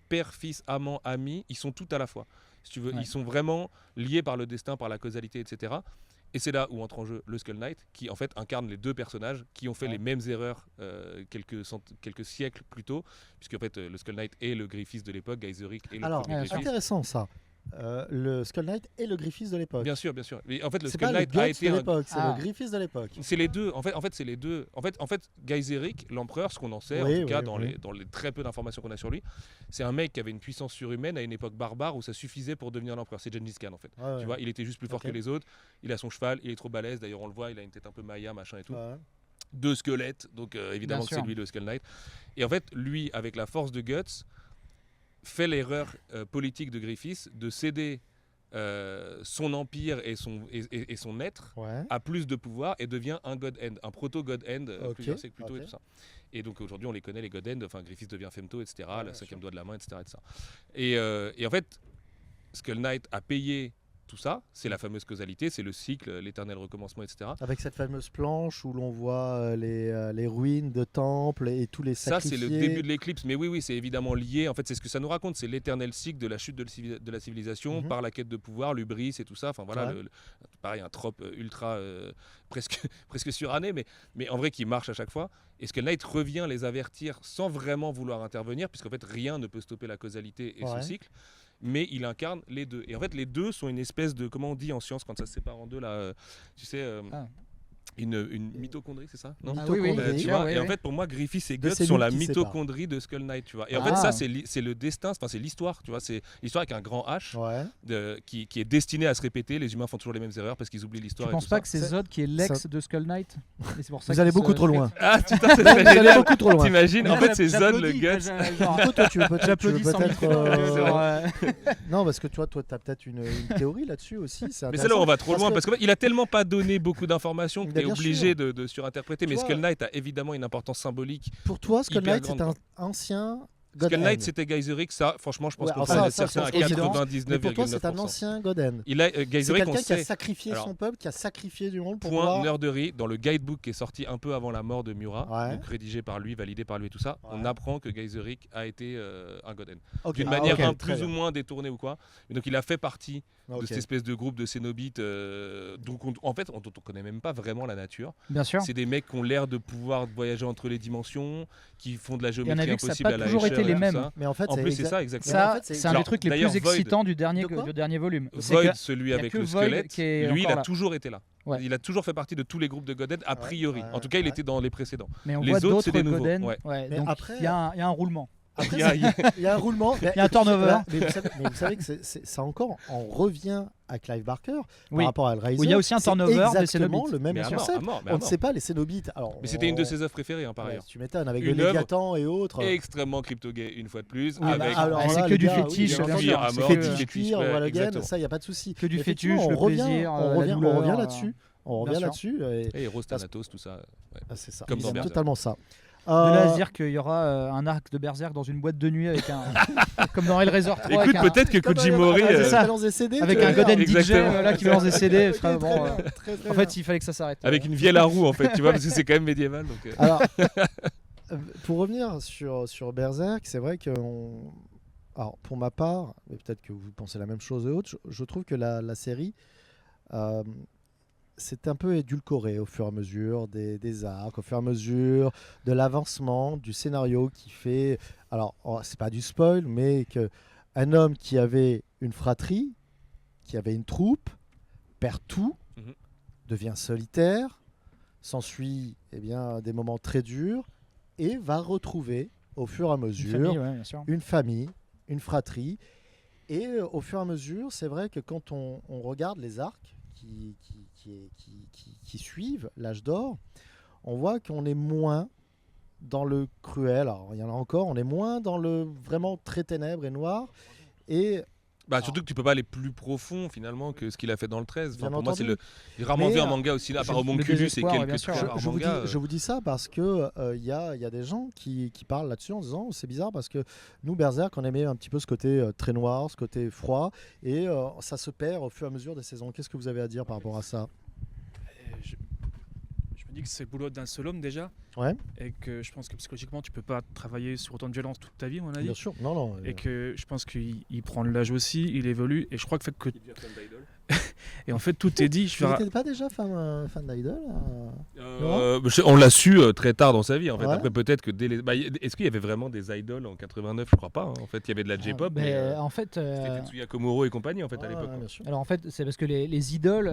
Speaker 3: père, fils, amant, ami. Ils sont tout à la fois. Si tu veux, ils sont vraiment liés par le destin, par la causalité, etc. Et c'est là où entre en jeu le Skull Knight, qui en fait incarne les deux personnages qui ont fait les mêmes erreurs quelques siècles plus tôt, puisque en fait le Skull Knight est le Griffiths de l'époque, Gaiseric et le
Speaker 1: Alors,
Speaker 3: premier Griffiths.
Speaker 1: intéressant ça. Le Skull Knight est le Griffiths de l'époque.
Speaker 3: Bien sûr, bien sûr. Mais en fait, le
Speaker 1: C'est
Speaker 3: Skull
Speaker 1: pas
Speaker 3: Knight
Speaker 1: le
Speaker 3: a
Speaker 1: Guts
Speaker 3: été
Speaker 1: de l'époque, c'est le Griffiths de l'époque.
Speaker 3: C'est les deux. En fait, c'est les deux. En fait, Gaiseric, l'empereur, ce qu'on en sait, en tout cas dans les très peu d'informations qu'on a sur lui, c'est un mec qui avait une puissance surhumaine à une époque barbare où ça suffisait pour devenir l'empereur. C'est Gengis Khan en fait. Tu vois, il était juste plus fort que les autres. Il a son cheval, il est trop balèze. D'ailleurs, on le voit, il a une tête un peu maya, machin et tout. Deux squelettes, donc évidemment que c'est lui le Skull Knight. Et en fait, lui, avec la force de Guts, fait l'erreur politique de Griffiths de céder son empire et son être a plus de pouvoir et devient un God End, un proto-God End plusieurs siècles plus tôt et tout ça. Et donc aujourd'hui on les connaît les God End, enfin Griffiths devient Femto, etc., le cinquième doigt de la main, etc. Et en fait, Skull Knight a payé tout ça, c'est la fameuse causalité, c'est le cycle, l'éternel recommencement, etc.
Speaker 1: Avec cette fameuse planche où l'on voit les ruines de temples et tous les sacrifiés.
Speaker 3: Ça, c'est le début de l'éclipse, mais oui, c'est évidemment lié. En fait, c'est ce que ça nous raconte, c'est l'éternel cycle de la chute de la civilisation par la quête de pouvoir, l'hubris et tout ça. Enfin voilà, pareil, un trope ultra presque suranné, mais en vrai qui marche à chaque fois. Et Skull Knight revient les avertir sans vraiment vouloir intervenir, puisqu'en fait rien ne peut stopper la causalité et ce cycle. Mais il incarne les deux. Et en fait, les deux sont une espèce de, comment on dit en science quand ça se sépare en deux, là, tu sais, une mitochondrie, c'est ça, non?
Speaker 1: Tu vois,
Speaker 3: et en fait, pour moi, Griffiths et Guts sont la mitochondrie de Skull Knight, tu vois. Et en fait, ça, c'est le destin, enfin, c'est l'histoire, tu vois. C'est l'histoire avec un grand H qui est destinée à se répéter. Les humains font toujours les mêmes erreurs parce qu'ils oublient l'histoire.
Speaker 2: Tu penses pas que c'est Zod qui est l'ex de Skull Knight?
Speaker 1: Vous allez beaucoup trop loin.
Speaker 3: Ah, putain, c'est génial.
Speaker 1: Beaucoup trop loin.
Speaker 3: T'imagines? En fait, c'est Zod le Guts.
Speaker 1: Toi, tu veux
Speaker 2: J'applaudis sans
Speaker 1: Non, parce que toi, t'as peut-être une théorie là-dessus aussi.
Speaker 3: Mais c'est là où on va trop loin parce qu'il a tellement pas donné beaucoup d'informations que t'es obligé de surinterpréter. Mais Skull Knight a évidemment une importance symbolique.
Speaker 1: Pour toi, Skull Knight, c'est un ancien God
Speaker 3: Skull Knight,
Speaker 1: End.
Speaker 3: c'était Gaiseric, ça, franchement, je pense qu'on peut
Speaker 1: ça,
Speaker 3: être certain à 99,9%.
Speaker 1: Mais pour toi, c'est un ancien God End.
Speaker 3: Gaiseric,
Speaker 1: c'est quelqu'un
Speaker 3: on
Speaker 1: qui a
Speaker 3: sait.
Speaker 1: sacrifié son peuple, qui a sacrifié du monde pour
Speaker 3: Point
Speaker 1: pouvoir...
Speaker 3: nerderie, dans le guidebook qui est sorti un peu avant la mort de Murat, donc rédigé par lui, validé par lui et tout ça, on apprend que Gaiseric a été un God End. D'une manière plus ou moins détournée ou quoi. Et donc il a fait partie de cette espèce de groupe de Cénobites dont on connaît même pas vraiment la nature.
Speaker 2: Bien sûr.
Speaker 3: C'est des mecs qui ont l'air de pouvoir voyager entre les dimensions, qui font de la géométrie impossible à la
Speaker 2: échelle. Ça n'a pas toujours été les mêmes.
Speaker 1: Mais en fait,
Speaker 3: c'est ça exactement.
Speaker 2: Ça, c'est un des trucs les plus excitants du dernier volume.
Speaker 3: Void, celui avec le squelette, lui, il a toujours été là. Il a toujours fait partie de tous les groupes de God End, a priori. En tout cas, il était dans les précédents.
Speaker 2: Mais on
Speaker 3: les
Speaker 2: voit
Speaker 3: autres, c'est des
Speaker 2: God
Speaker 3: nouveaux.
Speaker 2: End. Donc il y a un roulement.
Speaker 1: Il y a un roulement.
Speaker 2: Il y a un turnover.
Speaker 1: Mais vous savez que ça encore, on revient à Clive Barker par rapport à Hellraiser.
Speaker 2: Il y a aussi un turnover
Speaker 1: des
Speaker 2: Cénobites.
Speaker 1: le même concept. On ne sait pas les Cénobites.
Speaker 3: Mais c'était une de ses œuvres préférées, par ailleurs.
Speaker 1: Tu m'étonnes, avec le Léviathan et autres.
Speaker 3: Extrêmement crypto-gay, une fois de plus.
Speaker 2: C'est que du fétiche.
Speaker 1: C'est fétiche, cuir, Wallogan, ça, il n'y a pas de souci.
Speaker 2: Que du fétiche, le plaisir,
Speaker 1: on revient là-dessus. On revient là-dessus.
Speaker 3: Et Héros, Thanatos, tout ça.
Speaker 1: C'est ça.
Speaker 3: Comme dans Berserk.
Speaker 1: Totalement ça.
Speaker 2: De là à dire qu'il y aura un arc de Berserk dans une boîte de nuit avec un comme dans Hellraiser 3.
Speaker 3: Écoute, peut-être que Kojimori
Speaker 2: avec un God End DJ là qui balance des CD. En fait, il fallait que ça s'arrête.
Speaker 3: Avec une vielle à roue en fait, tu vois, parce que c'est quand même médiéval.
Speaker 1: Alors, pour revenir sur Berserk, c'est vrai que alors pour ma part, mais peut-être que vous pensez la même chose et autres, je trouve que la série c'est un peu édulcoré au fur et à mesure des arcs, au fur et à mesure de l'avancement du scénario qui fait... Alors, c'est pas du spoil, mais qu'un homme qui avait une fratrie, qui avait une troupe, perd tout, devient solitaire, s'ensuit des moments très durs, et va retrouver au fur et à mesure une famille, une fratrie. Et au fur et à mesure, c'est vrai que quand on regarde les arcs, qui suivent l'âge d'or, on voit qu'on est moins dans le cruel. Alors, il y en a encore, on est moins dans le vraiment très ténèbres et noir. Et
Speaker 3: Bah, surtout que tu peux pas aller plus profond finalement que ce qu'il a fait dans le 13. Enfin,
Speaker 1: Bien
Speaker 3: pour moi,
Speaker 1: entendu.
Speaker 3: j'ai rarement
Speaker 1: Mais,
Speaker 3: vu un manga aussi là, à part
Speaker 2: le
Speaker 3: Homunculus et
Speaker 2: désespoir,
Speaker 3: quelques
Speaker 2: bien sûr.
Speaker 3: trucs en
Speaker 1: Je
Speaker 3: manga.
Speaker 1: vous dis ça parce que il y a des gens qui parlent là-dessus en disant c'est bizarre parce que nous Berserk on aimait un petit peu ce côté très noir, ce côté froid et ça se perd au fur et à mesure des saisons. Qu'est-ce que vous avez à dire par rapport à ça?
Speaker 4: Je me dis que c'est le boulot d'un seul homme déjà,
Speaker 1: Ouais,
Speaker 4: et que je pense que psychologiquement tu peux pas travailler sur autant de violence toute ta vie, à mon avis.
Speaker 1: bien sûr. Non.
Speaker 4: Et que je pense qu'il prend de l'âge aussi, il évolue, et je crois que et en fait tout est dit.
Speaker 1: Tu n'étais pas déjà fan d'Idol
Speaker 3: On l'a su très tard dans sa vie en fait.
Speaker 1: Ouais.
Speaker 3: Après peut-être que est-ce qu'il y avait vraiment des idoles en 89? Je crois pas. En fait, il y avait de la J-pop, mais
Speaker 2: En fait,
Speaker 3: c'était Tetsuya Komuro et compagnie en fait à l'époque.
Speaker 1: bien sûr.
Speaker 2: alors en fait, c'est parce que les idoles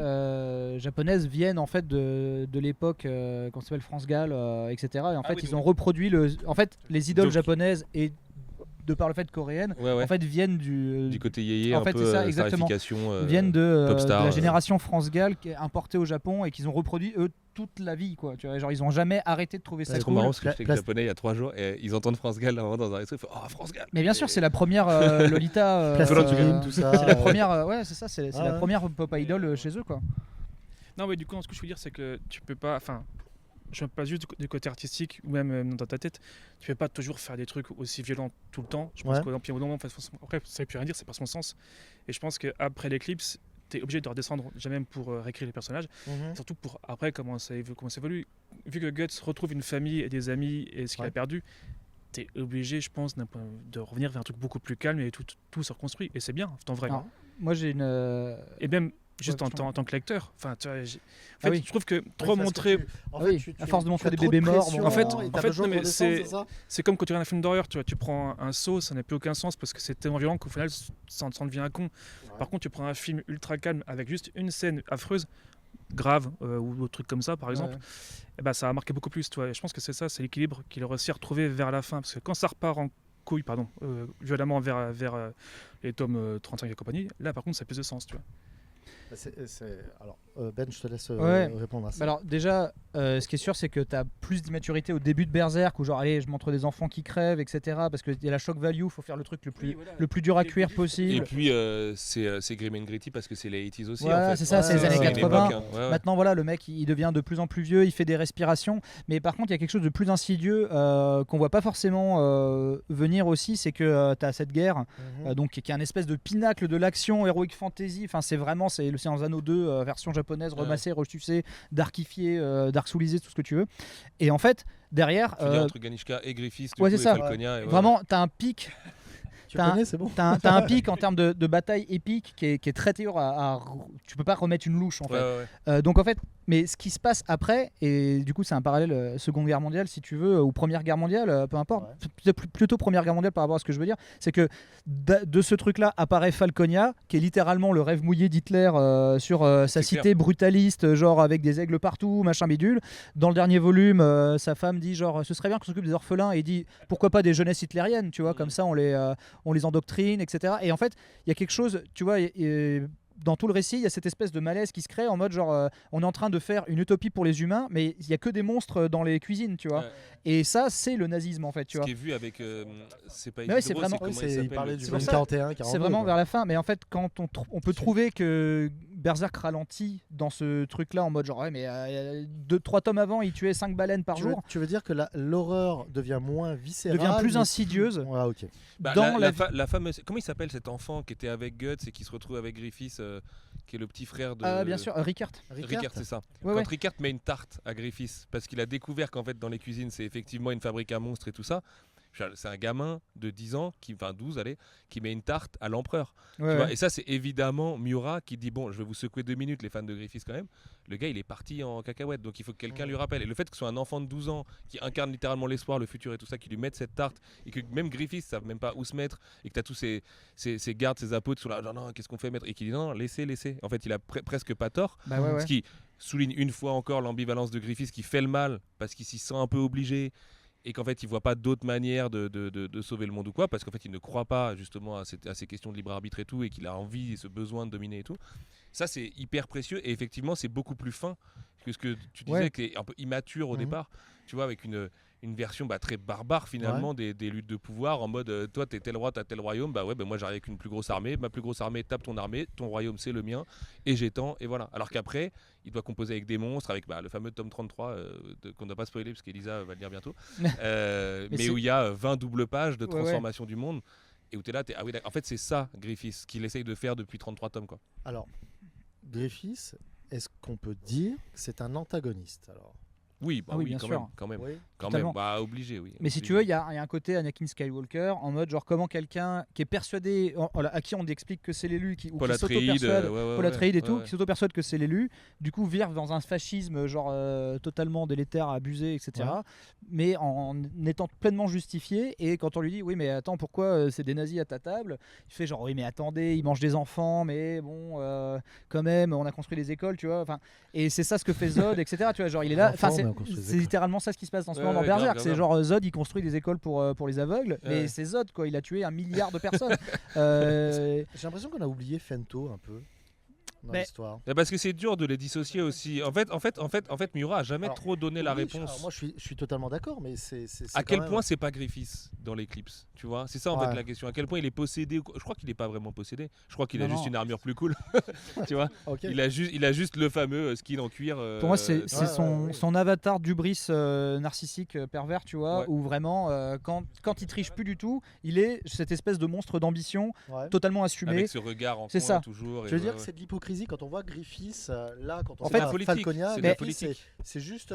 Speaker 2: japonaises viennent en fait de l'époque qu'on s'appelle France Gall, etc. Et en fait,
Speaker 3: oui,
Speaker 2: ils
Speaker 3: donc-
Speaker 2: ont reproduit en fait, les idoles
Speaker 3: Donc-
Speaker 2: japonaises et de par le fait coréenne,
Speaker 3: Ouais.
Speaker 2: en fait, viennent du
Speaker 3: Du côté yéyé,
Speaker 2: en
Speaker 3: un
Speaker 2: fait,
Speaker 3: peu
Speaker 2: c'est ça, exactement.
Speaker 3: starification,
Speaker 2: viennent de
Speaker 3: Popstar,
Speaker 2: la génération France Gall qui est importée au Japon et qu'ils ont reproduit eux toute la vie, quoi. Tu vois, genre ils ont jamais arrêté de trouver ça
Speaker 3: C'est trop
Speaker 2: cool.
Speaker 3: marrant parce que j'étais avec
Speaker 1: Place-
Speaker 3: des japonais il y a 3 jours et ils entendent France Gall là, dans un resto, ils font oh France Gall.
Speaker 2: Mais bien sûr, c'est la première Lolita.
Speaker 1: Plastic
Speaker 3: Dream,
Speaker 1: Dream, tout ça.
Speaker 2: C'est la première, ouais, c'est ça, c'est la
Speaker 1: Ouais.
Speaker 2: première pop idol chez eux, quoi.
Speaker 4: Non, mais du coup, ce que je veux dire, c'est que tu peux pas. Enfin, je ne pas juste du côté artistique ou même dans ta tête, tu peux pas toujours faire des trucs aussi violents tout le temps. Je pense
Speaker 1: Ouais.
Speaker 4: qu'au bout d'un moment, après, ça veut plus rien dire, c'est pas son sens. Et je pense qu'après l'éclipse, tu es obligé de redescendre, déjà même pour réécrire les personnages,
Speaker 1: Mhm.
Speaker 4: surtout pour après comment ça évolue. Vu que Guts retrouve une famille et des amis et ce qu'il
Speaker 1: Ouais.
Speaker 4: a perdu, tu es obligé, je pense, de revenir vers un truc beaucoup plus calme et tout se reconstruit. Et c'est bien, en vrai.
Speaker 2: Alors, moi, j'ai une.
Speaker 4: Et même juste
Speaker 2: Ouais,
Speaker 4: en tant que lecteur. Enfin, tu vois, en fait,
Speaker 2: Ah oui.
Speaker 4: je trouve que
Speaker 1: Ouais,
Speaker 4: trop
Speaker 1: parce que
Speaker 4: montrer.
Speaker 1: en
Speaker 2: Ah
Speaker 1: fait,
Speaker 2: oui, à force de montrer des bébés morts, bon,
Speaker 4: En fait,
Speaker 1: et t'as
Speaker 4: en fait,
Speaker 1: besoin
Speaker 4: non,
Speaker 1: de
Speaker 4: mais
Speaker 1: redescendre,
Speaker 4: c'est-
Speaker 1: ça
Speaker 4: C'est comme quand tu regardes un film d'horreur, tu prends un saut, ça n'a plus aucun sens parce que c'est tellement violent qu'au final, ça en devient un con. Par contre, tu prends un film ultra calme avec juste une scène affreuse, grave, ou autre truc comme ça, par exemple, et ben, ça a marqué beaucoup plus. Toi. Et je pense que c'est ça, c'est l'équilibre qu'il a réussi à retrouver vers la fin. Parce que quand ça repart en couille, violemment vers les tomes 35 et compagnie, là, par contre, ça a plus de sens. Tu vois.
Speaker 1: Alors, Ben, je te laisse
Speaker 2: Ouais.
Speaker 1: répondre à ça.
Speaker 2: Bah alors déjà, ce qui est sûr, c'est que tu as plus d'immaturité au début de Berserk, où genre, allez, je montre des enfants qui crèvent, etc. Parce qu'il y a la shock value, il faut faire le truc le plus dur à cuire
Speaker 3: Et
Speaker 2: possible.
Speaker 3: puis c'est Grim and Gritty parce que c'est les 80s aussi.
Speaker 2: Ouais,
Speaker 3: en fait.
Speaker 2: c'est ça,
Speaker 1: c'est les années
Speaker 3: une
Speaker 2: 80.
Speaker 3: époque, hein. Ouais, ouais.
Speaker 2: Maintenant, voilà, le mec, il devient de plus en plus vieux, il fait des respirations. Mais par contre, il y a quelque chose de plus insidieux qu'on voit pas forcément venir aussi, c'est que tu as cette guerre,
Speaker 1: Mhm.
Speaker 2: donc qui est un espèce de pinacle de l'action, heroic fantasy. Enfin, c'est vraiment, c'est le Seigneur des Anneaux 2, version japonaise,
Speaker 3: Ouais.
Speaker 2: remassée, resucée, darkifiée, dark soulisée, tout ce que tu veux. Et en fait, derrière,
Speaker 3: Tu dis entre Ganishka et Griffiths, du
Speaker 2: ouais,
Speaker 3: coup,
Speaker 2: c'est
Speaker 3: et
Speaker 2: ça.
Speaker 3: Falconia, et ouais.
Speaker 2: vraiment, tu as un pic.
Speaker 1: Tu
Speaker 2: t'as un-
Speaker 1: connais, c'est bon.
Speaker 2: T'as un pic en termes de bataille épique qui est très dur tu peux pas remettre une louche en fait.
Speaker 3: Ouais, ouais, ouais.
Speaker 2: Donc en fait, mais ce qui se passe après, et du coup c'est un parallèle Seconde Guerre mondiale si tu veux, ou Première Guerre mondiale, peu importe, plutôt Première Guerre mondiale par rapport à ce que je veux dire, c'est que de ce truc-là apparaît Falconia, qui est littéralement le rêve mouillé d'Hitler sur sa
Speaker 3: C'est
Speaker 2: cité
Speaker 3: clair.
Speaker 2: brutaliste, genre avec des aigles partout, machin bidule. Dans le dernier volume, sa femme dit genre ce serait bien qu'on s'occupe des orphelins, et il dit pourquoi pas des jeunesses hitlériennes, tu vois, comme ça on les endoctrine, etc. Et en fait, il y a quelque chose, tu vois, dans tout le récit, il y a cette espèce de malaise qui se crée en mode genre on est en train de faire une utopie pour les humains, mais il y a que des monstres dans les cuisines, tu vois.
Speaker 3: Ouais.
Speaker 2: Et ça, c'est le nazisme en fait, tu
Speaker 3: Ce
Speaker 2: vois.
Speaker 3: qui est vu avec. C'est pas
Speaker 2: Mais ouais, c'est
Speaker 3: Isidro,
Speaker 2: vraiment-
Speaker 3: comment
Speaker 1: Oui,
Speaker 3: il
Speaker 1: il
Speaker 3: s'appelle,
Speaker 1: parlait
Speaker 3: le-
Speaker 1: du
Speaker 2: C'est pour
Speaker 1: volume
Speaker 2: ça,
Speaker 1: 41, 42.
Speaker 2: C'est vraiment
Speaker 1: quoi.
Speaker 2: vers la fin, mais en fait, quand on peut trouver que Berserk ralentit dans ce truc-là en mode genre ouais, mais 2-3 tomes avant, il tuait 5 baleines par jour,
Speaker 1: Tu veux dire que l'horreur devient moins viscérale,
Speaker 2: devient plus
Speaker 1: mais
Speaker 2: insidieuse.
Speaker 1: Ouais, ok.
Speaker 3: Bah,
Speaker 2: dans
Speaker 3: la fameuse. Comment il s'appelle cet enfant qui était avec Guts et qui se retrouve avec Griffiths, qui est le petit frère de.
Speaker 2: Bien sûr, Ricard.
Speaker 3: Ricard, c'est ça.
Speaker 2: Ouais,
Speaker 3: Quand
Speaker 2: ouais.
Speaker 3: Ricard met une tarte à Griffiths parce qu'il a découvert qu'en fait dans les cuisines c'est effectivement une fabrique à monstres et tout ça. C'est un gamin de 10 ans, enfin 12, allez, qui met une tarte à l'empereur.
Speaker 2: Ouais,
Speaker 3: Tu vois,
Speaker 2: ouais.
Speaker 3: et ça, c'est évidemment Miura qui dit bon, je vais vous secouer 2 minutes, les fans de Griffiths quand même. Le gars, il est parti en cacahuète, donc il faut que quelqu'un lui rappelle. Et le fait que ce soit un enfant de 12 ans qui incarne littéralement l'espoir, le futur et tout ça, qui lui mette cette tarte, et que même Griffiths ne savent même pas où se mettre, et que tu as tous ces gardes, ces apôtres qui sont là, non, non, qu'est-ce qu'on fait mettre, et qui dit non, laissez. En fait, il a presque pas tort.
Speaker 2: Bah ouais, ouais.
Speaker 3: Ce qui souligne une fois encore l'ambivalence de Griffiths qui fait le mal parce qu'il s'y sent un peu obligé et qu'en fait il voit pas d'autre manière de sauver le monde ou quoi, parce qu'en fait il ne croit pas justement à ces questions de libre arbitre et tout, et qu'il a envie et ce besoin de dominer et tout. Ça c'est hyper précieux, et effectivement c'est beaucoup plus fin que ce que tu disais, qui est un peu immature au départ, tu vois, avec une version très barbare finalement des luttes de pouvoir, en mode toi t'es tel roi, t'as tel royaume, moi j'arrive avec une plus grosse armée, ma plus grosse armée tape ton armée, ton royaume c'est le mien, et j'étends, et voilà. Alors qu'après, il doit composer avec des monstres, avec le fameux tome 33, qu'on ne doit pas spoiler parce qu'Elisa va le lire bientôt, mais où il y a 20 doubles pages de transformation du monde, et où t'es là, ah oui, en fait c'est ça Griffiths qu'il essaye de faire depuis 33 tomes, quoi.
Speaker 1: Alors, Griffiths, est-ce qu'on peut dire que c'est un antagoniste alors?
Speaker 3: Oui,
Speaker 2: bien sûr.
Speaker 3: Quand même.
Speaker 1: Oui.
Speaker 3: Quand même, obligé, oui.
Speaker 2: Mais si tu veux, il y a un côté Anakin Skywalker en mode genre comment quelqu'un qui est persuadé, à qui on explique que c'est l'élu, ou
Speaker 3: Paul
Speaker 2: qui s'auto-persuade,
Speaker 3: Paul
Speaker 2: Atreides et tout, qui s'auto-persuade que c'est l'élu, du coup vire dans un fascisme genre totalement délétère, abusé, etc. Mais en étant pleinement justifié, et quand on lui dit oui mais attends pourquoi c'est des nazis à ta table, il fait genre oui mais attendez, ils mangent des enfants, mais bon quand même on a construit des écoles, tu vois, enfin, et c'est ça ce que fait Zod, etc. Tu vois, genre il est là, enfin c'est littéralement ça ce qui se passe dans ce moment dans Berserk. C'est genre Zod il construit des écoles pour les aveugles, mais c'est Zod quoi, il a tué 1 milliard de personnes.
Speaker 1: J'ai l'impression qu'on a oublié Fento un peu dans l'histoire.
Speaker 3: Parce que c'est dur de les dissocier aussi. En fait, Miura a jamais trop donné la réponse.
Speaker 1: Alors moi je suis totalement d'accord, mais c'est
Speaker 3: à quel point c'est pas Griffiths dans l'Eclipse, tu vois? C'est ça en fait la question. À quel point il est possédé? Je crois qu'il est pas vraiment possédé. Je crois qu'il a juste une armure plus cool. Tu vois? Il a juste le fameux skin en cuir.
Speaker 2: Pour moi c'est son avatar d'hubris narcissique pervers, tu vois, où vraiment quand il triche plus du tout, il est cette espèce de monstre d'ambition totalement assumé.
Speaker 3: Avec ce regard en coin toujours.
Speaker 1: Je veux dire que c'est de l'hypocrisie quand on voit Griffiths là, quand on
Speaker 3: voit
Speaker 1: Falconia,
Speaker 3: c'est
Speaker 1: juste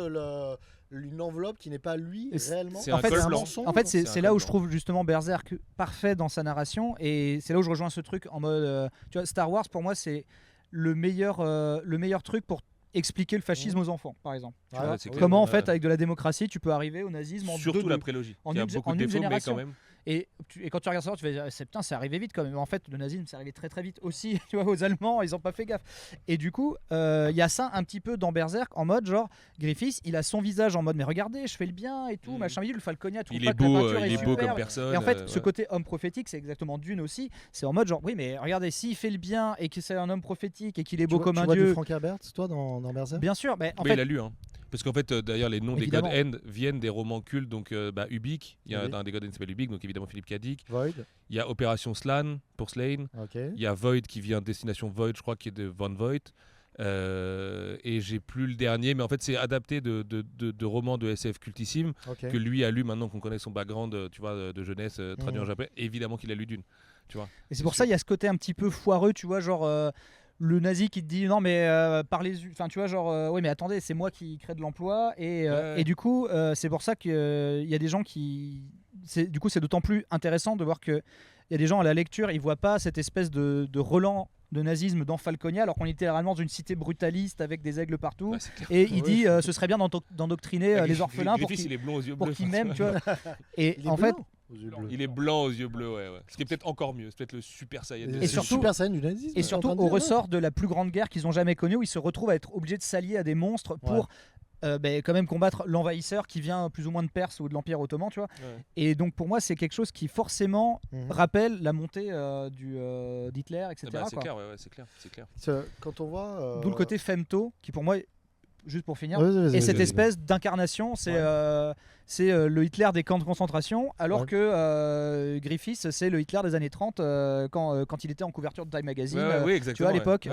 Speaker 1: une enveloppe qui n'est pas lui réellement.
Speaker 3: C'est un mensonge.
Speaker 2: En fait, c'est là où je trouve justement Berserk parfait dans sa narration, et c'est là où je rejoins ce truc en mode tu vois, Star Wars pour moi c'est le meilleur truc pour expliquer le fascisme aux enfants, par exemple. Comment en fait avec de la démocratie tu peux arriver au nazisme en
Speaker 3: surtout la prélogie
Speaker 2: en
Speaker 3: une génération, mais quand même.
Speaker 2: Et quand tu regardes ça, tu vas dire c'est arrivé vite quand même. En fait, le nazisme c'est arrivé très très vite aussi. Tu vois, aux Allemands, ils ont pas fait gaffe. Et du coup, il y a ça un petit peu dans Berserk en mode genre Griffiths, il a son visage en mode mais regardez, je fais le bien et tout, machin bidule, le Falconia, tout.
Speaker 3: Il est beau comme personne.
Speaker 2: Et en fait, ce côté homme prophétique, c'est exactement Dune aussi. C'est en mode genre oui, mais regardez, s'il fait le bien et que c'est un homme prophétique et qu'il est beau comme un dieu.
Speaker 1: Tu vois du Frank Herbert, toi, dans Berserk?
Speaker 2: Bien sûr, mais
Speaker 3: il a lu, hein. Parce qu'en fait, d'ailleurs, les noms des God End viennent des romans cultes. Donc, Ubik, il y a un des God End qui s'appelle Ubik, donc évidemment Philippe Cadic.
Speaker 1: Void.
Speaker 3: Il y a Opération Slan pour Slane. Il y a Void qui vient de Destination Void, je crois, qui est de Von Void. Et j'ai plus le dernier, mais en fait, c'est adapté de romans de SF cultissimes que lui a lu maintenant qu'on connaît son background, tu vois, de jeunesse traduit en japonais. Évidemment qu'il a lu Dune, tu vois.
Speaker 2: Et c'est pour ça il y a ce côté un petit peu foireux, tu vois, genre. Le nazi qui te dit non mais parlez, enfin tu vois genre oui mais attendez, c'est moi qui crée de l'emploi et du coup c'est pour ça qu'il y a des gens qui c'est d'autant plus intéressant de voir que il y a des gens à la lecture, ils voient pas cette espèce de relan de nazisme dans Falconia alors qu'on est littéralement dans une cité brutaliste avec des aigles partout, et il dit ce serait bien d'endoctriner les orphelins pour qu'ils m'aiment, tu vois. Et en fait
Speaker 3: il est blanc aux yeux bleus, ce qui est peut-être encore mieux, c'est peut-être le Super Saiyan.
Speaker 1: Et surtout Super Saiyan du nazisme.
Speaker 2: Et surtout au ressort de la plus grande guerre qu'ils ont jamais connue, où ils se retrouvent à être obligés de s'allier à des monstres pour quand même combattre l'envahisseur qui vient plus ou moins de Perse ou de l'Empire ottoman, tu vois. Et donc pour moi c'est quelque chose qui forcément rappelle la montée d'Hitler, etc.
Speaker 3: C'est clair, c'est clair.
Speaker 1: Quand on voit
Speaker 2: d'où le côté femto qui pour moi, juste pour finir, et cette espèce d'incarnation, c'est le Hitler des camps de concentration, alors que Griffiths, c'est le Hitler des années 30 quand il était en couverture de Time Magazine, tu vois, à l'époque,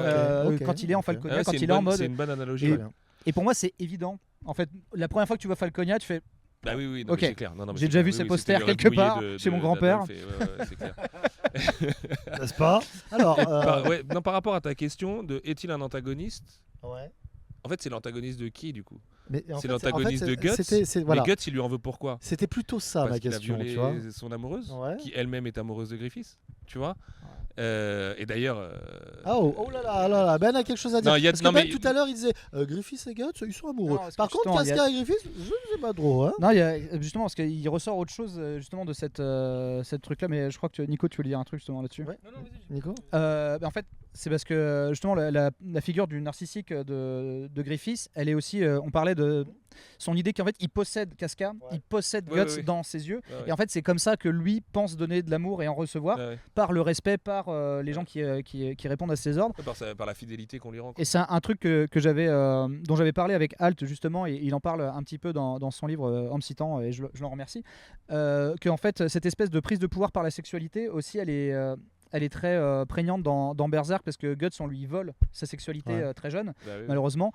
Speaker 2: quand il est en Falconia, quand il est en mode.
Speaker 3: C'est une bonne analogie.
Speaker 2: Et pour moi, c'est évident. En fait, la première fois que tu vois Falconia, tu fais.
Speaker 3: Bah oui,
Speaker 2: ok.
Speaker 3: C'est clair.
Speaker 2: J'ai déjà vu ces posters quelque part chez mon grand-père.
Speaker 3: C'est clair.
Speaker 1: N'est-ce pas? Alors.
Speaker 3: Par rapport à ta question de est-il un antagoniste?
Speaker 1: Ouais.
Speaker 3: En fait, c'est l'antagoniste de qui, du coup?
Speaker 1: C'est
Speaker 3: l'antagoniste de Guts.
Speaker 1: Voilà.
Speaker 3: Mais Guts, il lui en veut pourquoi?
Speaker 1: C'était plutôt ça ma question.
Speaker 3: Parce qu'il a violé son amoureuse, qui elle-même est amoureuse de Griffiths, tu vois. Et d'ailleurs.
Speaker 1: Oh là là, Ben a quelque chose à dire. Parce que Ben, tout à l'heure, il disait Griffiths et Guts, ils sont amoureux. Par contre, Casca et Griffiths, je sais pas trop. Hein.
Speaker 2: Non, il y a justement, parce qu'il ressort autre chose justement de cette truc-là, mais je crois que Nico, tu voulais dire un truc justement là-dessus.
Speaker 1: Ouais. Non, Nico.
Speaker 2: En fait, c'est parce que justement la figure du narcissique de Griffiths, elle est aussi. On parlait son idée qu'en fait il possède Casca, il possède Guts dans ses yeux, et en fait c'est comme ça que lui pense donner de l'amour et en recevoir par le respect, par les gens qui répondent à ses ordres,
Speaker 3: par la fidélité qu'on lui rend.
Speaker 2: Et c'est un truc que j'avais, dont j'avais parlé avec Alt justement, et il en parle un petit peu dans son livre en me citant, et je l'en remercie, que en fait cette espèce de prise de pouvoir par la sexualité aussi, elle est très prégnante dans Berserk, parce que Guts, on lui vole sa sexualité très jeune, malheureusement.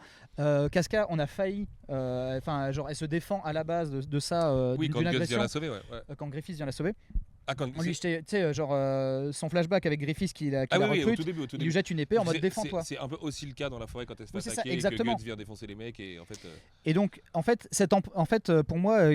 Speaker 2: Casca, on a failli, genre elle se défend à la base de ça,
Speaker 3: quand
Speaker 2: d'une
Speaker 3: Guts
Speaker 2: agression,
Speaker 3: vient la sauver,
Speaker 2: quand Griffiths vient la sauver.
Speaker 3: On
Speaker 2: lui jetait, son flashback avec Griffiths qui la recrute,
Speaker 3: au début.
Speaker 2: il lui jette une épée en mode défends-toi.
Speaker 3: C'est un peu aussi le cas dans la forêt quand elle se fait
Speaker 2: ça,
Speaker 3: attaquer et
Speaker 2: exactement.
Speaker 3: que Guts vient défoncer les mecs et en fait.
Speaker 2: Et donc en fait pour moi,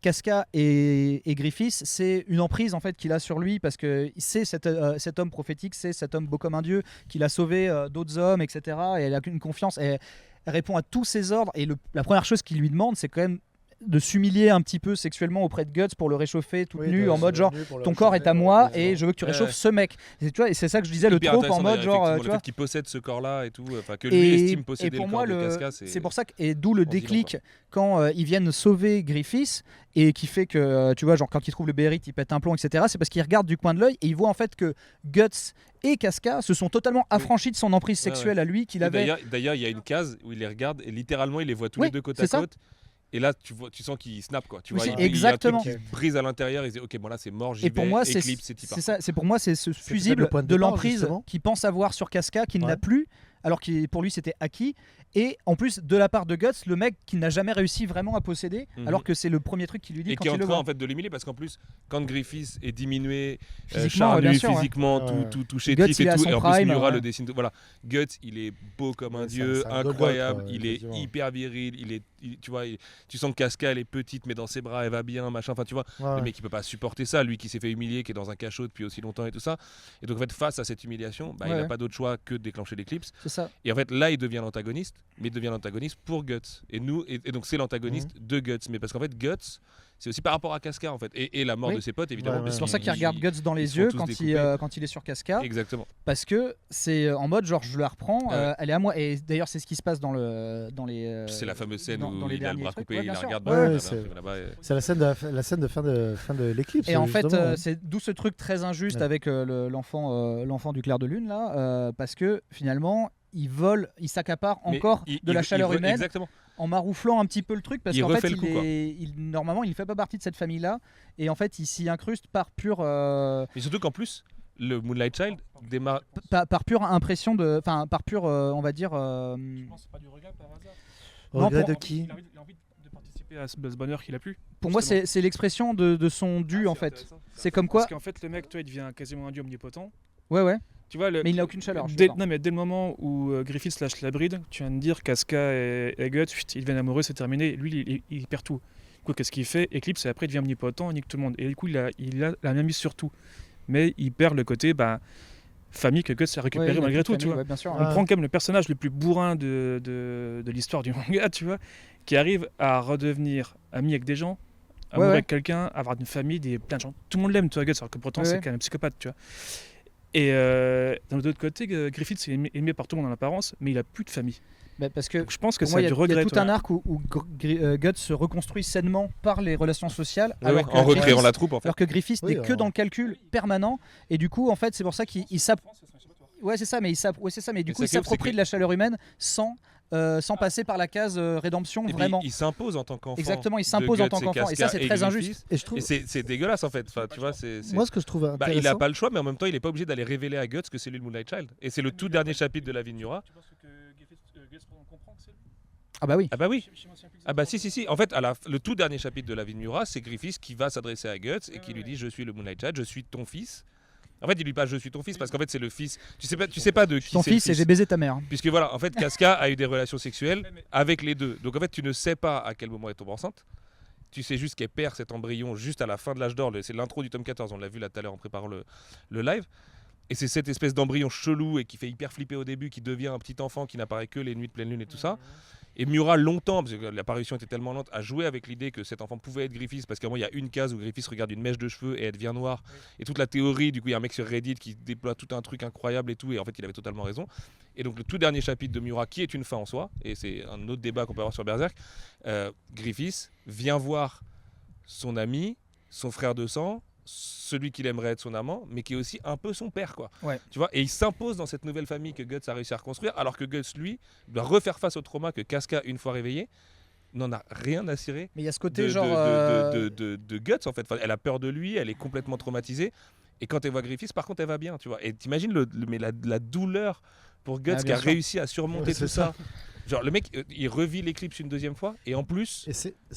Speaker 2: Casca et Griffiths, c'est une emprise en fait qu'il a sur lui, parce que c'est cet homme prophétique, c'est cet homme beau comme un dieu qu'il a sauvé d'autres hommes, etc. Et elle a une confiance, elle répond à tous ses ordres, et la première chose qu'il lui demande, c'est quand même de s'humilier un petit peu sexuellement auprès de Guts pour le réchauffer toute nue, en mode genre ton corps est à moi et je veux que tu réchauffes ce mec. Et, tu vois, et c'est ça que je disais, le trope en mode genre
Speaker 3: le fait qu'il possède ce corps là et tout, que lui estime posséder
Speaker 2: pour
Speaker 3: le
Speaker 2: moi,
Speaker 3: corps de Casca,
Speaker 2: c'est pour ça et d'où le déclic quand ils viennent sauver Griffiths, et qui fait que tu vois, genre quand il trouve le Bérite, il pète un plomb, etc. C'est parce qu'il regarde du coin de l'œil et il voit en fait que Guts et Casca se sont totalement affranchis de son emprise sexuelle à lui qu'il avait.
Speaker 3: D'ailleurs, il y a une case où il les regarde et littéralement il les voit tous les deux côte à côte. Et là, tu sens qu'il snap, quoi. Tu vois,
Speaker 2: exactement.
Speaker 3: Il y a un truc qui brise à l'intérieur. Il dit, ok, bon là, c'est mort. J'y vais.
Speaker 2: Pour moi,
Speaker 3: c'est
Speaker 2: ça. C'est pour moi, c'est ce fusible de l'emprise qu'il pense avoir sur Casca, qu'il n'a plus, alors que pour lui c'était acquis. Et en plus, de la part de Guts, le mec qu'il n'a jamais réussi vraiment à posséder, alors que c'est le premier truc qu'il lui dit
Speaker 3: et
Speaker 2: quand
Speaker 3: il est
Speaker 2: il le
Speaker 3: en train
Speaker 2: voit.
Speaker 3: En fait de l'humilier, parce qu'en plus, quand Griffiths est diminué,
Speaker 2: physiquement,
Speaker 3: charnu, physiquement, tout chétif et tout, et en plus Miura le dessine. Voilà, Guts, il est beau comme un dieu, incroyable. Il est hyper viril. Tu vois, tu sens que Casca, elle est petite, mais dans ses bras, elle va bien, machin. Enfin, tu vois, le mec, il peut pas supporter ça. Lui qui s'est fait humilier, qui est dans un cachot depuis aussi longtemps et tout ça. Et donc, en fait, face à cette humiliation, il n'a pas d'autre choix que de déclencher l'éclipse.
Speaker 2: C'est ça.
Speaker 3: Et en fait, là, il devient l'antagoniste, mais il devient l'antagoniste pour Guts. Et donc, c'est l'antagoniste de Guts. Mais parce qu'en fait, Guts, c'est aussi par rapport à Casca, en fait. Et la mort de ses potes, évidemment.
Speaker 2: C'est pour ça qu'il regarde Guts dans les yeux quand il est sur Casca.
Speaker 3: Exactement.
Speaker 2: Parce que c'est en mode genre je la reprends, elle est à moi. Et d'ailleurs c'est ce qui se passe dans les.
Speaker 3: C'est la fameuse scène où
Speaker 2: il
Speaker 3: a le bras coupé, il la regarde.
Speaker 1: C'est la scène de fin de l'éclipse.
Speaker 2: Et en fait c'est d'où ce truc très injuste avec l'enfant du clair de lune là, parce que finalement il s'accapare encore de la chaleur humaine.
Speaker 3: Exactement.
Speaker 2: En marouflant un petit peu le truc, parce qu'en fait normalement il ne fait pas partie de cette famille là, et en fait il s'y incruste par pure
Speaker 3: mais surtout qu'en plus le Moonlight Child démarre
Speaker 2: par pure impression par pure on va dire
Speaker 4: je pense pas du regret par hasard.
Speaker 1: Regret de qui?
Speaker 4: Il a envie de participer à ce bonheur qu'il a plus.
Speaker 2: Pour moi c'est l'expression de son dû en fait. C'est comme quoi,
Speaker 4: parce qu'en fait le mec, toi, il devient quasiment un dieu omnipotent.
Speaker 2: Ouais.
Speaker 4: Tu vois,
Speaker 2: mais il n'a aucune chaleur.
Speaker 4: Mais dès le moment où Griffiths lâche la bride, tu viens de dire Casca et Guts, ils deviennent amoureux, c'est terminé. Lui, il perd tout. Du coup, qu'est-ce qu'il fait? Eclipse, et après, il devient omnipotent, il nique tout le monde. Et du coup, il a la même mise sur tout. Mais il perd le côté famille que Guts a récupéré malgré tout. Tu vois.
Speaker 2: Bien sûr,
Speaker 4: on prend quand même le personnage le plus bourrin de l'histoire du manga, tu vois, qui arrive à redevenir ami avec des gens, amoureux avec quelqu'un, avoir une famille, plein de gens. Tout le monde l'aime, toi, Guts, alors que pourtant, c'est quand même un psychopathe, tu vois. Et d'un autre côté, Griffiths est aimé par tout le monde en apparence, mais il a plus de famille.
Speaker 2: Parce que
Speaker 4: je pense que c'est du regret.
Speaker 2: Il y a tout un arc où Guts se reconstruit sainement par les relations sociales,
Speaker 3: en recréant la troupe, en fait.
Speaker 2: Alors que Griffiths n'est que dans le calcul permanent, et du coup, en fait, c'est pour ça qu'il s'approprie de la chaleur humaine sans passer par la case rédemption,
Speaker 3: et
Speaker 2: vraiment.
Speaker 3: Il s'impose en tant qu'enfant.
Speaker 2: Exactement, il s'impose en tant qu'enfant, et ça c'est très injuste.
Speaker 1: Et je trouve...
Speaker 3: c'est dégueulasse en fait. Enfin, tu vois,
Speaker 1: moi ce que je trouve intéressant,
Speaker 3: il a pas le choix, mais en même temps il est pas obligé d'aller révéler à Guts que c'est lui le Moonlight Child. Et c'est le tout dernier chapitre de la vie de Miura.
Speaker 4: Tu penses que Guts comprend que c'est lui?
Speaker 2: Ah bah oui.
Speaker 3: Ah bah oui. Ah bah si. En fait, le tout dernier chapitre de la vie de Miura, c'est Griffiths qui va s'adresser à Guts et qui lui dit je suis le Moonlight Child, je suis ton fils. En fait, il lui dit pas je suis ton fils parce qu'en fait c'est le fils. Tu sais pas de qui c'est.
Speaker 2: Ton fils et j'ai baisé ta mère.
Speaker 3: Puisque voilà, en fait, Casca a eu des relations sexuelles avec les deux. Donc en fait, tu ne sais pas à quel moment elle tombe enceinte. Tu sais juste qu'elle perd cet embryon juste à la fin de l'âge d'or. C'est l'intro du tome 14. On l'a vu là tout à l'heure en préparant le live. Et c'est cette espèce d'embryon chelou et qui fait hyper flipper au début, qui devient un petit enfant qui n'apparaît que les nuits de pleine lune et tout ça. Et Miura, longtemps, parce que l'apparition était tellement lente, a joué avec l'idée que cet enfant pouvait être Griffiths, parce qu'à un moment, il y a une case où Griffiths regarde une mèche de cheveux et elle devient noire. Et toute la théorie, du coup, il y a un mec sur Reddit qui déploie tout un truc incroyable et tout, et en fait, il avait totalement raison. Et donc, le tout dernier chapitre de Miura, qui est une fin en soi, et c'est un autre débat qu'on peut avoir sur Berserk, Griffiths vient voir son ami, son frère de sang, celui qu'il aimerait être son amant, mais qui est aussi un peu son père, quoi.
Speaker 2: Ouais.
Speaker 3: Tu vois, et il s'impose dans cette nouvelle famille que Guts a réussi à reconstruire, alors que Guts, lui, doit refaire face au trauma que Casca, une fois réveillé, n'en a rien à cirer
Speaker 2: Mais il y a ce côté
Speaker 3: de Guts, en fait. Enfin, elle a peur de lui, elle est complètement traumatisée, et quand elle voit Griffiths, par contre, elle va bien, tu vois. Et t'imagines mais la douleur pour Guts qui a réussi à surmonter tout ça. Genre le mec, il revit l'éclipse une deuxième fois et en plus,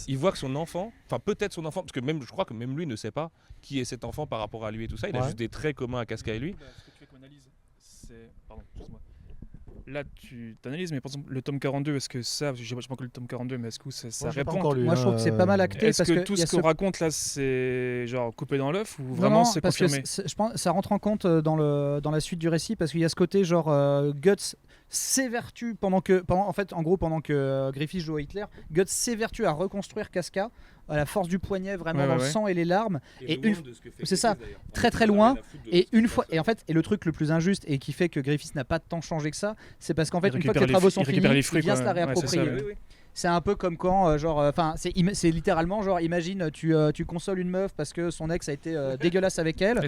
Speaker 3: il voit que son enfant, enfin peut-être son enfant, parce que même je crois que même lui ne sait pas qui est cet enfant par rapport à lui et tout ça. Il a juste des traits communs à Casca et lui.
Speaker 4: Ce que tu fais comme analyse, c'est... Pardon, excuse-moi. Là, tu t'analyses, mais par exemple, le tome 42, est-ce que ça, parce que j'ai pas que le tome 42, mais est-ce que ça répond
Speaker 2: Moi, je trouve que c'est pas mal acté.
Speaker 4: Est-ce que tout ce qu'on raconte là, c'est genre coupé dans l'œuf ou vraiment c'est confirmé?
Speaker 2: Je pense que ça rentre en compte dans la suite du récit, parce qu'il y a ce côté genre Guts s'évertue pendant que Griffith joue à Hitler, Guts s'évertue à reconstruire Casca à la force du poignet, vraiment dans le sang et les larmes, et c'est ça, très très loin, et une fois, et en fait, et le truc le plus injuste et qui fait que Griffith n'a pas tant changé que ça, c'est parce qu'en fait, une fois que les travaux sont finis, il vient se la réapproprier. C'est un peu comme quand, c'est littéralement genre, imagine, tu consoles une meuf parce que son ex a été dégueulasse avec elle,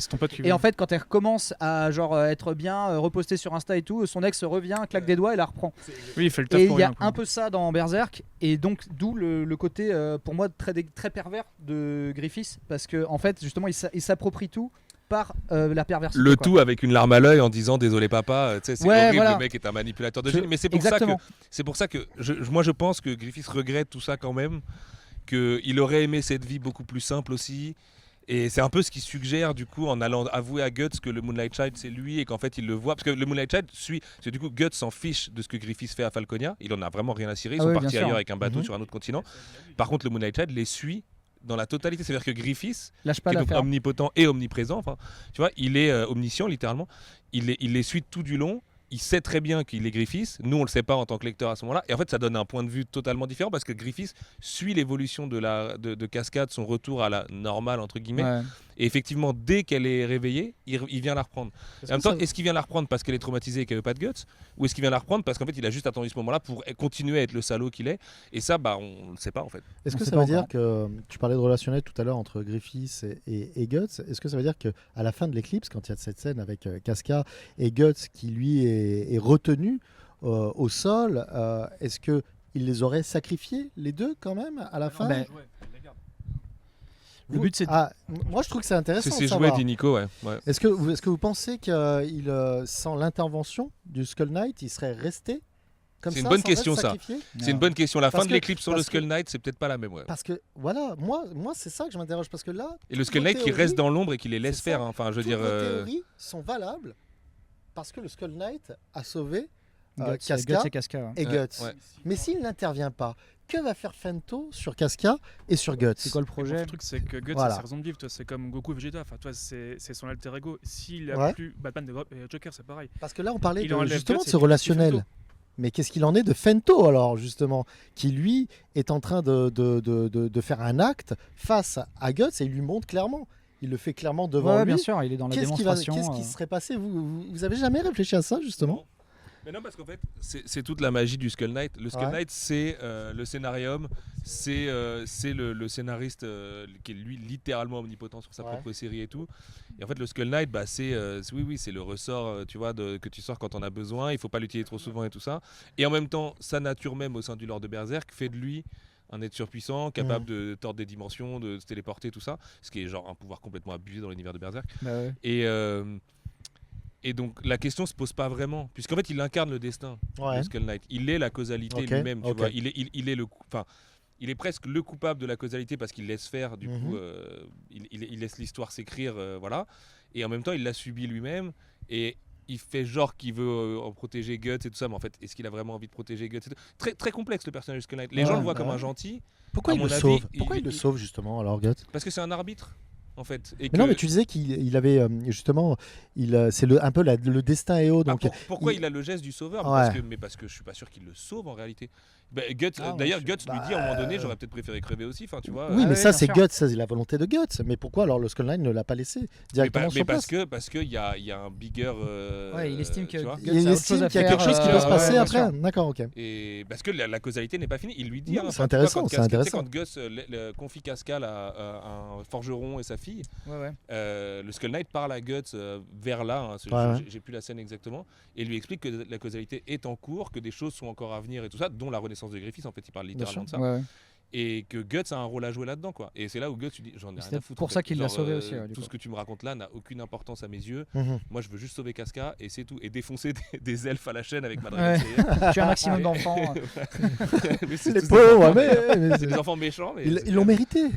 Speaker 2: et en fait, quand elle recommence à genre être bien repostée sur Insta et tout, son ex revient, claque des doigts et la reprend.
Speaker 4: Oui, il fait le taf.
Speaker 2: Et il y a un peu ça dans Berserk, et donc d'où le côté pour moi très pervers de Griffith, parce que en fait, justement, il s'approprie tout par la perversion.
Speaker 3: Le tout avec une larme à l'œil en disant désolé papa, c'est horrible, le mec est un manipulateur de génie. Mais c'est pour ça que moi je pense que Griffith regrette tout ça quand même, qu'il aurait aimé cette vie beaucoup plus simple aussi. Et c'est un peu ce qu'il suggère du coup en allant avouer à Guts que le Moonlight Child c'est lui et qu'en fait il le voit. Parce que le Moonlight Child suit, parce que du coup Guts s'en fiche de ce que Griffith fait à Falconia. Il en a vraiment rien à cirer, ils sont partis ailleurs avec un bateau sur un autre continent. Par contre le Moonlight Child les suit dans la totalité, c'est-à-dire que Griffith, qui est donc omnipotent et omniprésent, enfin, tu vois, il est omniscient littéralement, il les suit tout du long, il sait très bien qu'il est Griffith, nous on le sait pas en tant que lecteur à ce moment-là, et en fait ça donne un point de vue totalement différent parce que Griffith suit l'évolution de Cascade, son retour à la normale entre guillemets, et effectivement dès qu'elle est réveillée, il vient la reprendre. En même temps, est-ce qu'il vient la reprendre parce qu'elle est traumatisée et qu'elle veut pas de guts, ou est-ce qu'il vient la reprendre parce qu'en fait il a juste attendu ce moment-là pour continuer à être le salaud qu'il est, et ça on le sait pas en fait.
Speaker 1: Est-ce que ça veut dire que, tu parlais de relationnel tout à l'heure entre Griffith et Guts, est-ce que ça veut dire qu'à la fin de l'éclipse, quand il y a cette scène avec Casca et Guts qui lui est retenu au sol, est-ce qu'il les aurait sacrifiés les deux quand même à la fin?
Speaker 2: Le but, c'est
Speaker 1: moi je trouve que c'est intéressant.
Speaker 3: C'est joué, dit Nico, ouais.
Speaker 1: Est-ce que vous pensez qu'il sans l'intervention du Skull Knight, il serait resté comme ça?
Speaker 3: C'est une bonne question ça. C'est une bonne question. La fin de l'éclipse sur le Skull Knight, c'est peut-être pas la même.
Speaker 1: Parce que voilà, moi c'est ça que je m'interroge, parce que là.
Speaker 3: Et le Skull Knight qui reste dans l'ombre et qui les laisse faire. Enfin, je veux dire.
Speaker 1: Les théories sont valables parce que le Skull Knight a sauvé Casca et Guts. Mais s'il n'intervient pas, que va faire Fento sur Casca et sur Guts?
Speaker 2: C'est quoi le projet?
Speaker 4: Le truc, c'est que Guts a sa raison de vivre. C'est comme Goku et Vegeta. Enfin, toi, c'est son alter ego. S'il a plus Batman et Joker, c'est pareil.
Speaker 1: Parce que là, on parlait justement de ce relationnel. Mais qu'est-ce qu'il en est de Fento alors, justement, qui lui est en train de faire un acte face à Guts et il lui montre clairement. Il le fait clairement devant lui.
Speaker 2: Bien sûr, il est dans la démonstration.
Speaker 1: Qu'est-ce qui serait passé? Vous avez jamais réfléchi à ça, justement?
Speaker 3: Mais non, parce qu'en fait, c'est toute la magie du Skull Knight. Le Skull Knight, c'est le scénarium, c'est le scénariste qui est lui littéralement omnipotent sur sa propre série et tout. Et en fait, le Skull Knight, c'est le ressort, tu vois, que tu sors quand on a besoin. Il faut pas l'utiliser trop souvent et tout ça. Et en même temps, sa nature même au sein du lore de Berserk fait de lui un être surpuissant, capable de tordre des dimensions, de se téléporter, tout ça. Ce qui est genre un pouvoir complètement abusé dans l'univers de Berserk. Et donc la question se pose pas vraiment, puisqu'en fait il incarne le destin de Skull Knight. Il est la causalité lui-même, tu vois. Il est presque le coupable de la causalité parce qu'il laisse faire, du coup, il laisse l'histoire s'écrire, voilà. Et en même temps il l'a subi lui-même et il fait genre qu'il veut en protéger Guts et tout ça, mais en fait est-ce qu'il a vraiment envie de protéger Guts? Très très complexe le personnage de Skull Knight. Les gens le voient comme un gentil.
Speaker 1: Pourquoi il le sauve? Pourquoi il le sauve justement alors, Guts?
Speaker 3: Parce que c'est un arbitre. en fait.
Speaker 1: Mais non, mais tu disais qu'il avait justement, c'est un peu le destin et haut. Donc
Speaker 3: pourquoi il a le geste du sauveur? Parce que je suis pas sûr qu'il le sauve en réalité. Guts, d'ailleurs, Guts lui dit à un moment donné, j'aurais peut-être préféré crever aussi. Enfin, tu vois.
Speaker 1: Oui, mais ça c'est Guts, c'est la volonté de Guts. Mais pourquoi alors le Skull Knight ne l'a pas laissé directement sur place?
Speaker 3: Parce qu'il y a un bigger.
Speaker 2: Il estime qu'il y a
Speaker 1: quelque chose qui peut se passer après. D'accord, ok.
Speaker 3: Et parce que la causalité n'est pas finie. Il lui dit.
Speaker 1: C'est intéressant.
Speaker 3: Quand Gus confie Casca à un forgeron et sa fille, le Skull Knight parle à Guts vers là. J'ai plus la scène exactement, et lui explique que la causalité est en cours, que des choses sont encore à venir et tout ça, dont la renaissance de Griffiths. En fait, il parle littéralement de ça. Et que Guts a un rôle à jouer là-dedans, quoi. Et c'est là où Guts, tu dis, j'en ai rien à foutre.
Speaker 2: C'est pour ça qu'il l'a sauvé aussi.
Speaker 3: Tout ce que tu me racontes là n'a aucune importance à mes yeux. Moi, je veux juste sauver Casca et c'est tout. Et défoncer des elfes à la chaîne avec ma Dragon Slayer.
Speaker 2: Tu as un maximum d'enfants.
Speaker 1: Les pauvres, mais
Speaker 3: c'est des enfants méchants. Mais
Speaker 1: ils l'ont mérité.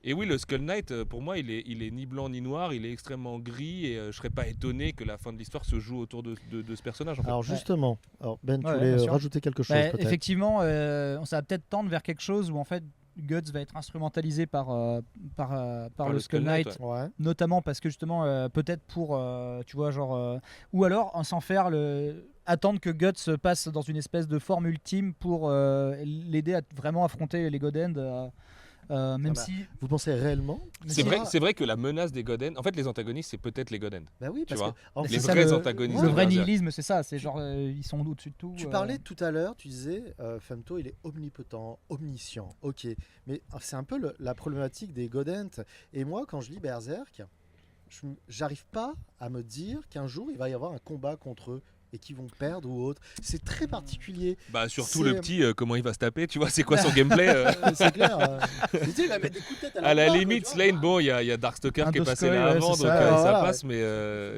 Speaker 3: Et oui, le Skull Knight, pour moi, il est ni blanc ni noir, il est extrêmement gris, et je serais pas étonné que la fin de l'histoire se joue autour de ce personnage. En fait.
Speaker 1: Alors justement, Ben, tu voulais rajouter quelque chose peut-être.
Speaker 2: Effectivement, ça va peut-être tendre vers quelque chose où en fait Guts va être instrumentalisé par le Skull Knight, notamment parce que justement peut-être pour tu vois genre ou alors sans faire attendre que Guts passe dans une espèce de forme ultime pour l'aider à vraiment affronter les God End.
Speaker 1: Vous pensez réellement?
Speaker 3: C'est vrai que la menace des God End, en fait les antagonistes c'est peut-être les God End.
Speaker 1: Bah oui, parce
Speaker 3: que les vrais antagonistes.
Speaker 2: Le vrai nihilisme c'est ça, c'est genre ils sont au-dessus de tout.
Speaker 1: Tu parlais tout à l'heure, tu disais Femto il est omnipotent, omniscient. Ok, mais c'est un peu la problématique des God End. Et moi quand je lis Berserk, j'arrive pas à me dire qu'un jour il va y avoir un combat contre eux et qui vont perdre ou autre. C'est très particulier.
Speaker 3: Bah surtout le petit, comment il va se taper, tu vois, c'est quoi son gameplay
Speaker 1: C'est clair. Il va mettre des coups de tête
Speaker 3: à la limite, Slane, bon, il y a Darkstalker qui est passé là avant, donc ça passe, mais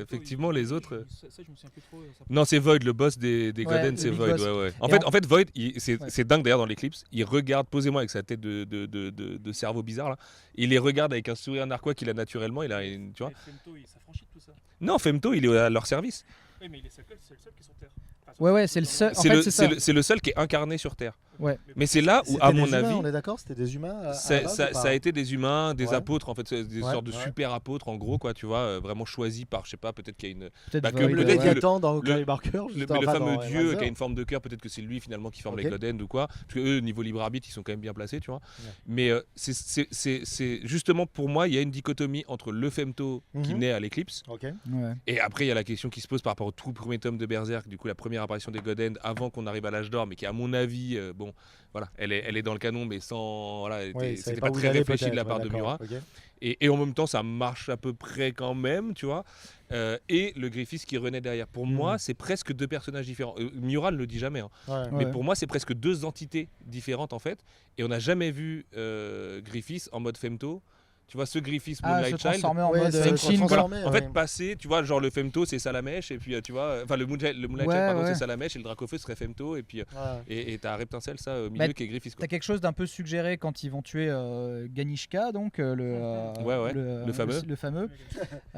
Speaker 3: effectivement les autres...
Speaker 4: Ça, je me souviens plus trop.
Speaker 3: Non, c'est Void, le boss des God End, c'est Void. En fait, Void, c'est dingue d'ailleurs dans l'Eclipse, il regarde posément avec sa tête de cerveau bizarre, là. Il les regarde avec un sourire narquois qu'il a naturellement, il a une, tu vois.
Speaker 4: Femto, il s'affranchit de tout ça.
Speaker 3: Non, Femto, il est à leur service.
Speaker 4: Oui, mais c'est le seul qui est sur Terre.
Speaker 2: C'est le seul.
Speaker 3: C'est le seul qui est incarné sur Terre.
Speaker 2: Ouais.
Speaker 3: Mais c'est là où, à mon
Speaker 1: humains,
Speaker 3: avis,
Speaker 1: on est d'accord, c'était des humains.
Speaker 3: Ça a été des humains, des apôtres en fait, des sortes de super apôtres en gros quoi, tu vois, vraiment choisis par, je sais pas, peut-être qu'il y a une.
Speaker 1: Peut-être qu'il attend dans Cory Barker.
Speaker 3: Le fameux dieu qui a une forme de cœur, peut-être que c'est lui finalement qui forme les God End ou quoi, parce que eux niveau libre arbitre ils sont quand même bien placés, tu vois. Mais c'est justement pour moi il y a une dichotomie entre le Femto qui naît à l'Eclipse. Et après il y a la question qui se pose par rapport au tout premier tome de Berserk, du coup la première apparition des God End avant qu'on arrive à l'âge d'or, mais qui à mon avis bon voilà, elle est dans le canon mais sans voilà, c'était pas très réfléchi de la part de Miura. Et en même temps ça marche à peu près quand même, tu vois. Et le Griffiths qui renaît derrière. Pour moi, c'est presque deux personnages différents. Miura ne le dit jamais, mais pour moi, c'est presque deux entités différentes en fait. Et on n'a jamais vu Griffiths en mode Femto. Tu vois, ce Griffiths Moonlight Child,
Speaker 2: en mode Shin,
Speaker 3: en fait, passer, tu vois, genre le Femto c'est Salamèche, et puis tu vois, enfin le Moonlight Child, pardon, c'est Salamèche, et le Dracofeu serait Femto, et puis et t'as Reptincelle, ça, au milieu qui est Griffiths.
Speaker 2: T'as quelque chose d'un peu suggéré quand ils vont tuer Ganishka, donc le fameux,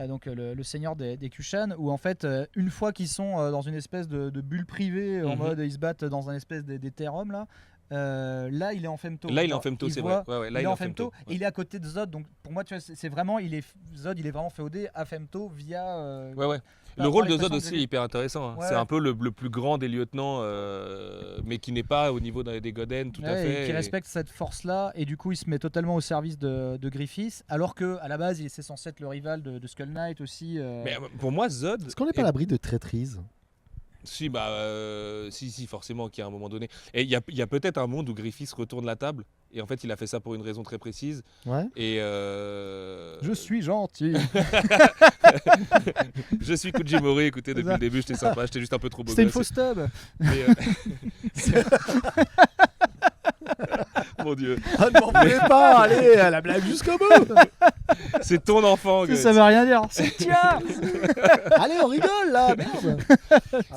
Speaker 2: donc le seigneur des Kushan, où en fait, une fois qu'ils sont dans une espèce de bulle privée, en mode ils se battent dans un espèce d'Ethereum là. Là il est en Femto.
Speaker 3: Là il est en Femto, c'est vrai.
Speaker 2: Là il est en Femto. Et il est à côté de Zod, donc pour moi tu vois c'est vraiment Zod il est vraiment féodé à Femto via.
Speaker 3: Le rôle de Zod aussi est hyper intéressant. C'est un peu le plus grand des lieutenants, mais qui n'est pas au niveau des God End tout à fait.
Speaker 2: Et qui respecte cette force là, et du coup il se met totalement au service de Griffiths, alors que à la base il est censé être le rival de Skull Knight aussi.
Speaker 3: Mais pour moi Zod.
Speaker 1: Est-ce qu'on n'est pas à l'abri de traîtrise?
Speaker 3: Si, si, forcément, qu'il y a un moment donné. Et il y a peut-être un monde où Griffiths retourne la table, et en fait, il a fait ça pour une raison très précise. Et
Speaker 2: je suis gentil.
Speaker 3: Je suis Kujimori, écoutez, depuis le début, j'étais sympa, j'étais juste un peu trop beau.
Speaker 2: C'était une fausse tub.
Speaker 3: Mon Dieu.
Speaker 1: Ne m'en voulez pas, allez, la blague jusqu'au bout.
Speaker 3: C'est ton enfant.
Speaker 2: Ça veut rien dire. C'est tiens.
Speaker 1: Allez, on rigole là, merde.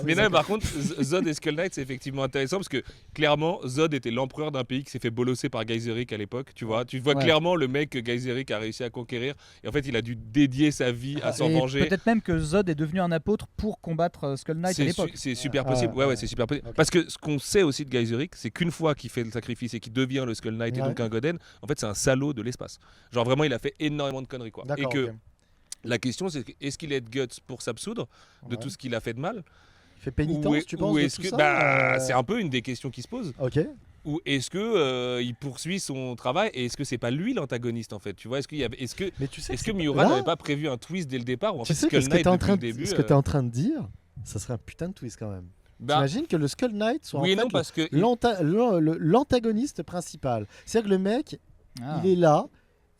Speaker 3: Mais non, par contre, Zod et Skull Knight, c'est effectivement intéressant parce que clairement, Zod était l'empereur d'un pays qui s'est fait bolosser par Geyserik à l'époque. Tu vois clairement le mec que Geyserik a réussi à conquérir. Et en fait, il a dû dédier sa vie à s'en venger.
Speaker 2: Peut-être même que Zod est devenu un apôtre pour combattre Skull Knight à l'époque.
Speaker 3: C'est super possible. Ouais, c'est super possible. Okay. Parce que ce qu'on sait aussi de Geyserik, c'est qu'une fois qu'il fait le sacrifice et qu'il devient le Skull Knight et donc un Goden, en fait, c'est un salaud de l'espace. Genre vraiment, il a fait énormément de conneries, quoi. Et que la question, c'est est-ce qu'il est de guts pour s'absoudre de tout ce qu'il a fait de mal?
Speaker 1: Il fait pénitence, tu penses,
Speaker 3: ou est-ce que c'est un peu une des questions qui se posent.
Speaker 1: Ok.
Speaker 3: Ou est-ce que il poursuit son travail et est-ce que c'est pas lui l'antagoniste en fait? Tu vois, est-ce que Miura n'avait pas prévu un twist dès le départ ou en fait Skull Knight depuis le début?
Speaker 1: Ce que tu es en train de dire, ça serait un putain de twist quand même. T'imagines que le Skull Knight soit l'antagoniste principal. C'est-à-dire que le mec, il est là.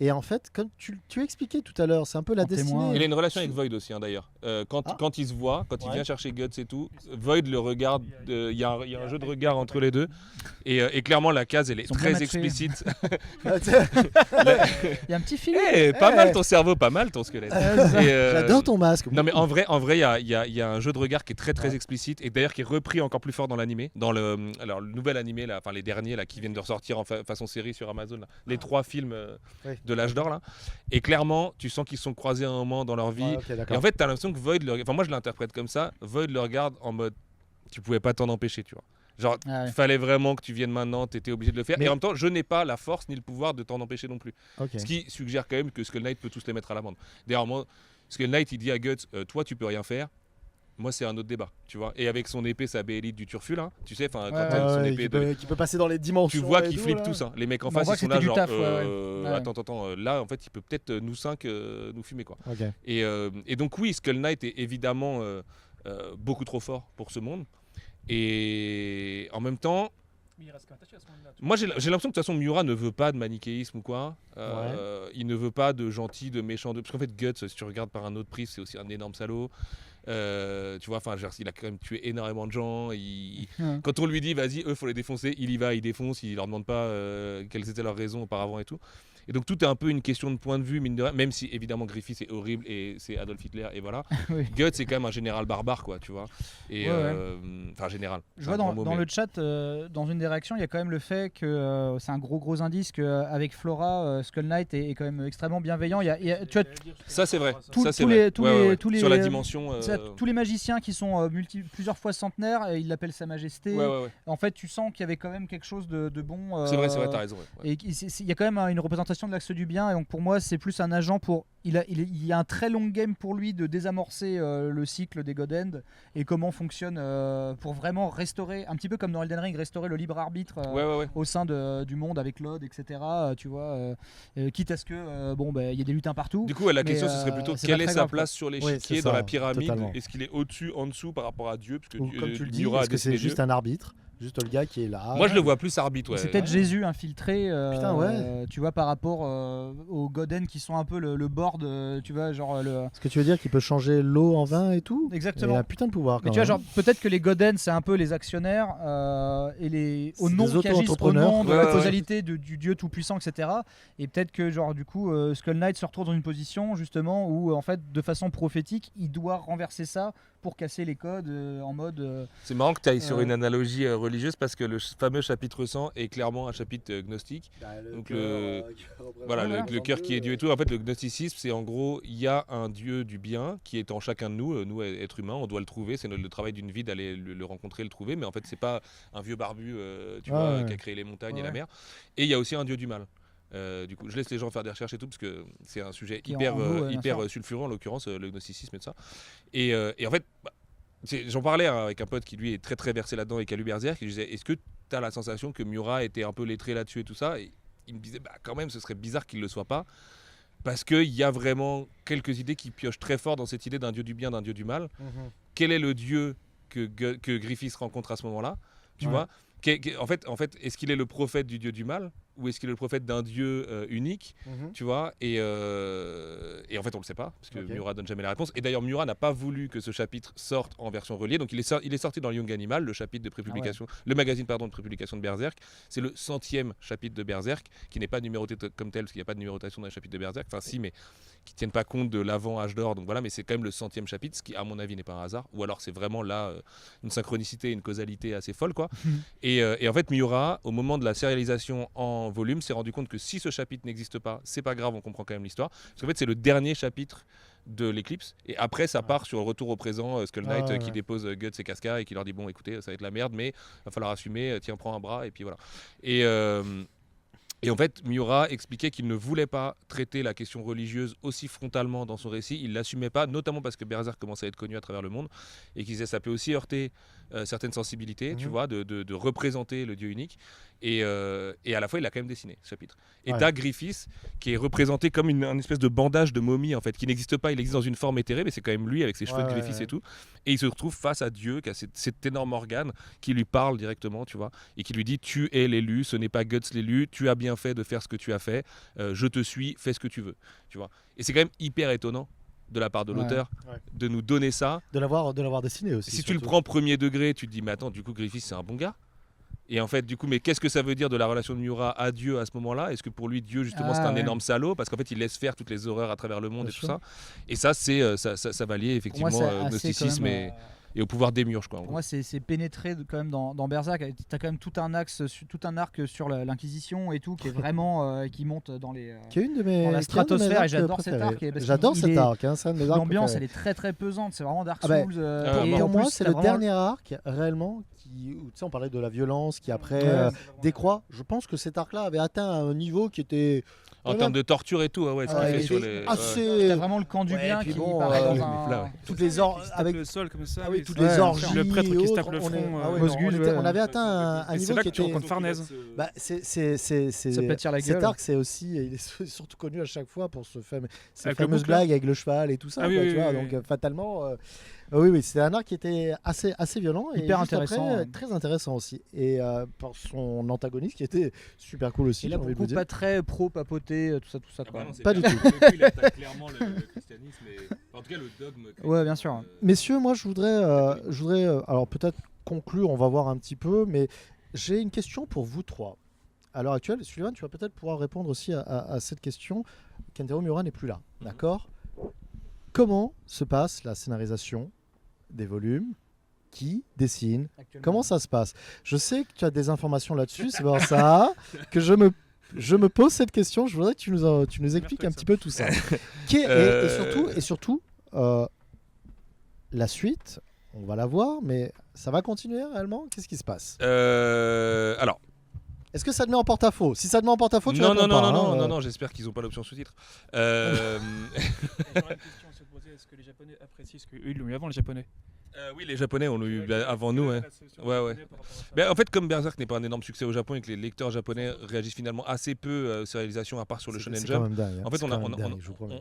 Speaker 1: Et en fait, comme tu expliquais tout à l'heure, c'est un peu la destinée.
Speaker 3: Il a une relation avec Void aussi, d'ailleurs. Quand il se voit, quand il vient chercher Guts et tout, Void le regarde. Il y a un jeu de regard entre les deux. Et clairement, la case, elle est très explicite.
Speaker 2: Il y a un petit filet.
Speaker 3: Pas mal ton cerveau, pas mal ton squelette.
Speaker 1: J'adore ton masque.
Speaker 3: Non, mais en vrai, il y a un jeu de regard qui est très explicite et d'ailleurs qui est repris encore plus fort dans l'animé. Dans le nouvel animé, enfin les derniers là, qui viennent de ressortir en façon série sur Amazon. Là. Les 3 films. De l'âge d'or là, et clairement tu sens qu'ils se sont croisés un moment dans leur vie, et en fait t'as l'impression que Void moi je l'interprète comme ça, Void le regarde en mode tu pouvais pas t'en empêcher, tu vois, genre il fallait vraiment que tu viennes maintenant, t'étais obligé de le faire, et en même temps je n'ai pas la force ni le pouvoir de t'en empêcher non plus, ce qui suggère quand même que Skull Knight peut tous les mettre à l'amende. D'ailleurs moi, Skull Knight il dit à Guts toi tu peux rien faire. Moi, c'est un autre débat, tu vois. Et avec son épée, sa béélite du turfu, là, tu sais, quand son épée
Speaker 1: qui peut passer dans les dimensions.
Speaker 3: Tu vois qu'ils flippent tous, hein. Les mecs en face, ils sont là, genre, attends, là, en fait, il peut peut-être nous 5 nous fumer, quoi. Et donc, oui, Skull Knight est évidemment beaucoup trop fort pour ce monde. Et en même temps, moi j'ai l'impression que de toute façon Miura ne veut pas de manichéisme ou quoi. Il ne veut pas de gentil, de méchant, parce qu'en fait Guts, si tu regardes par un autre prisme, c'est aussi un énorme salaud. Tu vois, enfin, il a quand même tué énormément de gens. Quand on lui dit vas-y, eux faut les défoncer, il y va, il défonce, il leur demande pas quelles étaient leurs raisons auparavant et tout. Et donc tout est un peu une question de point de vue, mine de rien, même si évidemment Griffith c'est horrible et c'est Adolf Hitler et voilà. Guts c'est quand même un général barbare, quoi, tu vois. Et enfin général.
Speaker 2: Je vois dans le chat, dans une des réactions, il y a quand même le fait que c'est un gros indice qu'avec Flora, Skull Knight est quand même extrêmement bienveillant. Tu vois,
Speaker 3: ça c'est vrai.
Speaker 2: Tous les
Speaker 3: sur la dimension.
Speaker 2: Tous les magiciens qui sont plusieurs fois centenaires, il l'appelle Sa Majesté. En fait, tu sens qu'il y avait quand même quelque chose de bon.
Speaker 3: C'est vrai, t'as raison.
Speaker 2: Et il y a quand même une représentation de l'axe du bien, et donc pour moi c'est plus un agent pour il y a un très long game pour lui de désamorcer le cycle des God End et comment fonctionne pour vraiment restaurer, un petit peu comme dans Elden Ring, restaurer le libre arbitre au sein du monde avec l'Ode, etc. Tu vois, quitte à ce que il y ait des lutins partout.
Speaker 3: Du coup la question ce serait plutôt quelle est sa place sur l'échiquier dans la pyramide,
Speaker 1: totalement.
Speaker 3: Est-ce qu'il est au-dessus, en dessous par rapport à Dieu, parce que
Speaker 1: comme tu le dis, est-ce que c'est juste un arbitre? Juste le gars qui est là.
Speaker 3: Moi je le vois plus arbitre.
Speaker 2: C'est peut-être Jésus infiltré. Tu vois, par rapport aux Goden qui sont un peu le board, tu vois, genre
Speaker 1: Ce que tu veux dire qu'il peut changer l'eau en vin et tout.
Speaker 2: Exactement.
Speaker 1: Il a un putain de pouvoir.
Speaker 2: Mais tu vois, genre peut-être que les Goden c'est un peu les actionnaires et les au nom qui agissent au nom de la causalité du Dieu tout puissant, etc. Et peut-être que genre du coup Skull Knight se retrouve dans une position justement où en fait de façon prophétique il doit renverser ça pour casser les codes en mode.
Speaker 3: C'est marrant que tu ailles sur une analogie religieuse parce que le fameux chapitre 100 est clairement un chapitre gnostique. Donc le cœur qui est Dieu et tout. En fait, le gnosticisme, c'est en gros, il y a un Dieu du bien qui est en chacun de nous êtres humains, on doit le trouver. C'est le travail d'une vie d'aller le rencontrer, le trouver. Mais en fait, c'est pas un vieux barbu, qui a créé les montagnes et la mer. Et il y a aussi un Dieu du mal. Du coup, je laisse les gens faire des recherches et tout parce que c'est un sujet hyper sulfureux en l'occurrence, le gnosticisme et tout ça. Et en fait, j'en parlais avec un pote qui lui est très versé là-dedans et qui a lu Berserk, qui disait est-ce que tu as la sensation que Miura était un peu lettré là-dessus et tout ça, et il me disait quand même ce serait bizarre qu'il le soit pas parce qu'il y a vraiment quelques idées qui piochent très fort dans cette idée d'un dieu du bien, d'un dieu du mal. Quel est le dieu que Griffith rencontre à ce moment-là, tu vois? En fait, est-ce qu'il est le prophète du dieu du mal ou est-ce qu'il est le prophète d'un dieu unique, tu vois, et en fait on le sait pas parce que Miura donne jamais la réponse. Et d'ailleurs Miura n'a pas voulu que ce chapitre sorte en version reliée, donc il est sorti dans Young Animal, le chapitre de prépublication, le magazine de prépublication de Berserk. C'est le 100e chapitre de Berserk qui n'est pas numéroté comme tel parce qu'il n'y a pas de numérotation dans les chapitres de Berserk, enfin si, mais qui tiennent pas compte de l'avant âge d'or, donc voilà, mais c'est quand même le 100e chapitre, ce qui à mon avis n'est pas un hasard, ou alors c'est vraiment là une synchronicité, une causalité assez folle quoi. Et en fait Miura, au moment de la sérialisation en volume, s'est rendu compte que si ce chapitre n'existe pas, c'est pas grave, on comprend quand même l'histoire, parce qu'en fait c'est le dernier chapitre de l'éclipse, et après ça part sur le retour au présent, Skull Knight qui dépose Guts et Casca et qui leur dit bon écoutez ça va être la merde mais va falloir assumer, tiens prends un bras et puis voilà. Et en fait, Miura expliquait qu'il ne voulait pas traiter la question religieuse aussi frontalement dans son récit. Il ne l'assumait pas, notamment parce que Berserk commençait à être connu à travers le monde et qu'il disait ça peut aussi heurter certaines sensibilités, tu vois, de représenter le dieu unique. Et à la fois, il a quand même dessiné ce chapitre. Et t'as Griffiths qui est représenté comme une espèce de bandage de momie en fait, qui n'existe pas. Il existe dans une forme éthérée, mais c'est quand même lui avec ses cheveux de Griffiths et tout. Et il se retrouve face à Dieu qui a cet énorme organe qui lui parle directement, tu vois, et qui lui dit tu es l'élu, ce n'est pas Guts l'élu, tu as bien fait de faire ce que tu as fait, je te suis, fais ce que tu veux, tu vois. Et c'est quand même hyper étonnant de la part de l'auteur de nous donner ça,
Speaker 1: de l'avoir dessiné aussi.
Speaker 3: Si tu le prends premier degré, tu te dis mais attends, du coup Griffiths c'est un bon gars. Et en fait, du coup, mais qu'est-ce que ça veut dire de la relation de Miura à Dieu à ce moment-là? Est-ce que pour lui, Dieu, justement, c'est un énorme salaud? Parce qu'en fait, il laisse faire toutes les horreurs à travers le monde tout ça. Et ça, ça va lier effectivement au gnosticisme et au pouvoir des murges, quoi.
Speaker 2: Pour moi, c'est pénétré quand même dans Berserk. T'as quand même tout un axe, tout un arc sur l'Inquisition et tout, qui est vraiment qui monte dans la stratosphère. Et j'adore cet arc.
Speaker 1: J'adore cet arc.
Speaker 2: L'ambiance, elle est très très pesante. C'est vraiment Dark Souls.
Speaker 1: Pour moi, c'est le dernier arc réellement. On parlait de la violence qui après décroît. Je pense que cet arc-là avait atteint un niveau qui était
Speaker 3: en termes de torture et tout,
Speaker 2: T'as vraiment le camp du bien qui paraît dans
Speaker 1: toutes les orgies
Speaker 4: avec le sol comme ça,
Speaker 1: toutes les orgies,
Speaker 4: le prêtre qui se tape le front.
Speaker 1: On avait atteint un niveau qui était
Speaker 4: contre Farnèse.
Speaker 1: Cet arc, c'est aussi, il est surtout connu à chaque fois pour ces fameuses blagues avec le cheval et tout ça. Donc fatalement. Oui, c'était un arc qui était assez violent et
Speaker 2: hyper intéressant,
Speaker 1: très intéressant aussi. Et par son antagoniste qui était super cool aussi.
Speaker 2: Il a beaucoup pas très pro-papoté, tout ça quoi.
Speaker 1: Pas du tout.
Speaker 3: Il attaque clairement le christianisme et en tout cas le dogme.
Speaker 2: Ouais, bien sûr.
Speaker 1: Messieurs, moi je voudrais alors peut-être conclure, on va voir un petit peu, mais j'ai une question pour vous trois. À l'heure actuelle, Sullivan, tu vas peut-être pouvoir répondre aussi à cette question. Kentaro Miura n'est plus là, d'accord ? Comment se passe la scénarisation des volumes? Qui dessine? Comment ça se passe? Je sais que tu as des informations là-dessus, c'est pour ça que je me pose cette question. Je voudrais que tu nous expliques un petit peu tout ça. Et surtout, la suite, on va la voir, mais ça va continuer réellement? Qu'est-ce qui se passe?
Speaker 3: Alors.
Speaker 1: Est-ce que ça te met en porte-à-faux? Si ça te met en porte-à-faux, tu réponds pas.
Speaker 3: Non, j'espère qu'ils n'ont pas l'option sous-titres.
Speaker 4: J'aurais une question à se poser. Est-ce que les Japonais apprécient ce qu'ils l'ont eu avant les Japonais?
Speaker 3: Oui, les Japonais ont eu avant nous. Mais en fait, comme Berserk n'est pas un énorme succès au Japon et que les lecteurs japonais réagissent finalement assez peu aux réalisations, à part sur le Shonen Jump, en fait,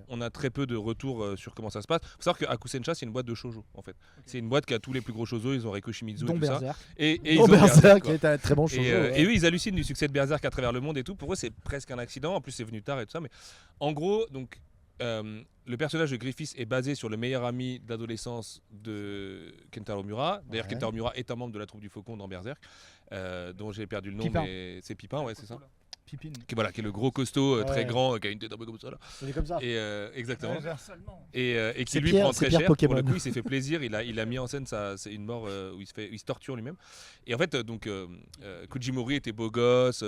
Speaker 3: on a très peu de retours sur comment ça se passe. Il faut savoir que Akusensha, c'est une boîte de shoujo. En fait, c'est une boîte qui a tous les plus gros shoujo. Ils ont Reiko Shimizu et tout ça. Et ils ont
Speaker 1: Berserk, qui est un très bon shoujo.
Speaker 3: Et eux, ils hallucinent du succès de Berserk à travers le monde et tout. Pour eux, c'est presque un accident. En plus, c'est venu tard et tout ça. Mais en gros, donc. Le personnage de Griffiths est basé sur le meilleur ami d'adolescence de Kentaro Miura. D'ailleurs, Kentaro Miura est un membre de la troupe du Faucon dans Berserk, dont j'ai perdu le nom, mais c'est Pipin, c'est ça. Pipin. Qui est le gros costaud, très grand, qui a une tête un peu comme ça. Là.
Speaker 1: Il est comme ça.
Speaker 3: Et, exactement. Et qui lui prend très cher. Pour le coup, il s'est fait plaisir. Il a mis en scène c'est une mort où il se torture lui-même. Et en fait, donc, Kujimori était beau gosse,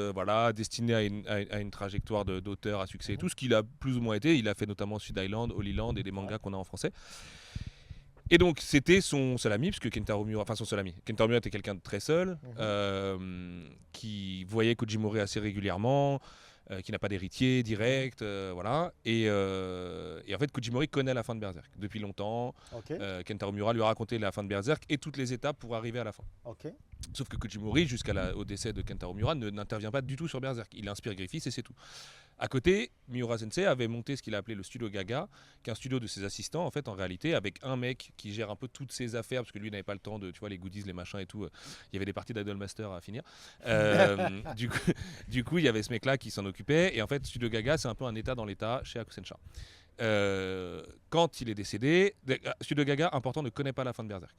Speaker 3: destiné à une trajectoire d'auteur à succès et tout, ce qu'il a plus ou moins été. Il a fait notamment Sud Island, Holy Land et des mangas qu'on a en français. Et donc c'était son seul ami, parce que Kentaro Miura était quelqu'un de très seul, qui voyait Kujimori assez régulièrement, qui n'a pas d'héritier direct, voilà. Et en fait Kujimori connaît la fin de Berserk depuis longtemps. Kentaro Miura lui a raconté la fin de Berserk et toutes les étapes pour arriver à la fin. Sauf que Kujimori, jusqu'au décès de Kentaro Miura, n'intervient pas du tout sur Berserk. Il inspire Griffiths et c'est tout. À côté, Miura Sensei avait monté ce qu'il a appelé le studio Gaga, qui est un studio de ses assistants, en fait, en réalité, avec un mec qui gère un peu toutes ses affaires, parce que lui n'avait pas le temps de, tu vois, les goodies, les machins et tout. Il y avait des parties d'Idolmaster à finir. Du coup, il y avait ce mec-là qui s'en occupait. Et en fait, Studio Gaga, c'est un peu un état dans l'état chez Hakusensha. Quand il est décédé, Studio Gaga, important, ne connaît pas la fin de Berserk.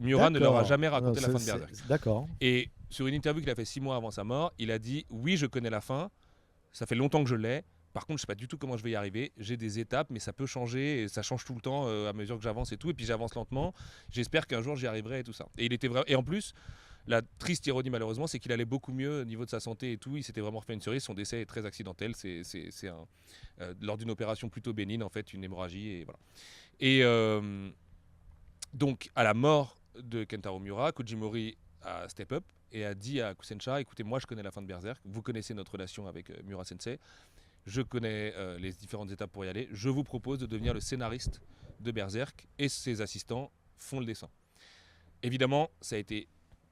Speaker 3: Miura ne leur a jamais raconté la fin de Berserk.
Speaker 1: D'accord.
Speaker 3: Et sur une interview qu'il a fait 6 mois avant sa mort, il a dit « Oui, je connais la fin. Ça fait longtemps que je l'ai. Par contre, je sais pas du tout comment je vais y arriver. J'ai des étapes, mais ça peut changer et ça change tout le temps à mesure que j'avance et tout. Et puis j'avance lentement. J'espère qu'un jour j'y arriverai et tout ça. » Et il était vrai. Et en plus, la triste ironie malheureusement, c'est qu'il allait beaucoup mieux au niveau de sa santé et tout. Il s'était vraiment refait une cerise. Son décès est très accidentel. C'est lors d'une opération plutôt bénigne en fait, une hémorragie et voilà. Et donc à la mort de Kentaro Miura, Kojimori a step up et a dit à Hakusensha, écoutez, moi je connais la fin de Berserk, vous connaissez notre relation avec Miura Sensei, je connais les différentes étapes pour y aller, je vous propose de devenir le scénariste de Berserk et ses assistants font le dessin. Évidemment, ça a été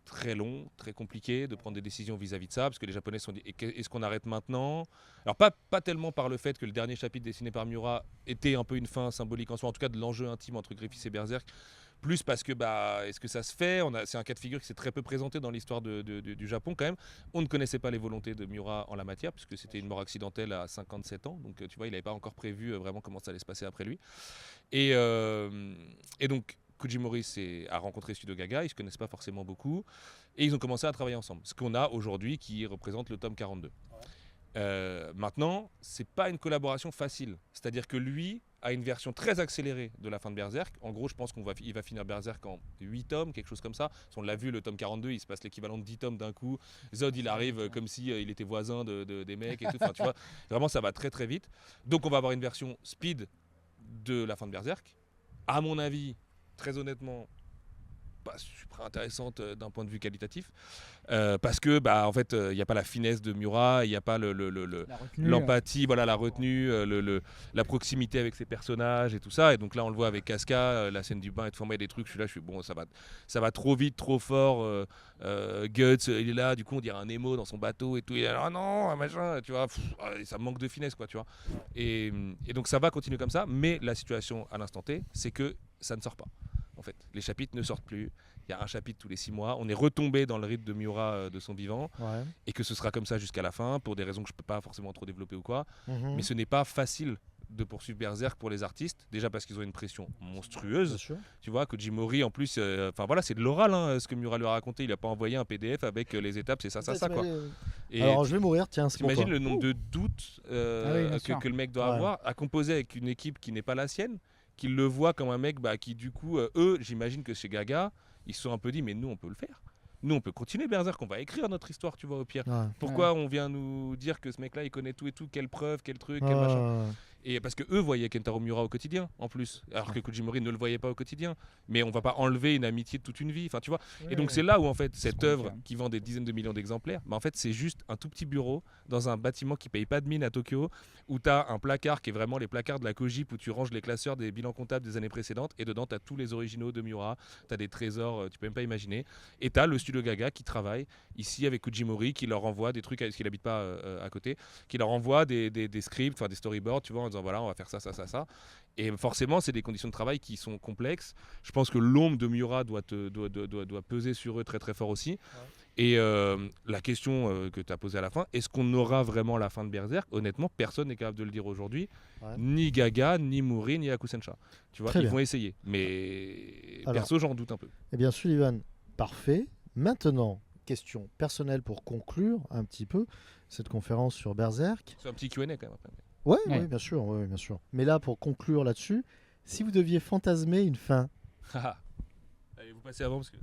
Speaker 3: très long, très compliqué de prendre des décisions vis-à-vis de ça, parce que les Japonais se sont dit, est-ce qu'on arrête maintenant? Alors pas tellement par le fait que le dernier chapitre dessiné par Miura était un peu une fin symbolique en soi, en tout cas de l'enjeu intime entre Griffiths et Berserk, plus parce que est-ce que ça se fait? C'est un cas de figure qui s'est très peu présenté dans l'histoire du Japon quand même. On ne connaissait pas les volontés de Miura en la matière, puisque c'était une mort accidentelle à 57 ans, donc tu vois, il n'avait pas encore prévu vraiment comment ça allait se passer après lui. Et donc Kojimori a rencontré Studio Gaga, ils ne se connaissent pas forcément beaucoup, et ils ont commencé à travailler ensemble. Ce qu'on a aujourd'hui qui représente le tome 42. Maintenant, c'est pas une collaboration facile. C'est-à-dire que lui a une version très accélérée de la fin de Berserk. En gros, je pense qu'il va finir Berserk en 8 tomes, quelque chose comme ça. On l'a vu, le tome 42, il se passe l'équivalent de 10 tomes d'un coup. Zod, il arrive comme si il était voisin des mecs et tout. Enfin, tu vois, vraiment, ça va très très vite. Donc, on va avoir une version speed de la fin de Berserk. À mon avis, très honnêtement, pas super intéressante d'un point de vue qualitatif parce que en fait il n'y a pas la finesse de Miura, il n'y a pas l'empathie, voilà, la retenue, la proximité avec ses personnages et tout ça. Et donc là on le voit avec Casca, la scène du bain et de former des trucs, je suis bon, ça va trop vite, trop fort. Guts il est là, du coup on dirait un Nemo dans son bateau et tout, il est là, oh non machin, tu vois, ça manque de finesse quoi, tu vois. Et donc ça va continuer comme ça, mais la situation à l'instant T, c'est que ça ne sort pas. En fait, les chapitres ne sortent plus. Il y a un chapitre tous les 6 mois. On est retombé dans le rythme de Miura de son vivant. Ouais. Et que ce sera comme ça jusqu'à la fin, pour des raisons que je ne peux pas forcément trop développer ou quoi. Mais ce n'est pas facile de poursuivre Berserk pour les artistes. Déjà parce qu'ils ont une pression monstrueuse. Tu vois, Kojimori, en plus, voilà, c'est de l'oral, hein, ce que Miura lui a raconté. Il n'a pas envoyé un PDF avec les étapes, c'est ça, quoi. Et
Speaker 1: alors, je vais mourir, tiens,
Speaker 3: t'imagines le nombre de doutes que le mec doit avoir à composer avec une équipe qui n'est pas la sienne, qu'il le voit comme un mec qui du coup, eux, j'imagine que chez Gaga, ils se sont un peu dit, mais nous on peut le faire. Nous on peut continuer Berserk, on va écrire notre histoire, tu vois, au pire. Pourquoi on vient nous dire que ce mec-là il connaît tout et tout, quelle preuve, quel truc, quel machin. Et parce que eux voyaient Kentaro Miura au quotidien en plus, alors que Kojimori ne le voyait pas au quotidien. Mais on va pas enlever une amitié de toute une vie, enfin tu vois. Et donc c'est là où en fait cette œuvre qui vend des dizaines de millions d'exemplaires, en fait c'est juste un tout petit bureau dans un bâtiment qui paye pas de mine à Tokyo, où tu as un placard qui est vraiment les placards de la Kojip, où tu ranges les classeurs des bilans comptables des années précédentes, et dedans tu as tous les originaux de Miura, tu as des trésors, tu peux même pas imaginer. Et tu as le studio Gaga qui travaille ici avec Kojimori, qui leur envoie des trucs, parce qu'il habite pas à côté, qui leur envoie des scripts, enfin des storyboards, tu vois, en disant voilà on va faire ça. Et forcément c'est des conditions de travail qui sont complexes. Je pense que l'ombre de Miura doit peser sur eux très très fort aussi. Et la question que tu as posée à la fin, est-ce qu'on aura vraiment la fin de Berserk? Honnêtement, personne n'est capable de le dire aujourd'hui. Ni Gaga, ni Mori, ni Hakusensha. Tu vois, ils vont essayer. Mais perso, j'en doute un peu.
Speaker 1: Eh bien, Sullivan, parfait. Maintenant, question personnelle pour conclure un petit peu cette conférence sur Berserk.
Speaker 3: C'est un petit Q&A quand même après.
Speaker 1: Oui, bien sûr. Mais là, pour conclure là-dessus, si vous deviez fantasmer une fin...
Speaker 3: Allez, vous passez avant parce que...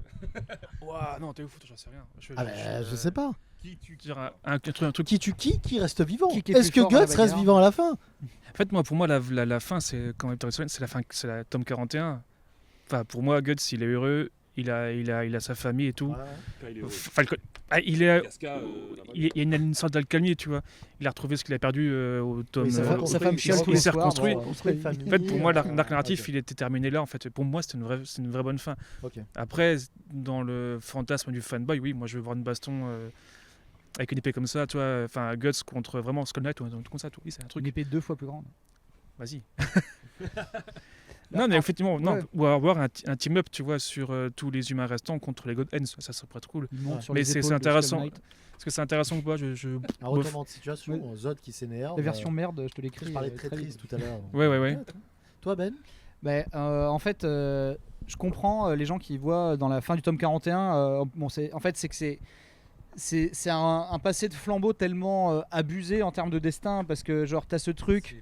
Speaker 4: Ouah, non, t'es ouf, j'en sais rien.
Speaker 1: Je sais pas.
Speaker 4: Qui tu diras un truc.
Speaker 1: Qui reste vivant?
Speaker 2: Qui
Speaker 1: Est-ce que Guts reste vivant à la fin?
Speaker 4: En fait, pour moi, la fin, c'est quand même c'est la fin, c'est la tome 41. Enfin, pour moi, Guts, il est heureux. Il a sa famille et tout. Il y a une sorte d'alchimie, tu vois. Il a retrouvé ce qu'il a perdu au tome.
Speaker 2: Sa femme
Speaker 4: il s'est reconstruit.
Speaker 2: En
Speaker 4: fait, pour moi, l'arc narratif, il était terminé là. En fait, pour moi, c'est une vraie bonne fin. Après, dans le fantasme du fanboy, oui, moi, je veux voir une baston avec une épée comme ça, tu vois, enfin Guts contre vraiment Skull Knight ou un truc comme ça, tout. Oui, c'est un
Speaker 2: Une
Speaker 4: truc.
Speaker 2: épée 2 fois plus grande.
Speaker 4: Vas-y. Non, mais effectivement,
Speaker 2: ouais.
Speaker 4: non, ou avoir un team-up, tu vois, sur tous les humains restants contre les God Ends, ça serait pas trop cool.
Speaker 2: Il monte
Speaker 1: Ouais.
Speaker 2: sur
Speaker 4: Mais
Speaker 2: les
Speaker 4: c'est
Speaker 2: épaules de
Speaker 4: intéressant.
Speaker 2: Skull Knight.
Speaker 4: Est-ce que c'est intéressant ou pas
Speaker 1: Un retournement de situation, Zod qui s'énerve.
Speaker 2: La version merde, je te l'écris.
Speaker 1: Je parlais de très triste tout à l'heure.
Speaker 4: Ouais.
Speaker 1: Toi, Ben?
Speaker 2: En fait, je comprends les gens qui voient dans la fin du tome 41. C'est un passé de flambeau tellement abusé en termes de destin, parce que genre t'as ce truc,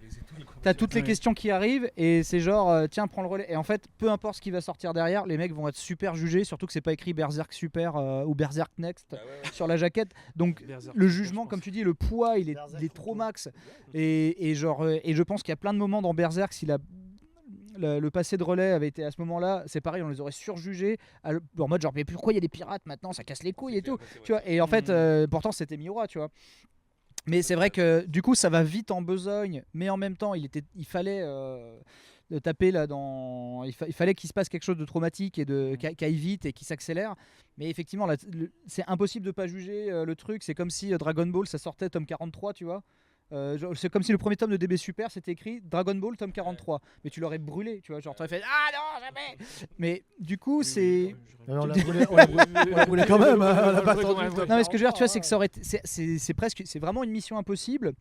Speaker 2: t'as toutes les questions qui arrivent et c'est genre tiens, prends le relais. Et en fait, peu importe ce qui va sortir derrière, les mecs vont être super jugés, surtout que c'est pas écrit Berserk Super ou Berserk Next sur la jaquette. Donc
Speaker 4: Berserk,
Speaker 2: le
Speaker 4: je
Speaker 2: jugement,
Speaker 4: pense.
Speaker 2: comme tu dis, le poids, il est
Speaker 1: Berserk
Speaker 2: trop
Speaker 1: Photo.
Speaker 2: max. Et je pense qu'il y a plein de moments dans Berserk, si le passé de relais avait été à ce moment-là, c'est pareil, on les aurait surjugés en mode genre mais pourquoi il y a des pirates maintenant, ça casse les couilles et tout, tu vois. Et en fait pourtant c'était Miura, tu vois. Mais c'est vrai que du coup ça va vite en besogne, mais en même temps il fallait taper là dans il fallait qu'il se passe quelque chose de traumatique et qui aille vite et qui s'accélère. Mais effectivement c'est impossible de pas juger le truc. C'est comme si Dragon Ball ça sortait tome 43, tu vois. C'est comme si le premier tome de DB Super c'était écrit Dragon Ball tome 43, mais tu l'aurais brûlé, tu vois, genre t'aurais fait ah non jamais. Mais du coup c'est
Speaker 1: On l'a brûlé quand même. On l'a pas attendu.
Speaker 2: non, mais ce que je veux dire, tu vois, c'est que ça aurait c'est presque, c'est vraiment une mission impossible.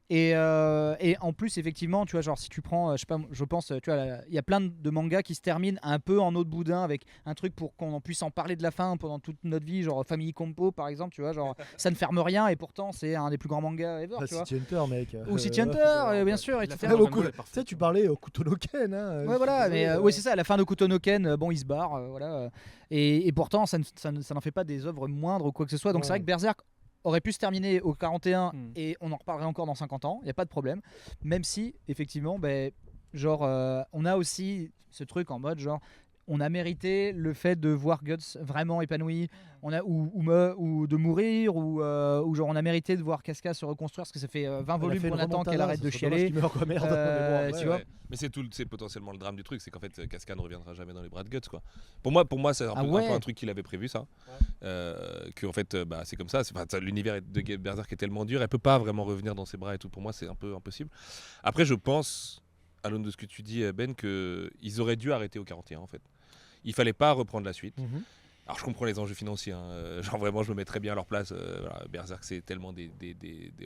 Speaker 2: Et en plus, effectivement, tu vois, genre si tu prends, je sais pas, je pense, tu vois, il y a plein de mangas qui se terminent un peu en eau de boudin avec un truc pour qu'on en puisse en parler de la fin pendant toute notre vie, genre Family Compo par exemple, tu vois, genre ça ne ferme rien et pourtant c'est un des plus grands mangas ever, tu vois.
Speaker 1: City Hunter, mec.
Speaker 2: Ou City Hunter, bien sûr,
Speaker 4: Il a
Speaker 2: etc.
Speaker 4: fait
Speaker 1: Beaucoup.
Speaker 4: Dragon
Speaker 1: Tu
Speaker 4: Ball,
Speaker 1: sais, tu parlais au couteau no Ken. Hein,
Speaker 2: Ouais, voilà, mais
Speaker 1: désolé,
Speaker 2: oui, c'est ça, à la fin de Kuto no Ken, bon, il se barre, voilà. Et pourtant, ça n'en fait pas des œuvres moindres ou quoi que ce soit. Donc c'est vrai que Berserk aurait pu se terminer au 41 et on en reparlerait encore dans 50 ans, il n'y a pas de problème. Même si, effectivement, genre, on a aussi ce truc en mode, genre, on a mérité le fait de voir Guts vraiment épanoui, ou de mourir, ou genre on a mérité de voir Casca se reconstruire, parce que ça fait 20 volumes qu'on attend qu'elle arrête de chialer. Tu vois.
Speaker 3: Mais c'est potentiellement le drame du truc, c'est qu'en fait Casca ne reviendra jamais dans les bras de Guts, quoi. Pour moi c'est un peu un truc qu'il avait prévu, ça. Que en fait c'est comme ça, l'univers de Berserk est tellement dur, elle peut pas vraiment revenir dans ses bras et tout. Pour moi c'est un peu impossible. Après je pense, à l'aune de ce que tu dis Ben, qu'ils auraient dû arrêter au 41 en fait. Il fallait pas reprendre la suite. Alors je comprends les enjeux financiers, hein. Genre vraiment je me mets très bien à leur place. Voilà, Berserk c'est tellement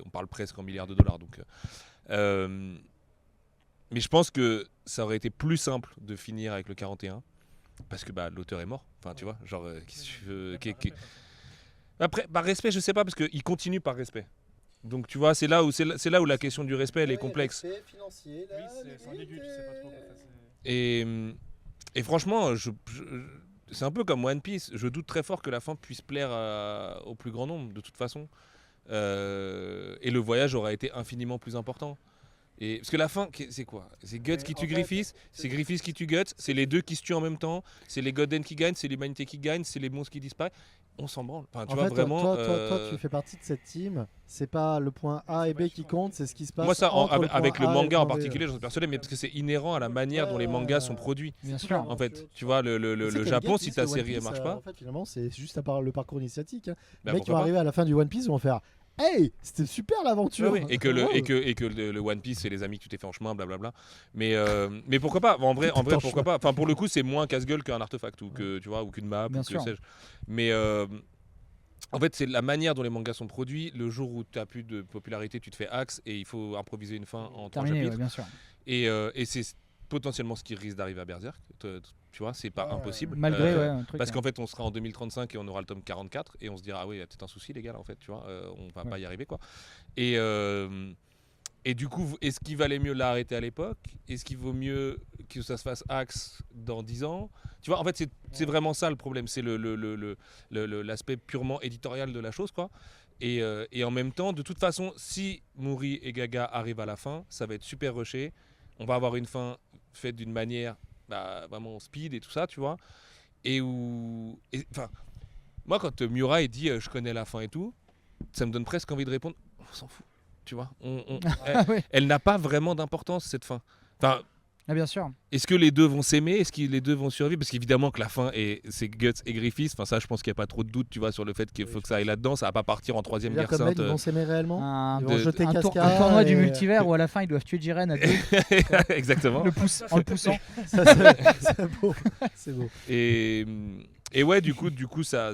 Speaker 3: on parle presque en milliards de dollars, donc. Mais je pense que ça aurait été plus simple de finir avec le 41 parce que l'auteur est mort. Enfin tu vois, genre qu'est-ce que tu veux, Après par respect je sais pas, parce qu'il continue par respect. Donc tu vois c'est là où la question du respect elle est complexe.
Speaker 1: Financier,
Speaker 3: Et franchement, c'est un peu comme One Piece. Je doute très fort que la fin puisse plaire au plus grand nombre, de toute façon. Et le voyage aura été infiniment plus important. Parce que la fin, c'est quoi? C'est Guts qui tue Griffiths, c'est Griffiths qui tue Guts, c'est les deux qui se tuent en même temps, c'est les Goden qui gagnent, c'est l'humanité qui gagne, c'est les monstres qui disparaissent. On s'en branle. Enfin, tu vois, vraiment,
Speaker 1: toi, tu fais partie de cette team. C'est pas le point A et B qui compte, c'est ce qui se passe.
Speaker 3: Moi, ça, avec le manga en
Speaker 1: point B.
Speaker 3: particulier, j'en suis persuadé, mais parce que c'est inhérent à la manière dont les mangas sont produits.
Speaker 2: Bien sûr.
Speaker 3: En fait, tu vois, le Japon, si ta série ne marche pas.
Speaker 1: En fait, finalement, c'est juste à part le parcours initiatique. Les
Speaker 3: Bah,
Speaker 1: mecs qui vont arriver à la fin du One Piece vont faire hey, c'était super l'aventure.
Speaker 3: Oui, et que le One Piece c'est les amis que tu t'es fait en chemin, blablabla. Mais pourquoi pas? En vrai pourquoi pas? Enfin pour le coup c'est moins casse-gueule qu'un artefact ou que tu vois ou qu'une map
Speaker 2: Bien
Speaker 3: ou que
Speaker 2: sûr.
Speaker 3: sais-je. Mais en fait c'est la manière dont les mangas sont produits. Le jour où tu as plus de popularité, tu te fais axe et il faut improviser une fin en 3
Speaker 2: Terminé,
Speaker 3: chapitres.
Speaker 2: ouais, bien sûr.
Speaker 3: Et c'est potentiellement ce qui risque d'arriver à Berserk. Tu vois, c'est pas impossible.
Speaker 2: Malgré un truc.
Speaker 3: Parce qu'en fait, on sera en 2035 et on aura le tome 44 et on se dira ah oui, il y a peut-être un souci les gars là en fait, tu vois, on va pas y arriver quoi. Et du coup, est-ce qu'il valait mieux l'arrêter à l'époque? Est-ce qu'il vaut mieux que ça se fasse axe dans 10 ans? Tu vois, en fait, c'est vraiment ça le problème, c'est l'aspect purement éditorial de la chose quoi. Et en même temps, de toute façon, si Mori et Gaga arrivent à la fin, ça va être super rushé. On va avoir une fin faite d'une manière vraiment speed et tout ça, tu vois. Enfin, moi, quand Miura dit je connais la fin et tout, ça me donne presque envie de répondre on s'en fout, tu vois. Elle n'a pas vraiment d'importance cette fin. Enfin,
Speaker 2: Ah, bien sûr.
Speaker 3: Est-ce que les deux vont s'aimer? Est-ce que les deux vont survivre? Parce qu'évidemment que la fin, c'est Guts et Griffiths. Enfin, ça, je pense qu'il n'y a pas trop de doute, tu vois, sur le fait qu'il faut que ça aille là-dedans. Ça va pas partir en troisième guerre
Speaker 1: Comme
Speaker 3: sainte.
Speaker 1: ils vont s'aimer réellement. Ils vont jeter
Speaker 2: Un
Speaker 1: Casca.
Speaker 2: tournoi du
Speaker 1: et-
Speaker 2: multivers où à la fin ils doivent tuer Jiren à deux
Speaker 3: Exactement.
Speaker 2: en le poussant.
Speaker 1: Ça, c'est beau. C'est beau.
Speaker 3: Et ouais, du coup, ça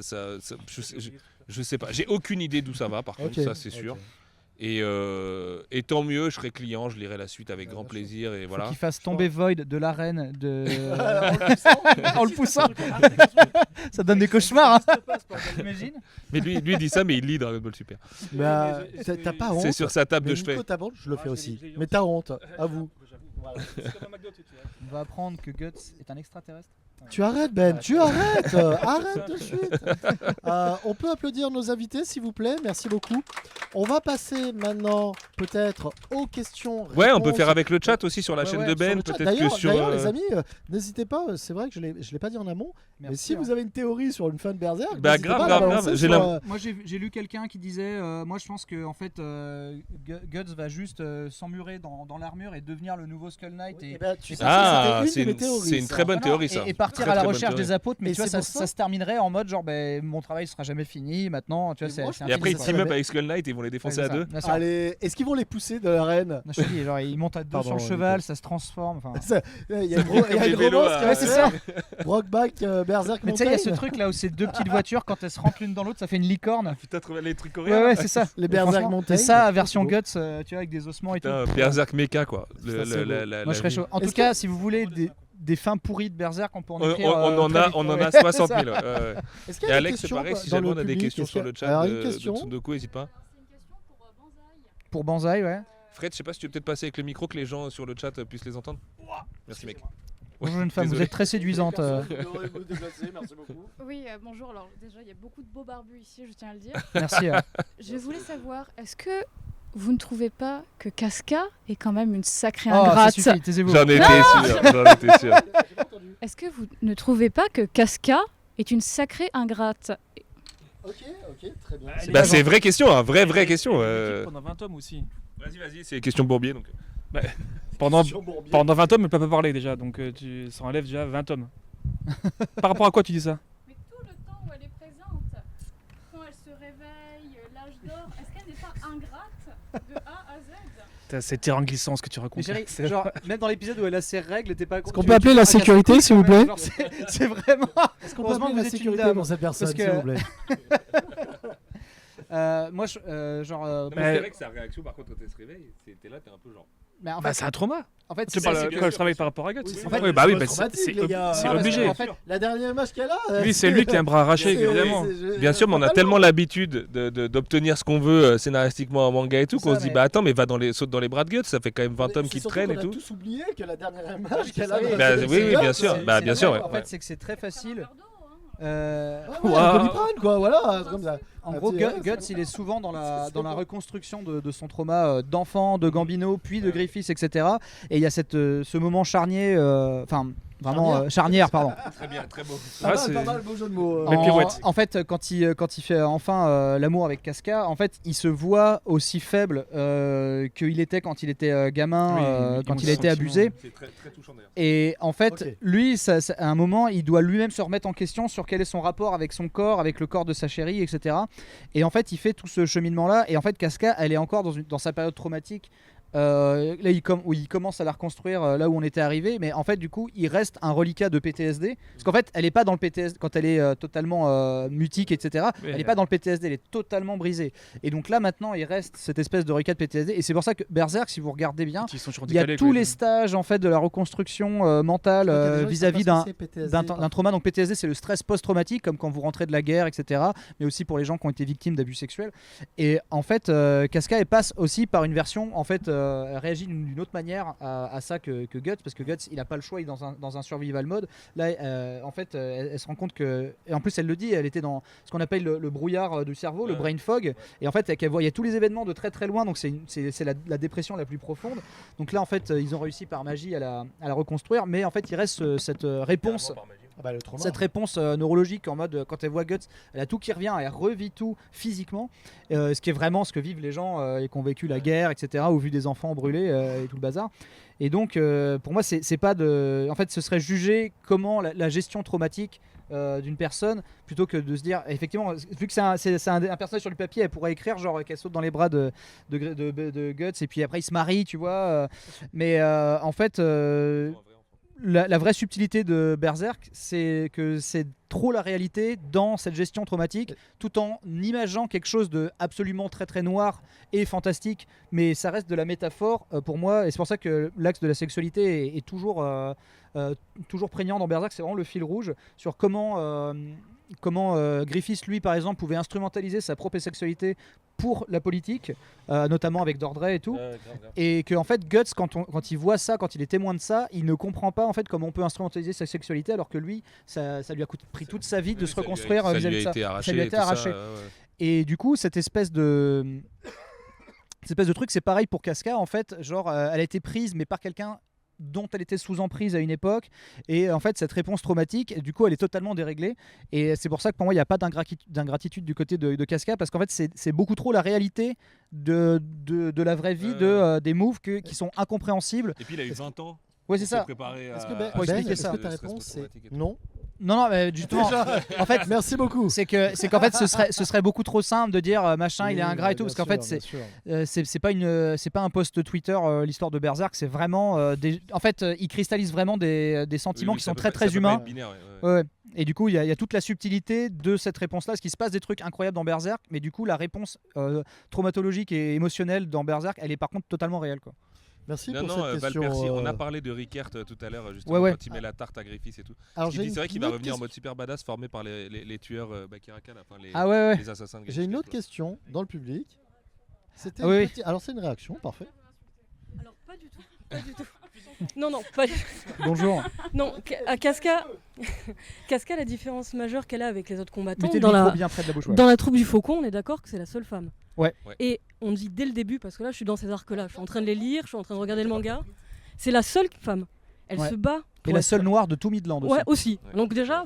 Speaker 3: je sais pas. J'ai aucune idée d'où ça va, par contre,
Speaker 1: Ok,
Speaker 3: ça c'est sûr.
Speaker 1: ok.
Speaker 3: Et tant mieux, je serai client, je lirai la suite avec grand plaisir. Et
Speaker 2: Faut
Speaker 3: voilà.
Speaker 2: qu'il fasse tomber Void de l'arène
Speaker 1: En
Speaker 2: en le poussant. Ça donne des cauchemars. T'imagines?
Speaker 3: Mais lui il dit ça, mais il lit Dragon Ball Super.
Speaker 1: Bah, t'as pas honte.
Speaker 3: C'est sur sa table
Speaker 1: Mais
Speaker 3: de chevet.
Speaker 1: Nico, t'as honte, je le fais aussi. Mais t'as honte, à vous.
Speaker 2: On va apprendre que Guts est un extraterrestre.
Speaker 1: Tu arrêtes, Ben, tu arrêtes. Arrête de suite. On peut applaudir nos invités, s'il vous plaît. Merci beaucoup. On va passer maintenant, peut-être, aux questions.
Speaker 3: Ouais, on peut
Speaker 1: réponses.
Speaker 3: faire avec le chat aussi sur la
Speaker 1: Ouais,
Speaker 3: chaîne
Speaker 1: ouais,
Speaker 3: de
Speaker 1: sur
Speaker 3: Ben.
Speaker 1: le chat.
Speaker 3: Peut-être que sur.
Speaker 1: D'ailleurs, les amis, n'hésitez pas. C'est vrai que je l'ai pas dit en amont. Mais si vous avez une théorie sur une fin de Berserk,
Speaker 3: Bah,
Speaker 1: n'hésitez
Speaker 3: grave,
Speaker 1: pas à
Speaker 3: grave,
Speaker 1: la
Speaker 3: grave.
Speaker 1: balancer
Speaker 3: J'ai
Speaker 1: sur,
Speaker 3: la-
Speaker 2: Moi j'ai lu quelqu'un qui disait moi je pense que en fait Guts va juste s'emmurer dans l'armure et devenir le nouveau Skull Knight
Speaker 1: Oui,
Speaker 2: et,
Speaker 1: eh ben, tu sais,
Speaker 3: Ah,
Speaker 1: c'était une de mes théories,
Speaker 3: c'est une
Speaker 1: ça.
Speaker 3: très bonne
Speaker 2: Non,
Speaker 3: théorie, ça.
Speaker 2: et partir
Speaker 3: Très,
Speaker 2: à la
Speaker 3: très bonne
Speaker 2: recherche
Speaker 3: théorie.
Speaker 2: des apôtres, mais
Speaker 1: Et
Speaker 2: tu vois
Speaker 1: c'est
Speaker 2: ça,
Speaker 1: pour ça-
Speaker 2: ça se terminerait en mode genre mon travail sera jamais fini maintenant, tu vois,
Speaker 1: Mais moi,
Speaker 2: c'est
Speaker 1: je
Speaker 3: Et après, ils
Speaker 1: ça,
Speaker 3: team
Speaker 1: ça
Speaker 3: up
Speaker 1: va-
Speaker 3: avec Skull Knight et ils vont les défoncer à deux.
Speaker 1: Allez, est-ce qu'ils vont les pousser de l'arène?
Speaker 2: Je te dis, genre, il monte à deux
Speaker 1: Pardon,
Speaker 2: sur le
Speaker 1: Nico.
Speaker 2: cheval, ça se transforme. Enfin.
Speaker 1: Il y a gros, il y a
Speaker 3: les
Speaker 1: gros
Speaker 3: vélos,
Speaker 1: boss qui
Speaker 3: ouais,
Speaker 1: va
Speaker 2: c'est
Speaker 1: faire
Speaker 2: ça.
Speaker 1: Brockback, Berserk
Speaker 2: Mais tu sais, il y a ce
Speaker 1: Mountain.
Speaker 2: truc là où ces deux petites voitures, quand elles se rentrent l'une dans l'autre, ça fait une licorne.
Speaker 3: Putain, trouvé les trucs
Speaker 2: Ouais,
Speaker 3: coréens.
Speaker 2: ouais, c'est ça.
Speaker 1: Les
Speaker 2: Et
Speaker 1: Berserk
Speaker 2: franchement,
Speaker 1: Mountain.
Speaker 2: Et ça, version
Speaker 1: C'est beau.
Speaker 2: Guts, tu vois, avec des ossements et tout.
Speaker 3: Putain, Berserk Mecha, quoi.
Speaker 1: Ça, c'est beau.
Speaker 2: Moi, je serais chaud. En
Speaker 1: Est-ce
Speaker 2: tout cas, si vous voulez des fins pourries de Berserk, on peut en
Speaker 3: On
Speaker 2: écrire.
Speaker 3: en
Speaker 2: très
Speaker 3: a,
Speaker 2: vite.
Speaker 3: on en
Speaker 2: Ouais,
Speaker 3: a
Speaker 2: c'est
Speaker 3: 60
Speaker 2: ça.
Speaker 3: 000. ouais, ouais.
Speaker 1: Est-ce qu'il
Speaker 3: Et
Speaker 1: y a des
Speaker 3: Alex, c'est
Speaker 1: questions
Speaker 3: pareil, si
Speaker 1: dans
Speaker 3: jamais
Speaker 1: le
Speaker 3: on a des
Speaker 1: public?
Speaker 3: questions
Speaker 1: Est-ce
Speaker 3: sur
Speaker 1: qu'il y
Speaker 3: le
Speaker 1: a-
Speaker 3: chat
Speaker 1: Alors, une
Speaker 3: de
Speaker 1: question.
Speaker 3: Tsundoku, n'hésite pas.
Speaker 2: Pour Banzai, ouais.
Speaker 3: Fred, je sais pas si tu veux peut-être passer avec le micro que les gens sur le chat puissent les entendre. Merci mec.
Speaker 2: Bonjour jeune femme, vous
Speaker 3: désolé.
Speaker 2: êtes très séduisante.
Speaker 5: Oui, bonjour. Alors déjà, il y a beaucoup de beaux barbus ici, je tiens à le dire.
Speaker 2: Merci.
Speaker 5: Je voulais savoir, est-ce que vous ne trouvez pas que Casca est quand même une sacrée
Speaker 2: Oh, ça
Speaker 5: ingrate?
Speaker 2: suffit, taisez-vous.
Speaker 3: J'en étais sûr, j'en étais sûr.
Speaker 5: Est-ce que vous ne trouvez pas que Casca est une sacrée ingrate?
Speaker 1: Ok, très bien.
Speaker 4: Allez,
Speaker 3: Bah, c'est vraie question, hein, vraie question.
Speaker 4: Pendant 20 tomes aussi.
Speaker 3: Vas-y, c'est question Bourbier donc.
Speaker 4: Pendant 20 tomes, elle peut pas parler déjà, donc ça enlève déjà 20 tomes. Par rapport à quoi tu dis ça?
Speaker 5: Mais tout le temps où elle est présente, quand elle se réveille, l'âge d'or, est-ce qu'elle n'est pas ingrate de A à Z?
Speaker 4: C'est terrain glissant ce que tu
Speaker 2: Mais
Speaker 4: racontes.
Speaker 2: chérie, genre, même dans l'épisode où elle a ses règles, t'es pas.
Speaker 1: Est-ce qu'on peut appeler la sécurité, s'il vous plaît?
Speaker 2: C'est vraiment.
Speaker 1: Est-ce qu'on peut
Speaker 2: Heureusement
Speaker 1: appeler
Speaker 2: que
Speaker 1: la
Speaker 2: vous êtes une
Speaker 1: sécurité
Speaker 2: dame,
Speaker 1: pour cette personne,
Speaker 2: parce que-
Speaker 1: s'il vous plaît?
Speaker 2: Moi, genre.
Speaker 4: Mais-
Speaker 3: C'est vrai que sa réaction par contre quand elle se réveille, t'es là, t'es un peu genre.
Speaker 2: Mais en
Speaker 4: Bah,
Speaker 2: fait,
Speaker 4: c'est un trauma.
Speaker 2: en fait,
Speaker 4: Tu
Speaker 2: c'est
Speaker 4: parles
Speaker 2: c'est
Speaker 4: quand
Speaker 2: que-
Speaker 4: je travaille par rapport à Guts.
Speaker 1: Oui, c'est
Speaker 4: En
Speaker 1: vrai,
Speaker 4: fait, bah oui,
Speaker 1: c'est
Speaker 4: bah,
Speaker 1: traumatique, les gars.
Speaker 4: c'est
Speaker 2: Non, parce que,
Speaker 4: obligé.
Speaker 2: en fait,
Speaker 1: La dernière image qu'elle a.
Speaker 4: Oui, c'est lui qui a un bras arraché, évidemment.
Speaker 3: Bien sûr, mais on a tellement l'habitude d'obtenir ce qu'on veut scénaristiquement en manga et tout
Speaker 2: C'est
Speaker 3: qu'on
Speaker 2: ça,
Speaker 3: se dit
Speaker 2: mais-
Speaker 3: bah attends mais saute dans les bras de Guts, ça fait quand même 20 tomes qui
Speaker 1: C'est surtout
Speaker 3: traînent et
Speaker 1: qu'on a
Speaker 3: tout.
Speaker 1: tous oublié que la dernière image qu'elle a.
Speaker 2: Oui,
Speaker 3: Bah,
Speaker 1: c'est-
Speaker 3: oui,
Speaker 1: c'est
Speaker 3: bien
Speaker 1: Guts,
Speaker 3: sûr.
Speaker 1: c'est-
Speaker 3: Bah,
Speaker 2: c'est
Speaker 3: bien
Speaker 2: vrai,
Speaker 3: sûr, ouais.
Speaker 2: En fait, c'est que c'est très facile.
Speaker 1: Ouais, ouais,
Speaker 4: Waouh.
Speaker 1: Doliprane, quoi, voilà, comme ça.
Speaker 2: En
Speaker 1: Ah,
Speaker 2: gros,
Speaker 1: tu sais,
Speaker 2: Guts, il est souvent dans la reconstruction de son trauma d'enfant, de Gambino, puis de Griffiths, etc. Et il y a ce moment charnier, enfin vraiment charnière, pardon.
Speaker 3: Très bien, très beau.
Speaker 1: Pas
Speaker 4: Ouais,
Speaker 1: mal,
Speaker 4: c'est-
Speaker 1: pas mal, beau jeu de mots.
Speaker 4: La pirouette.
Speaker 2: En fait, quand il fait enfin l'amour avec Casca, en fait, il se voit aussi faible qu'il était quand il était gamin,
Speaker 4: Oui,
Speaker 2: quand
Speaker 4: il
Speaker 2: il a été
Speaker 4: sentiment.
Speaker 2: abusé.
Speaker 3: C'est très touchant d'ailleurs.
Speaker 2: Et en fait,
Speaker 1: Ok.
Speaker 2: lui, à un moment, il doit lui-même se remettre en question sur quel est son rapport avec son corps, avec le corps de sa chérie, etc. Et en fait, il fait tout ce cheminement-là. Et en fait, Casca, elle est encore dans sa période traumatique. Là, où il commence à la reconstruire là où on était arrivé, mais en fait, du coup, il reste un reliquat de PTSD. Parce qu'en fait, elle est pas dans le PTSD quand elle est totalement mutique, etc.
Speaker 4: Oui,
Speaker 2: Elle est pas dans le PTSD, elle est totalement brisée. Et donc là, maintenant, il reste cette espèce de reliquat de PTSD. Et c'est pour ça que Berserk, si vous regardez bien,
Speaker 4: Ils sont toujours
Speaker 2: il y a
Speaker 4: décalés,
Speaker 2: tous
Speaker 4: quoi,
Speaker 2: les stages en fait de la reconstruction mentale vis-à-vis d'un trauma. Donc PTSD, c'est le stress post-traumatique, comme quand vous rentrez de la guerre, etc. Mais aussi pour les gens qui ont été victimes d'abus sexuels. Et en fait, Casca, elle passe aussi par une version, en fait, elle réagit d'une autre manière à ça que Guts, parce que Guts, il a pas le choix, il est dans un survival mode. Là, en fait, elle se rend compte que, et en plus, elle le dit, elle était dans ce qu'on appelle le brouillard du cerveau, le brain fog. Et en fait, elle voyait tous les événements de très très loin, donc c'est la dépression la plus profonde. Donc là, en fait, ils ont réussi par magie à la reconstruire, mais en fait, il reste cette réponse.
Speaker 1: Le trauma.
Speaker 2: Cette réponse neurologique en mode quand elle voit Guts, elle a tout qui revient, elle revit tout physiquement, ce qui est vraiment ce que vivent les gens et qui ont vécu la guerre, etc., ou vu des enfants brûlés et tout le bazar. Et donc pour moi c'est pas de, en fait ce serait juger comment la gestion traumatique d'une personne plutôt que de se dire effectivement vu que c'est un personnage sur le papier, elle pourrait écrire genre qu'elle saute dans les bras de Guts et puis après il se marie, tu vois, mais en fait la vraie subtilité de Berserk, c'est que c'est trop la réalité dans cette gestion traumatique, tout en imaginant quelque chose de absolument très très noir et fantastique, mais ça reste de la métaphore pour moi, et c'est pour ça que l'axe de la sexualité est toujours prégnant dans Berserk. C'est vraiment le fil rouge sur comment Griffiths, lui par exemple, pouvait instrumentaliser sa propre sexualité pour la politique, notamment avec Dordray et tout, et que en fait Guts, quand il voit ça, quand il est témoin de ça, il ne comprend pas en fait comment on peut instrumentaliser sa sexualité, alors que lui ça lui a pris toute sa vie de se reconstruire vis-à-vis de ça. Ça lui a été arraché. Et du coup cette espèce de truc, c'est pareil pour Casca en fait, genre elle a été prise mais par quelqu'un dont elle était sous emprise à une époque, et en fait cette réponse traumatique, du coup elle est totalement déréglée, et c'est pour ça que pour moi il n'y a pas d'ingratitude du côté de Casca, parce qu'en fait c'est beaucoup trop la réalité de la vraie vie, des moves qui sont incompréhensibles.
Speaker 3: Et puis il a eu 20 ans.
Speaker 2: Ouais, c'est ça.
Speaker 1: Pour expliquer ça, ta réponse c'est non?
Speaker 2: Non, mais justement, en fait,
Speaker 1: merci beaucoup.
Speaker 2: C'est qu'en fait, ce serait beaucoup trop simple de dire machin, il est ingrat et tout, parce qu'en fait, c'est pas un post Twitter l'histoire de Berserk, c'est vraiment en fait, il cristallise vraiment des sentiments qui sont très très humains. Ouais. Et du coup, il y a toute la subtilité de cette réponse-là, parce qu'il se passe des trucs incroyables dans Berserk, mais du coup, la réponse traumatologique et émotionnelle dans Berserk, elle est par contre totalement réelle, quoi.
Speaker 1: Merci pour cette question.
Speaker 3: Valpercy, on a parlé de Rickert tout à l'heure, justement, quand il met la tarte à Griffiths et tout. Alors, c'est vrai qu'il va revenir en mode super badass, formé par les tueurs Bakiraka, les assassins de Griffiths.
Speaker 1: J'ai une autre question dans le public. C'était Alors, c'est une réaction, parfait.
Speaker 6: Alors, pas du tout. Pas du tout. Non, pas du tout.
Speaker 2: Bonjour.
Speaker 6: Non, à Casca, la différence majeure qu'elle a avec les autres combattants,
Speaker 2: bien près de la bouche,
Speaker 6: dans la troupe du Faucon, on est d'accord que c'est la seule femme.
Speaker 2: Ouais.
Speaker 6: Et on dit dès le début, parce que là je suis dans ces arcs-là, je suis en train de les lire, je suis en train de regarder le manga, c'est la seule femme. Elle se bat.
Speaker 2: Et la seule noire de tout Midland aussi.
Speaker 6: Ouais, aussi. Donc déjà,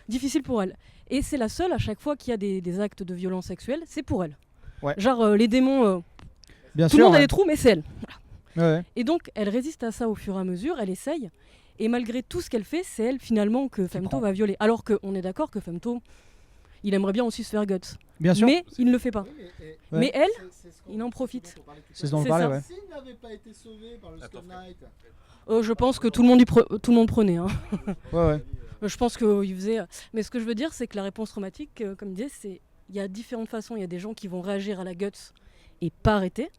Speaker 6: difficile pour elle. Et c'est la seule, à chaque fois qu'il y a des actes de violence sexuelle, c'est pour elle.
Speaker 2: Ouais.
Speaker 6: Genre les démons,
Speaker 2: bien
Speaker 6: tout
Speaker 2: sûr,
Speaker 6: le monde a des trous, mais c'est elle. Voilà.
Speaker 2: Ouais.
Speaker 6: Et donc elle résiste à ça au fur et à mesure, elle essaye. Et malgré tout ce qu'elle fait, c'est elle finalement que Femto va violer. Alors qu'on est d'accord que Femto, il aimerait bien aussi se faire guts.
Speaker 2: Bien sûr.
Speaker 6: Mais il ne le fait pas. Mais elle, il en profite.
Speaker 2: C'est ce dont on parlait, ouais.
Speaker 1: S'il n'avait pas été sauvé par le Skull Knight.
Speaker 6: Je pense que tout le monde prenait. Hein.
Speaker 2: Ouais.
Speaker 6: Je pense qu'il faisait. Mais ce que je veux dire, c'est que la réponse traumatique, comme il disait, il y a différentes façons. Il y a des gens qui vont réagir à la guts et pas arrêter.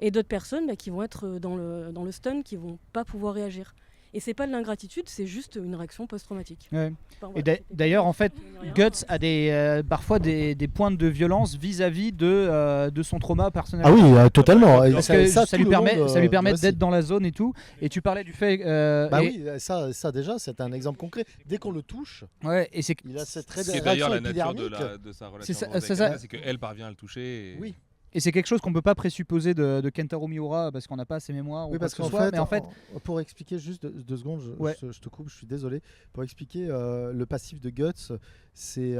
Speaker 6: Et d'autres personnes qui vont être dans le stun, qui vont pas pouvoir réagir. Et c'est pas de l'ingratitude, c'est juste une réaction post-traumatique.
Speaker 2: Ouais.
Speaker 6: Enfin,
Speaker 2: voilà. Et d'ailleurs, en fait, Guts a parfois des pointes de violence vis-à-vis de son trauma personnel.
Speaker 1: Ah oui, totalement.
Speaker 2: Parce que ça lui permet d'être dans la zone et tout. Et tu parlais du fait.
Speaker 1: Oui, ça déjà, c'est un exemple concret. Dès qu'on le touche,
Speaker 2: et c'est
Speaker 1: il a cette
Speaker 3: réaction épidermique. C'est d'ailleurs la nature de sa relation avec Kenta, c'est qu'elle parvient à le toucher.
Speaker 1: Oui.
Speaker 2: Et c'est quelque chose qu'on ne peut pas présupposer de Kentaro Miura parce qu'on n'a pas ses mémoires.
Speaker 1: Oui, parce qu'en fait, pour expliquer juste 2 secondes, je te coupe, je suis désolé. Pour expliquer le passif de Guts, c'est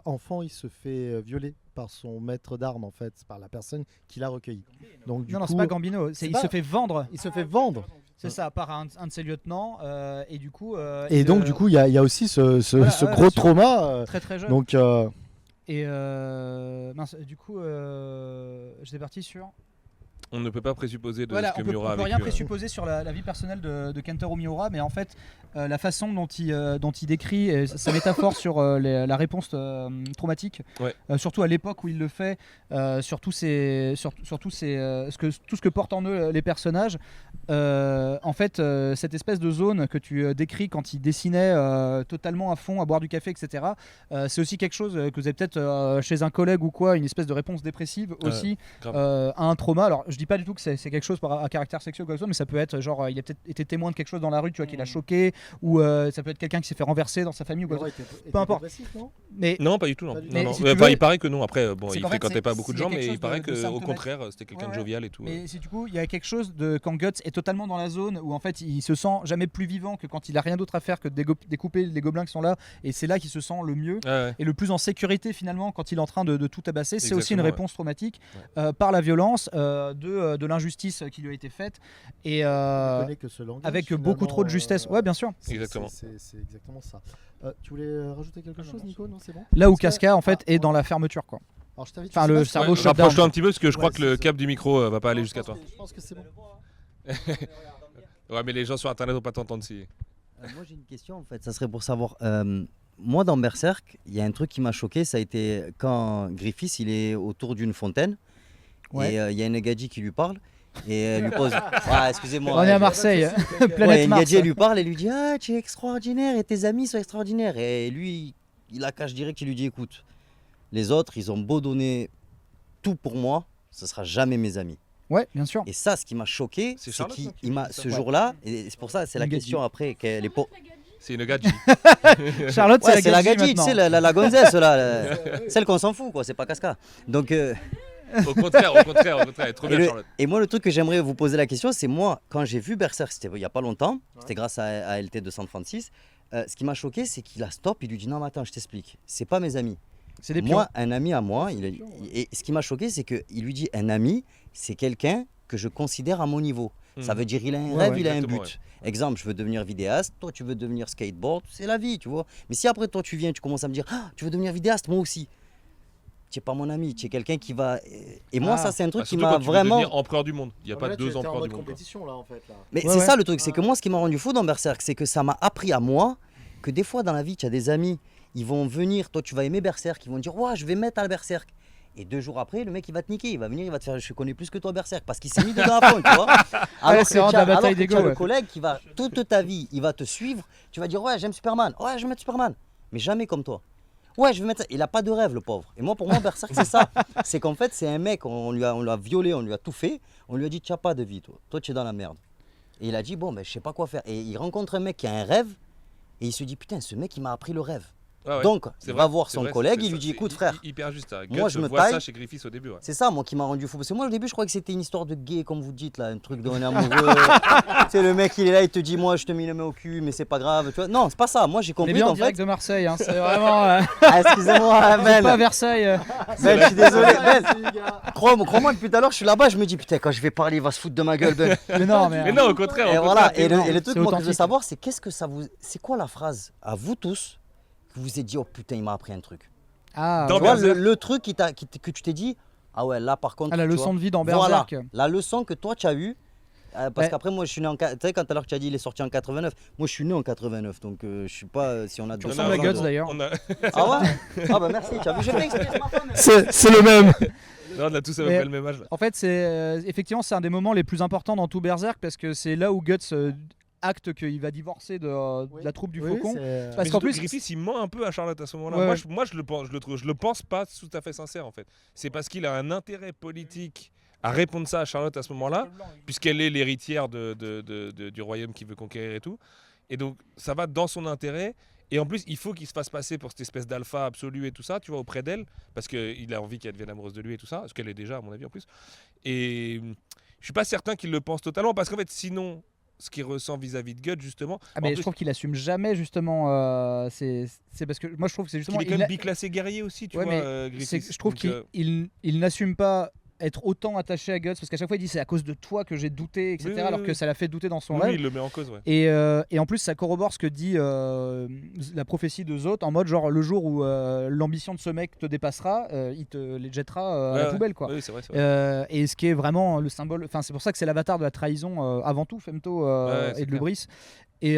Speaker 1: enfant, il se fait violer par son maître d'armes, en fait, par la personne qui l'a recueilli. Donc,
Speaker 2: non, c'est pas Gambino, il se fait vendre.
Speaker 1: Il se fait vendre.
Speaker 2: C'est ça, par un de ses lieutenants. Et du coup.
Speaker 1: Du coup, il y a aussi ce gros trauma.
Speaker 2: Très très jeune.
Speaker 1: Donc.
Speaker 2: Et du coup, j'étais parti sur.
Speaker 3: On ne peut pas présupposer de ce que Miura a vécu.
Speaker 2: On peut rien présupposer sur la vie personnelle de Kentaro Miura, mais en fait, la façon dont il décrit sa métaphore sur la réponse traumatique, surtout à l'époque où il le fait, sur tout ce que portent en eux les personnages, en fait, cette espèce de zone que tu décris quand il dessinait totalement à fond, à boire du café, etc., c'est aussi quelque chose que vous avez peut-être chez un collègue ou quoi, une espèce de réponse dépressive aussi à un trauma. Alors, je dis pas du tout que c'est quelque chose à caractère sexuel ou quoi que ce soit, mais ça peut être genre il a peut-être été témoin de quelque chose dans la rue, tu vois, qui l'a choqué, ou ça peut être quelqu'un qui s'est fait renverser dans sa famille ou quoi. Peu importe.
Speaker 3: Non, pas du tout. Non. Il paraît que non. Après, il fréquentait pas beaucoup de gens, mais il paraît qu'au contraire, c'était quelqu'un de jovial et tout.
Speaker 2: Mais si du coup, il y a quelque chose de quand Guts est totalement dans la zone où en fait il se sent jamais plus vivant que quand il a rien d'autre à faire que de découper les gobelins qui sont là, et c'est là qu'il se sent le mieux et le plus en sécurité finalement quand il est en train de tout tabasser. C'est aussi une réponse traumatique par la violence de l'injustice qui lui a été faite, et avec beaucoup trop de justesse. Ouais, bien sûr.
Speaker 1: Exactement. C'est exactement ça. Tu voulais rajouter quelque chose, Nico? Non, c'est bon.
Speaker 2: Là où Casca en fait est dans la fermeture, quoi.
Speaker 1: Alors, je t'invite.
Speaker 2: Enfin, le cerveau shutdown.
Speaker 3: Rapproche-toi un petit peu parce que je crois que le câble du micro va pas aller jusqu'à toi.
Speaker 1: Je pense que c'est bon.
Speaker 3: Ouais, mais les gens sur internet vont pas t'entendre si.
Speaker 7: Moi j'ai une question en fait, ça serait pour savoir. Moi dans Berserk, il y a un truc qui m'a choqué, ça a été quand Griffiths il est autour d'une fontaine et il y a une Gadji qui lui parle et elle lui pose. Excusez-moi.
Speaker 2: On est à Marseille, planète Mars.
Speaker 7: Gadji elle lui parle et lui dit ah tu es extraordinaire et tes amis sont extraordinaires, et lui il la cache direct, il lui dit écoute, les autres ils ont beau donner tout pour moi, ce sera jamais mes amis.
Speaker 2: Ouais, bien sûr.
Speaker 7: Et ça, ce qui m'a choqué, c'est qu'il m'a ce jour-là, et c'est pour ça, c'est la question après qu'elle est pour.
Speaker 3: C'est une Gadji.
Speaker 2: Charlotte, c'est
Speaker 7: la Gadji, tu sais, la gonzesse là, celle qu'on s'en fout, quoi. C'est pas Casca. Donc.
Speaker 3: Au contraire, elle est trop bien, Charlotte.
Speaker 7: Et moi, le truc que j'aimerais vous poser la question, c'est moi, quand j'ai vu Berserk, c'était il y a pas longtemps, c'était grâce à LT 236. Ce qui m'a choqué, c'est qu'il a stop, il lui dit non, mais attends, je t'explique. C'est pas mes amis.
Speaker 2: C'est des
Speaker 7: moi, un ami à moi, et ce qui m'a choqué, c'est qu'il lui dit un ami, c'est quelqu'un que je considère à mon niveau. Ça veut dire il a un rêve, il a un but. Ouais. Exemple, je veux devenir vidéaste, toi tu veux devenir skateboard, c'est la vie, tu vois. Mais si après toi tu viens, tu commences à me dire ah, tu veux devenir vidéaste, moi aussi. Tu n'es pas mon ami, tu es quelqu'un qui va. Et moi, ça c'est un truc qui m'a vraiment.
Speaker 3: Devenir empereur du monde. Il n'y a pas 2 empereurs du monde.
Speaker 1: Là, en fait, là.
Speaker 7: Mais c'est ça le truc, c'est que moi, ce qui m'a rendu fou dans Berserk, c'est que ça m'a appris à moi que des fois dans la vie, tu as des amis. Ils vont venir, toi tu vas aimer Berserk, ils vont dire ouais je vais mettre à la Berserk. Et 2 jours après, le mec il va te niquer, il va venir, il va te faire je connais plus que toi Berserk parce qu'il s'est mis dedans à fond, tu vois. Alors que tu as le collègue qui va toute ta vie, il va te suivre, tu vas dire ouais j'aime Superman, ouais je vais mettre Superman, mais jamais comme toi. Ouais je vais mettre ça. Il a pas de rêve le pauvre. Et moi pour moi Berserk c'est ça, c'est qu'en fait c'est un mec, on l'a violé, on lui a tout fait, on lui a dit tu n'as pas de vie toi tu es dans la merde. Et il a dit bon ben je sais pas quoi faire. Et il rencontre un mec qui a un rêve et il se dit putain ce mec il m'a appris le rêve.
Speaker 3: Ah ouais,
Speaker 7: donc, il va voir son collègue, il lui dit écoute frère,
Speaker 3: hyper juste,
Speaker 7: moi je me
Speaker 3: vois
Speaker 7: taille.
Speaker 3: ça chez Griffiths au début. Ouais.
Speaker 7: C'est ça moi qui m'a rendu fou. Parce que moi au début je croyais que c'était une histoire de gay comme vous dites là, un truc de on est amoureux. Tu sais le mec il est là, il te dit moi je te mets le main au cul mais c'est pas grave. Tu vois. Non c'est pas ça, moi j'ai compris.
Speaker 2: On est bien en direct de Marseille, hein. C'est vraiment...
Speaker 7: excusez-moi Ben.
Speaker 2: Pas à Versailles.
Speaker 7: Ben je suis désolé Ben. Crois-moi depuis tout à l'heure je suis là-bas, je me dis putain quand je vais parler il va se foutre de ma gueule Ben.
Speaker 2: Mais non
Speaker 3: au contraire.
Speaker 7: Et voilà, et le truc moi que je veux savoir c'est qu'est-ce que ça vous... C'est quoi la phrase à vous tous que vous vous êtes dit oh putain il m'a appris un truc.
Speaker 2: Ah,
Speaker 7: tu vois le truc que tu t'es dit ah ouais là par contre
Speaker 2: la leçon de vie dans Berserk.
Speaker 7: Voilà, la leçon que toi tu as eue parce qu'après moi je suis né en tu sais quand tout à l'heure tu as dit il est sorti en 89, moi je suis né en 89 donc je suis pas si on a
Speaker 2: tu ressembles à Guts d'ailleurs.
Speaker 7: Ah ouais. Ah bah merci, tu as vu j'ai fait expliquer ma femme.
Speaker 3: C'est le même. Non, on a tous à peu près le même âge là.
Speaker 2: En fait c'est effectivement c'est un des moments les plus importants dans tout Berserk parce que c'est là où Guts acte qu'il va divorcer de la troupe du Faucon.
Speaker 3: Parce qu'en plus Griffiths il ment un peu à Charlotte à ce moment-là. Moi je le pense pas tout à fait sincère en fait. C'est parce qu'il a un intérêt politique à répondre ça à Charlotte à ce moment-là, puisqu'elle est l'héritière du royaume qu'il veut conquérir et tout. Et donc ça va dans son intérêt. Et en plus, il faut qu'il se fasse passer pour cette espèce d'alpha absolu et tout ça, tu vois, auprès d'elle, parce qu'il a envie qu'elle devienne amoureuse de lui et tout ça, ce qu'elle est déjà à mon avis en plus. Et je suis pas certain qu'il le pense totalement, parce qu'en fait sinon ce qu'il ressent vis-à-vis de Guts justement.
Speaker 2: Ah mais je trouve qu'il assume jamais justement. C'est parce que moi je trouve que c'est justement.
Speaker 3: Il est quand même biclassé guerrier aussi, tu vois.
Speaker 2: Je trouve qu'il n'assume pas être autant attaché à Guts parce qu'à chaque fois il dit c'est à cause de toi que j'ai douté etc. Alors que ça l'a fait douter dans son rêve.
Speaker 3: Oui, il le met en cause. Ouais.
Speaker 2: Et en plus ça corrobore ce que dit la prophétie de Zod en mode genre le jour où l'ambition de ce mec te dépassera, il te les jettera à la poubelle quoi.
Speaker 3: Oui, c'est vrai.
Speaker 2: Et ce qui est vraiment le symbole, enfin c'est pour ça que c'est l'avatar de la trahison avant tout Femto et de Lubris. Et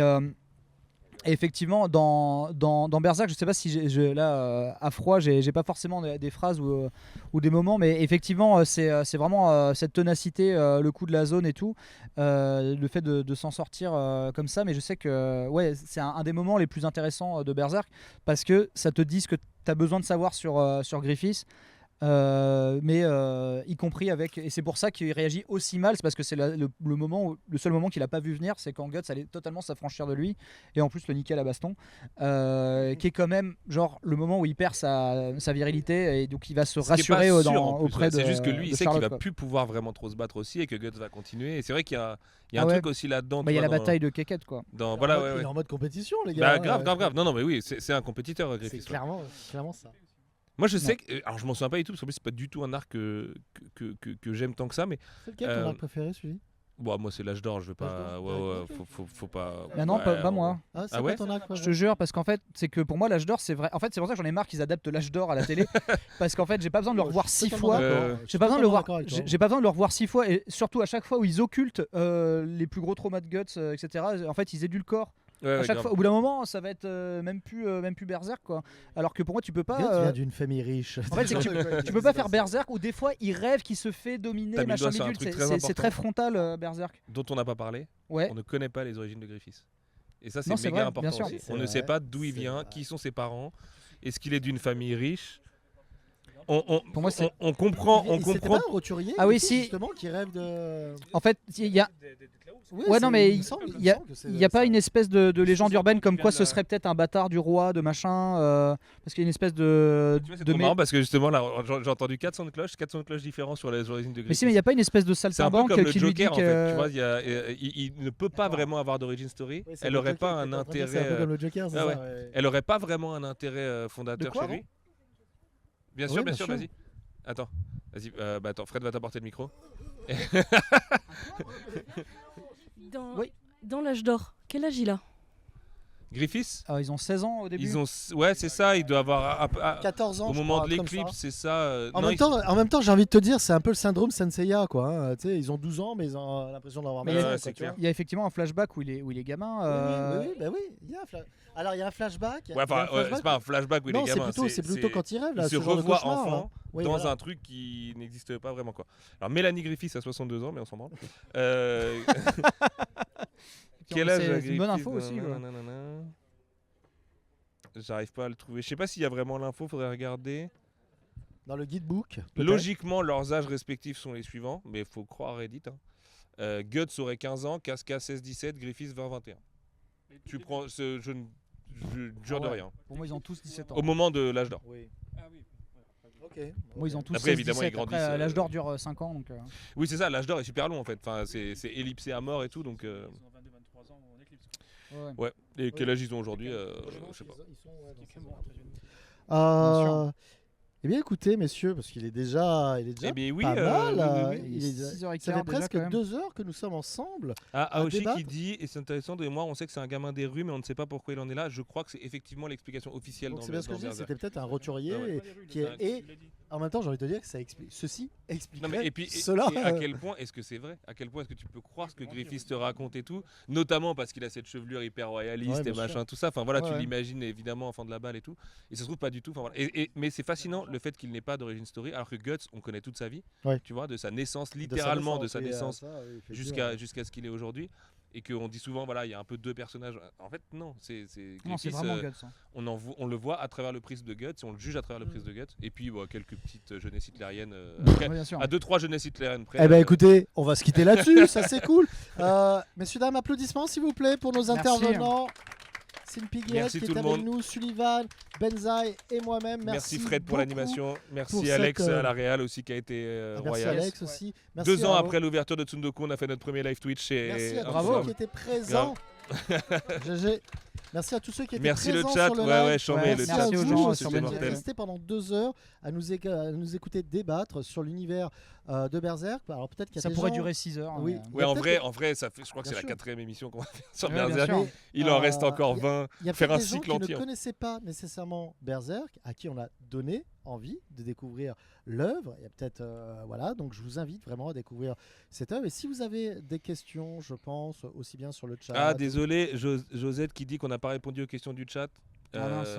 Speaker 2: effectivement, dans Berserk, je sais pas si là à froid, j'ai pas forcément des phrases ou des moments, mais effectivement, c'est vraiment cette ténacité, le coup de la zone et tout, le fait de s'en sortir comme ça. Mais je sais que c'est un des moments les plus intéressants de Berserk parce que ça te dit ce que tu as besoin de savoir sur Griffiths. mais y compris avec, et c'est pour ça qu'il réagit aussi mal, c'est parce que c'est le seul moment qu'il a pas vu venir, c'est quand Guts allait totalement s'affranchir de lui et en plus le niquer à la baston, qui est quand même genre le moment où il perd sa virilité et donc il va se rassurer auprès de
Speaker 3: c'est juste que lui il
Speaker 2: de
Speaker 3: sait qu'il
Speaker 2: Charlotte,
Speaker 3: va
Speaker 2: quoi.
Speaker 3: plus pouvoir vraiment trop se battre aussi et que Guts va continuer, et c'est vrai qu'il y a
Speaker 2: Ah
Speaker 3: un
Speaker 2: ouais.
Speaker 3: truc aussi là-dedans.
Speaker 2: Bah, il y a
Speaker 3: tu
Speaker 2: la
Speaker 3: vois, dans-
Speaker 2: bataille de Keket, quoi.
Speaker 3: dans-
Speaker 1: Il
Speaker 3: voilà,
Speaker 1: est
Speaker 3: ouais.
Speaker 1: en mode compétition, les gars.
Speaker 3: Bah,
Speaker 1: hein.
Speaker 3: grave. Non, mais oui, c'est un compétiteur,
Speaker 1: C'est
Speaker 3: Griffiths.
Speaker 1: clairement ça.
Speaker 3: Moi, je sais que. Alors, je m'en souviens pas du tout, parce qu'en plus, c'est pas du tout un arc que j'aime tant que ça, mais.
Speaker 1: C'est lequel ton arc préféré, celui?
Speaker 3: Bon, moi, c'est l'âge d'or, je vais pas.
Speaker 1: L'âge
Speaker 3: Ouais,
Speaker 1: d'or.
Speaker 3: faut pas.
Speaker 2: Ah non,
Speaker 3: ouais,
Speaker 2: pas moi.
Speaker 1: Ah, c'est
Speaker 3: Ah
Speaker 1: quoi
Speaker 3: ouais
Speaker 1: ton arc
Speaker 2: Je
Speaker 1: préféré?
Speaker 2: te jure, parce qu'en fait, c'est que pour moi, l'âge d'or, c'est vrai. En fait, c'est pour ça que j'en ai marre qu'ils adaptent l'âge d'or à la télé. Parce qu'en fait, j'ai pas besoin de le revoir 6 fois. J'ai pas besoin de le voir. J'ai pas besoin de le revoir 6 fois, et surtout à chaque fois où ils occultent les plus gros traumas de Guts, etc. En fait, ils édulcorent. À chaque fois, au bout d'un moment, ça va être même plus Berserk, quoi. Alors que pour moi, tu peux pas.
Speaker 1: Guts vient d'une famille riche.
Speaker 2: En fait, c'est que tu peux pas faire Berserk où des fois il rêve qu'il se fait dominer,
Speaker 3: T'as mis le
Speaker 2: machin
Speaker 3: doigt sur un
Speaker 2: bidule.
Speaker 3: truc très
Speaker 2: C'est
Speaker 3: important.
Speaker 2: très frontal, Berserk.
Speaker 3: Dont on n'a pas parlé.
Speaker 2: Ouais.
Speaker 3: On ne connaît pas les origines de Griffiths. Et ça,
Speaker 2: Non,
Speaker 3: c'est
Speaker 2: c'est
Speaker 3: méga
Speaker 2: vrai,
Speaker 3: important
Speaker 2: bien sûr.
Speaker 3: aussi.
Speaker 1: C'est
Speaker 3: On ne
Speaker 1: vrai,
Speaker 3: sait pas d'où il
Speaker 1: c'est
Speaker 3: vient,
Speaker 1: vrai.
Speaker 3: qui sont ses parents, est-ce qu'il est d'une famille riche. Pour
Speaker 2: moi, c'est-
Speaker 3: on comprend.
Speaker 1: C'était pas un roturier
Speaker 2: Ah oui,
Speaker 1: Griffiths,
Speaker 2: si.
Speaker 1: justement, qui rêve de.
Speaker 2: En fait, il y a.
Speaker 1: Oui,
Speaker 2: Ouais, non, mais
Speaker 1: il me semble
Speaker 2: il y a
Speaker 1: que
Speaker 2: pas
Speaker 1: c'est
Speaker 2: une espèce de légende urbaine comme quoi
Speaker 4: de
Speaker 2: ce
Speaker 4: la-
Speaker 2: serait peut-être un bâtard du roi, de machin, parce qu'il y a une espèce de.
Speaker 3: C'est
Speaker 2: de
Speaker 3: trop marrant parce que justement, là, j'ai entendu 400 de cloches différents sur les origines de
Speaker 2: Mais
Speaker 3: Griffiths.
Speaker 2: si, mais il n'y a pas une espèce de
Speaker 3: C'est un peu
Speaker 2: saltimbanque
Speaker 3: comme le
Speaker 2: qui lui dit
Speaker 3: Joker, en
Speaker 2: que.
Speaker 3: fait. Tu vois, il ne peut pas vraiment avoir d'origine story.
Speaker 1: Ouais, c'est
Speaker 3: Elle
Speaker 1: le
Speaker 3: aurait
Speaker 1: Joker,
Speaker 3: pas un
Speaker 1: t'es en train de dire, C'est un peu
Speaker 3: intérêt.
Speaker 1: comme le Joker, c'est
Speaker 3: Ah
Speaker 1: ça
Speaker 3: ouais.
Speaker 1: ouais.
Speaker 3: Elle aurait pas vraiment un intérêt fondateur
Speaker 1: quoi,
Speaker 3: chez lui. Bien
Speaker 1: Oui,
Speaker 3: sûr,
Speaker 1: bien sûr.
Speaker 3: vas-y. Attends, vas-y. Attends, Fred va t'apporter le micro.
Speaker 6: Dans,
Speaker 2: Oui.
Speaker 6: dans l'âge d'or, quel âge il a?
Speaker 3: Griffiths,
Speaker 2: Ah, ils ont 16 ans au début.
Speaker 3: ils ont. Ouais, c'est ça. Il doit avoir
Speaker 1: 14 ans.
Speaker 3: au
Speaker 1: je
Speaker 3: moment
Speaker 1: crois,
Speaker 3: de
Speaker 1: comme ça.
Speaker 3: l'éclipse, c'est ça.
Speaker 1: En
Speaker 3: non,
Speaker 1: même temps, j'ai envie de te dire, c'est un peu le syndrome Senseiya, quoi. Hein. Tu sais, ils ont 12 ans, mais ils ont l'impression d'avoir
Speaker 2: Mais
Speaker 1: 15
Speaker 3: ouais,
Speaker 1: ans,
Speaker 3: c'est
Speaker 1: quoi, tu
Speaker 3: clair.
Speaker 1: vois.
Speaker 2: Il y a effectivement un flashback où il est gamin.
Speaker 1: Oui, il y a un alors il y a un flashback.
Speaker 3: Ouais, enfin, c'est pas un flashback où il
Speaker 1: Non,
Speaker 3: est
Speaker 1: c'est
Speaker 3: gamin.
Speaker 1: plutôt quand il rêve. Là,
Speaker 3: il se
Speaker 1: ce genre de
Speaker 3: revoit
Speaker 1: cauchemar,
Speaker 3: enfant
Speaker 1: là. Oui,
Speaker 3: dans
Speaker 1: voilà.
Speaker 3: un truc qui n'existe pas vraiment, quoi. Alors Mélanie Griffiths a 62 ans, mais on s'en branle. Quel âge a
Speaker 2: C'est une bonne
Speaker 3: Griffiths
Speaker 2: info aussi. quoi.
Speaker 3: Nanana. J'arrive pas à le trouver. Je sais pas s'il y a vraiment l'info, faudrait regarder.
Speaker 1: Dans le guidebook. peut-être.
Speaker 3: Logiquement, leurs âges respectifs sont les suivants, mais il faut croire Reddit. Hein. Guts aurait 15 ans, Casca 16-17, Griffiths 20-21. Tu prends, je ne jure de
Speaker 2: Ah ouais.
Speaker 3: rien.
Speaker 2: Pour moi, ils ont tous 17 ans.
Speaker 3: Au moment de l'âge d'or.
Speaker 1: Oui.
Speaker 4: Ah oui.
Speaker 1: Ok.
Speaker 2: Moi, ils ont tous
Speaker 3: Après,
Speaker 2: 16,
Speaker 3: évidemment, ils
Speaker 2: 17. Après,
Speaker 3: grandissent,
Speaker 2: l'âge d'or dure 5 ans. Donc,
Speaker 3: Oui, c'est ça, l'âge d'or est super long en fait. Enfin, c'est ellipsé à mort et tout, donc.
Speaker 4: Ils ont 22-23 ans en éclipse.
Speaker 2: ouais.
Speaker 3: Ouais. Et quel âge ils ont aujourd'hui Je sais pas.
Speaker 1: Ils sont, ouais, dans
Speaker 4: Qui est
Speaker 1: ces
Speaker 4: mort
Speaker 1: eaux-là.
Speaker 4: très jeune.
Speaker 1: Eh bien, écoutez, messieurs, parce qu'il est déjà
Speaker 3: Eh bien, oui,
Speaker 1: pas mal.
Speaker 3: oui, oui.
Speaker 1: Il est-
Speaker 2: 6h15
Speaker 1: Ça fait
Speaker 2: déjà,
Speaker 1: presque
Speaker 2: quand même.
Speaker 1: 2 heures que nous sommes ensemble.
Speaker 3: Ah, Aoshi
Speaker 1: débattre.
Speaker 3: qui dit, et c'est intéressant, de moi on sait que c'est un gamin des rues, mais on ne sait pas pourquoi il en est là. Je crois que c'est effectivement l'explication officielle
Speaker 1: Donc
Speaker 3: dans
Speaker 1: c'est bien ce que
Speaker 3: dans
Speaker 1: je dis,
Speaker 3: Berserk.
Speaker 1: c'était peut-être un roturier.
Speaker 3: Ah ouais.
Speaker 1: Et en même temps, j'ai envie de te dire que ça explique. Ceci
Speaker 3: Non,
Speaker 1: expliquerait
Speaker 3: mais, et puis,
Speaker 1: cela.
Speaker 3: et à quel point est-ce que c'est vrai? À quel point est-ce que tu peux croire ce que Griffiths te raconte et tout? Notamment parce qu'il a cette chevelure hyper royaliste
Speaker 1: Ouais,
Speaker 3: et
Speaker 1: bien sûr.
Speaker 3: machin, tout ça. Enfin voilà,
Speaker 1: Ouais,
Speaker 3: tu
Speaker 1: ouais.
Speaker 3: l'imagines évidemment enfant de la balle et tout. Et ça se trouve pas du tout. Enfin, voilà. Mais c'est fascinant le fait qu'il n'ait pas d'origine story, alors que Guts, on connaît toute sa vie.
Speaker 1: Ouais.
Speaker 3: Tu vois, de sa naissance, littéralement de sa naissance
Speaker 1: jusqu'à.
Speaker 3: jusqu'à ce qu'il est aujourd'hui. Et qu'on dit souvent, voilà, il y a un peu deux personnages. En fait, non, c'est
Speaker 2: Non, c'est
Speaker 3: Griffiths,
Speaker 2: vraiment Guts. Hein.
Speaker 3: on le voit à travers le prisme de Guts, et on le juge à travers le prisme de Guts. Et puis, bon, quelques petites jeunesses hitlériennes.
Speaker 2: Ouais, bien sûr.
Speaker 3: À 2-3 jeunesses hitlériennes près.
Speaker 1: Eh ben écoutez, on va se quitter là-dessus, ça c'est cool. Messieurs, dames, applaudissements s'il vous plaît pour nos
Speaker 2: Merci.
Speaker 1: intervenants. Sin Piguet
Speaker 3: Merci
Speaker 1: qui
Speaker 3: tout
Speaker 1: est
Speaker 3: le
Speaker 1: avec
Speaker 3: monde.
Speaker 1: nous, Sullivan, Benzaï et moi-même.
Speaker 3: Merci Fred pour
Speaker 1: beaucoup.
Speaker 3: l'animation. Merci
Speaker 1: pour
Speaker 3: Alex
Speaker 1: cette,
Speaker 3: à la Réal aussi qui a été
Speaker 1: Merci
Speaker 3: royal.
Speaker 1: Alex aussi. Merci
Speaker 3: 2 ans
Speaker 1: à-
Speaker 3: après l'ouverture de Tsundoku, on a fait notre premier live Twitch. Et
Speaker 1: Merci à tous
Speaker 2: Bravo.
Speaker 1: ceux qui étaient présents. GG. Merci à tous ceux qui étaient
Speaker 3: Merci le
Speaker 1: présents
Speaker 3: chat.
Speaker 1: sur le
Speaker 3: Ouais,
Speaker 1: live.
Speaker 3: ouais, chambé,
Speaker 2: Ouais,
Speaker 3: le
Speaker 1: Merci
Speaker 3: chat.
Speaker 1: à
Speaker 2: aux
Speaker 1: vous
Speaker 2: gens
Speaker 1: aussi
Speaker 2: sur
Speaker 1: qui êtes
Speaker 3: mortel.
Speaker 1: restés pendant 2 heures à nous écouter débattre sur l'univers de Berserk. Alors peut-être qu'il y a
Speaker 2: Ça
Speaker 1: des
Speaker 2: pourrait
Speaker 1: gens-
Speaker 2: durer 6 heures.
Speaker 1: Oui.
Speaker 2: mais-
Speaker 1: Il y
Speaker 3: Ouais,
Speaker 1: a
Speaker 3: en
Speaker 1: peut-être-
Speaker 3: vrai, ça fait, je crois que
Speaker 1: Bien
Speaker 3: c'est la
Speaker 1: sûr.
Speaker 3: 4ème émission qu'on va faire sur
Speaker 2: Ouais, bien
Speaker 3: Berserk.
Speaker 2: sûr.
Speaker 3: Il en reste encore 20.
Speaker 1: Il y a
Speaker 3: Faire
Speaker 1: peut-être
Speaker 3: un
Speaker 1: des gens
Speaker 3: cycle
Speaker 1: qui
Speaker 3: entier.
Speaker 1: ne connaissaient pas nécessairement Berserk, à qui on a donné envie de découvrir l'œuvre. Il y a peut-être voilà, donc je vous invite vraiment à découvrir cette œuvre. Et si vous avez des questions, je pense aussi bien sur le chat.
Speaker 3: Ah, désolé, Josette qui dit qu'on n'a pas répondu aux questions du chat.
Speaker 2: Ah, mince.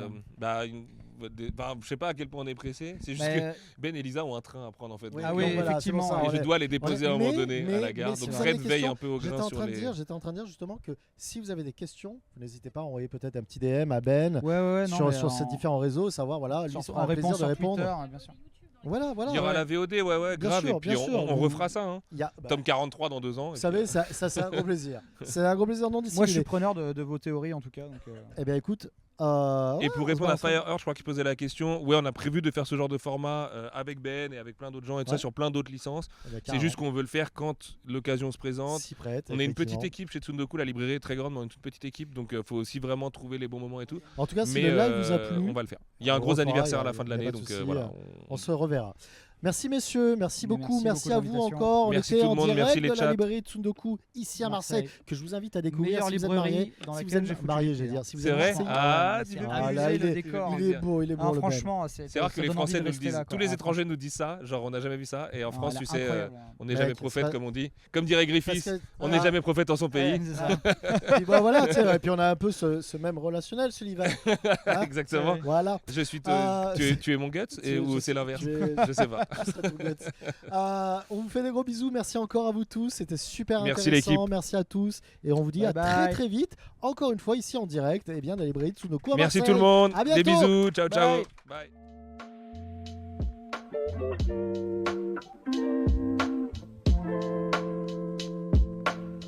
Speaker 3: Je sais pas à quel point on est pressé. C'est juste
Speaker 2: Mais-
Speaker 3: que Ben et Elisa ont un train à prendre en fait.
Speaker 1: Oui,
Speaker 3: Donc,
Speaker 2: Ah oui,
Speaker 1: donc voilà,
Speaker 2: effectivement,
Speaker 1: c'est pour ça,
Speaker 3: et
Speaker 1: on
Speaker 3: je
Speaker 1: est-
Speaker 3: dois les déposer à un moment donné à la gare.
Speaker 1: si
Speaker 3: Donc
Speaker 1: vous avez
Speaker 3: Fred
Speaker 1: des
Speaker 3: veille
Speaker 1: questions,
Speaker 3: un peu au grain sur les.
Speaker 1: J'étais en train de dire justement que si vous avez des questions, vous n'hésitez pas à envoyer peut-être un petit DM à Ben
Speaker 2: Ouais, non,
Speaker 1: sur
Speaker 2: mais
Speaker 1: ces différents réseaux, savoir voilà, lui
Speaker 2: sur-
Speaker 1: sera
Speaker 2: en
Speaker 1: un plaisir
Speaker 2: réponse
Speaker 1: de
Speaker 2: sur
Speaker 1: répondre.
Speaker 2: Twitter, bien sûr.
Speaker 5: YouTube dans
Speaker 1: Voilà.
Speaker 3: Il y aura la VOD, ouais,
Speaker 1: Bien
Speaker 3: grave.
Speaker 1: sûr,
Speaker 3: Et puis
Speaker 1: bien sûr.
Speaker 3: on refera ça. Hein.
Speaker 1: Il y a- bah,
Speaker 3: Tome 43 dans 2 ans.
Speaker 1: Vous savez, ça c'est un gros plaisir. C'est un gros plaisir non
Speaker 2: Moi, je
Speaker 1: dissimulé.
Speaker 2: suis preneur de vos théories en tout cas. Donc,
Speaker 1: Eh bien, écoute.
Speaker 3: Et
Speaker 1: ouais,
Speaker 3: pour
Speaker 1: on
Speaker 3: répondre
Speaker 1: se
Speaker 3: à
Speaker 1: balance.
Speaker 3: Fire Earth, je crois qu'il posait la question. Ouais, on a prévu de faire ce genre de format avec Ben et avec plein d'autres gens et tout ça
Speaker 1: Ouais.
Speaker 3: sur plein d'autres licences.
Speaker 1: Eh ben,
Speaker 3: C'est juste qu'on veut le faire quand l'occasion se présente.
Speaker 1: s'y prête.
Speaker 3: On est une petite
Speaker 1: effectivement.
Speaker 3: équipe chez Tsundoku, la librairie est très grande, mais on est une toute petite équipe, donc il faut aussi vraiment trouver les bons moments et tout.
Speaker 1: En tout cas, si
Speaker 3: mais
Speaker 1: le live vous a plu,
Speaker 3: on va le faire. Il y a un
Speaker 1: on
Speaker 3: gros
Speaker 1: refera,
Speaker 3: anniversaire
Speaker 1: y a-
Speaker 3: à la fin de
Speaker 1: y a
Speaker 3: l'année,
Speaker 1: pas de
Speaker 3: donc
Speaker 1: souci,
Speaker 3: voilà.
Speaker 1: on se reverra. Merci messieurs, merci
Speaker 2: Mais
Speaker 1: beaucoup,
Speaker 2: merci
Speaker 1: merci à
Speaker 2: beaucoup de
Speaker 1: vous
Speaker 2: l'invitation.
Speaker 1: encore. On
Speaker 3: Merci
Speaker 1: était
Speaker 3: tout le
Speaker 1: en
Speaker 3: monde,
Speaker 1: direct
Speaker 3: merci les
Speaker 1: de la
Speaker 3: chats.
Speaker 1: librairie Tsundoku ici à Marseille, que je vous invite à découvrir
Speaker 2: meilleure
Speaker 1: si vous êtes
Speaker 2: librairie
Speaker 1: marié.
Speaker 2: dans
Speaker 1: Si vous
Speaker 2: laquelle j'ai
Speaker 1: êtes
Speaker 2: foutu
Speaker 1: marié,
Speaker 2: les
Speaker 1: je vais
Speaker 2: pieds.
Speaker 1: dire. Si vous
Speaker 3: C'est
Speaker 1: êtes
Speaker 3: vrai
Speaker 1: marié,
Speaker 3: Ah,
Speaker 2: c'est
Speaker 3: dis-le.
Speaker 2: un
Speaker 1: Ah,
Speaker 2: musée,
Speaker 1: là, il
Speaker 2: le
Speaker 1: est-
Speaker 2: décor.
Speaker 1: il est beau, il est beau.
Speaker 2: Ah,
Speaker 1: le Ben.
Speaker 2: franchement,
Speaker 3: C'est rare que
Speaker 2: ça
Speaker 3: les
Speaker 2: donne envie
Speaker 3: Français
Speaker 2: de
Speaker 3: nous le
Speaker 2: rester
Speaker 3: disent.
Speaker 2: là,
Speaker 3: Tous
Speaker 2: quoi.
Speaker 3: les
Speaker 2: Ah,
Speaker 3: étrangers nous disent ça, genre on n'a jamais vu ça. Et en
Speaker 2: Non,
Speaker 3: France,
Speaker 2: elle
Speaker 3: tu
Speaker 2: est
Speaker 3: sais,
Speaker 2: incroyable.
Speaker 3: on n'est
Speaker 1: Mec,
Speaker 3: jamais
Speaker 1: c'est
Speaker 3: prophète
Speaker 1: pas-
Speaker 3: comme on dit. Comme dirait Griffiths,
Speaker 1: Parce que-
Speaker 3: on n'est jamais prophète en son pays.
Speaker 2: c'est ça.
Speaker 1: Puis bon, voilà, tu sais, et puis on a un peu ce même relationnel, Sullivan. Hein
Speaker 3: Exactement.
Speaker 1: Voilà.
Speaker 3: Je suis.
Speaker 1: Ah,
Speaker 3: Tu es mon guts ou c'est l'inverse Je sais pas.
Speaker 1: On vous fait des gros bisous. Merci encore à vous tous. C'était super
Speaker 3: Merci
Speaker 1: intéressant.
Speaker 3: l'équipe.
Speaker 1: Merci à tous. Et on vous dit
Speaker 2: Bye
Speaker 1: à
Speaker 2: bye.
Speaker 1: très très vite. Encore une fois ici en direct. Et bien dans la librairie de Tsundoku à
Speaker 3: Merci
Speaker 1: Marseille.
Speaker 3: tout le monde.
Speaker 1: À
Speaker 3: Des
Speaker 1: bientôt.
Speaker 3: bisous. Ciao, ciao.
Speaker 1: Bye.
Speaker 3: Bye.